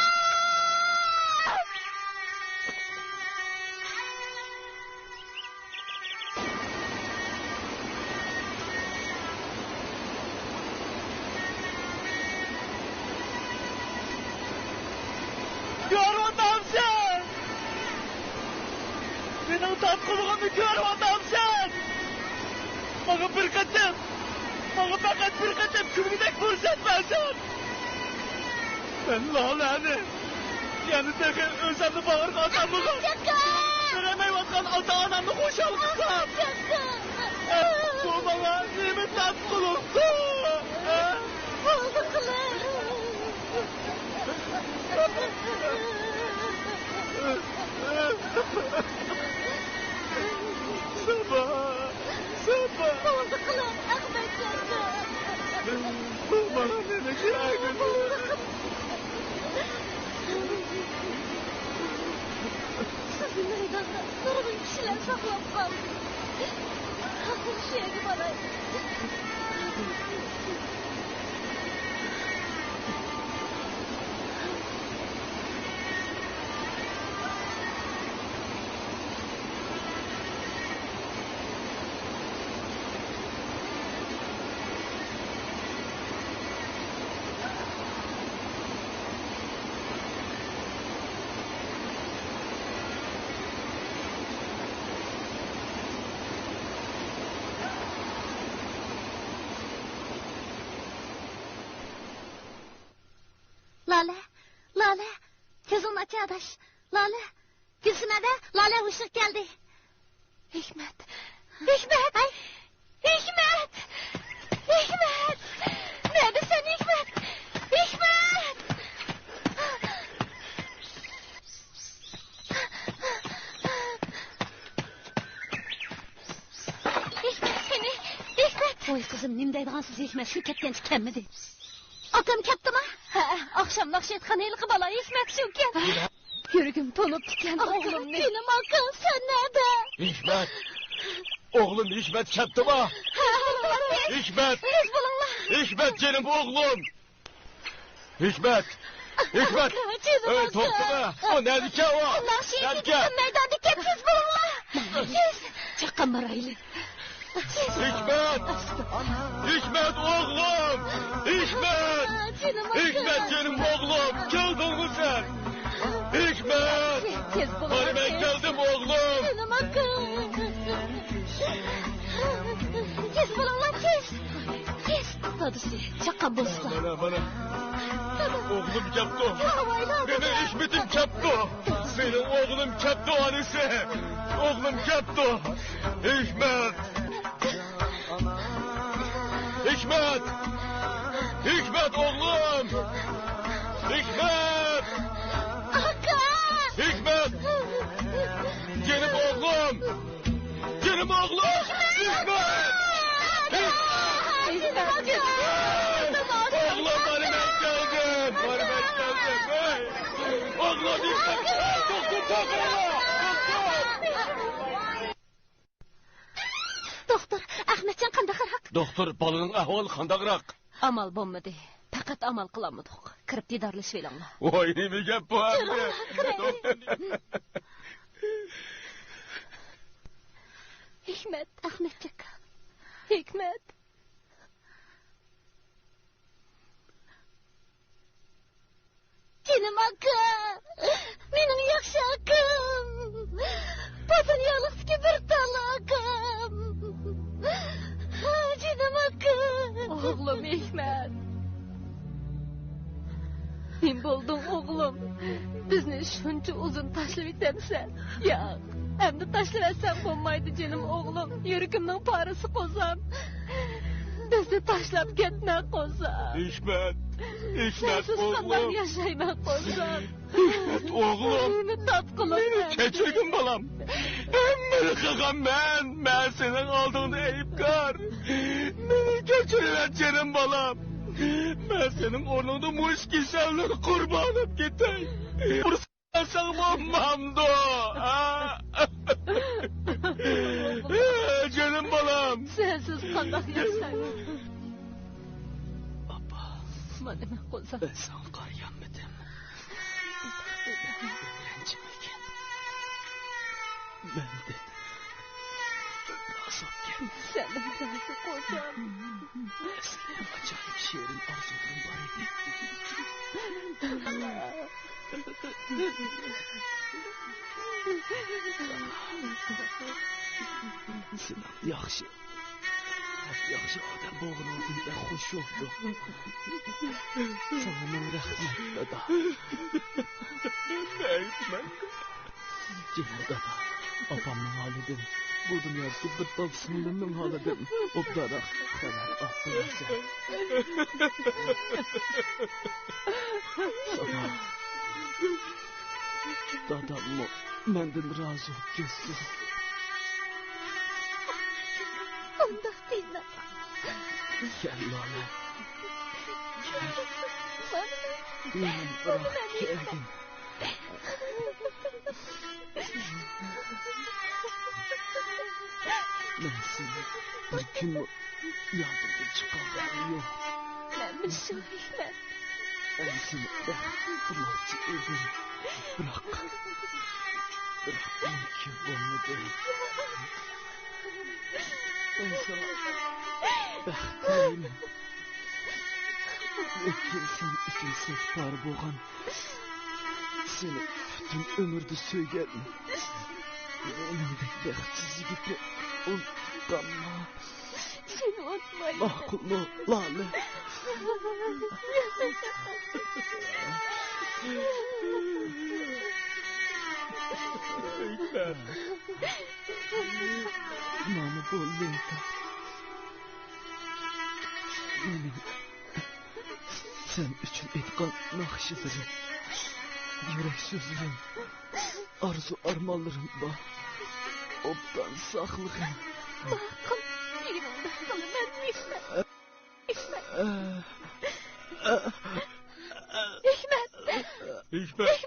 Görüyorsun! Benim tatkulluğumu görüyorsun! Bana bir katım! Bana fakat bir katım kümünek fırsatmasın! Ben Lola'nı yani tek özlemli bağır kalsam bunu! Veremey vatkan ata-anamı koşal kılsam! Bu bana nimet tatkulluğu!
Oldu kılım!
Sabah!
Oldu kılım! Ahmetcan!
Bana ne kıraydın?
Sizin meydanda nurgun kişiler saklap kaldı. Şeye bana.
Lale, tezin aç adaş. Lale, Gülsüme de Lale ışık geldi.
Hikmet. Hikmet.
Ay,
Hikmet. Hikmet. Neredesin Hikmet? Hikmet. Hikmet seni. Hikmet.
oy kızım, nimdeydiğin siz Hikmet şu ketken tükenmedi. Atam ketdi mi?
Ha, akşam nakşetkan elki bala Hikmet şuken. Yürügüm tonup tüken oğlum ne?
Benim akım sen nerede?
Hikmet. Oğlum Hikmet ketdi mi? Hikmet.
Tez bulunla.
Hikmet canım oğlum. Hikmet. Hikmet.
Tez
Toktuma. O nerede o?
Nakşetkan meydanda ket tez bulunla. Tez.
Çakkan baraylı.
Hikmet. Hikmet oğlum. Hikmet. Hikmet canım oğlum. Geldin mi sen? Hikmet.
Tez bulunla.
Hadi ben geldim oğlum.
Benim akım. Tez bulunla tez. Tez.
Dadısı, çakkan bozdu.
Bana. Oğlum kaptı. Benim Hikmet'im kaptı. Benim oğlum kaptı annesi. Oğlum kaptı. Hikmet. Hikmet. Hikmet oğlum. Hikmet. Hikmet. Canım oğlum. Canım oğlum. Hikmet. Oğlum bari ben geldim. Bari ben geldim. Hey. Oğlum Hikmet. Doktor.
Doktor, Ahmetcan qanday xaraq?
Doktor balının ahval qandaqroq?
Amal bo'lmadi. Faqat amal qilamidik. Kirib didorlashib elinglar.
Voy nima gap bu endi?
Hikmet,
Ahmetcak.
Hikmet.
Canım akım. Benim yaxşı akım. Bu dünyalıqdaki bir tala akım. Canım akım.
Oğlum Hikmet. Men bo'lding o'g'lim. Bizni shuncha uzun tashlab etamsan. Yo'q. Endi tashlab bo'lmaydi jinim o'g'lim. Yuragimning parisi qo'zam. Bizni tashlab ketma qo'zam.
Hikmet. Hikmet
Qanday
oğlum.
yashayman qo'zam.
Hikmet oğlum.
Meni tatqilasan.
Keçirgin balam. Emmeni qilgan men. Men senin aldığında eyipkar. Meni keçiriver canım balam. Ben senin ornunda muş kişerlik kurbanıp giteyim. Bursan olmamdı. Canım balam.
Sensiz qanday yashayman.
Abba,
Mana men qo'zam.
ben sana qarayammidim. Ranjimagan. Mendin razı gel.
Senden razı qo'zam.
Aslida ajoyib she'rim orzularim bor edi. Sen yaxshi odam bo'lganingda xush bo'ldim. Sana ming rahmat dada.
Eyipmen.
Canım dada, opamning holidan bu dunyoda bir top singlimning holidan obdaroq xabar olib Sana dadammi mendan rozi bo'lib ketsin.
Undaq deyma.
Gel Lola. Meni bırak kelgin. Ben seni bir gün yadımdan çıkardım yok.
Men bilsem Hikmet.
Ben seni bıraktımakçı edim. Bırak mümkün olmadı. Ben sana bəxtliyim. Lekin sen üçün sehbar boğan. Seni bütün ömürde söyledim. Önümdeki bəxtsiz gibi unutkanma.
Seni unutmayın.
Mahkullu Lale.
Mana bo'lding. Mening sen uchun aytgan naqshilarim, yurak so'zlarim, arzu armonlarim bor. Obdan saqlig'im.
Hikmet.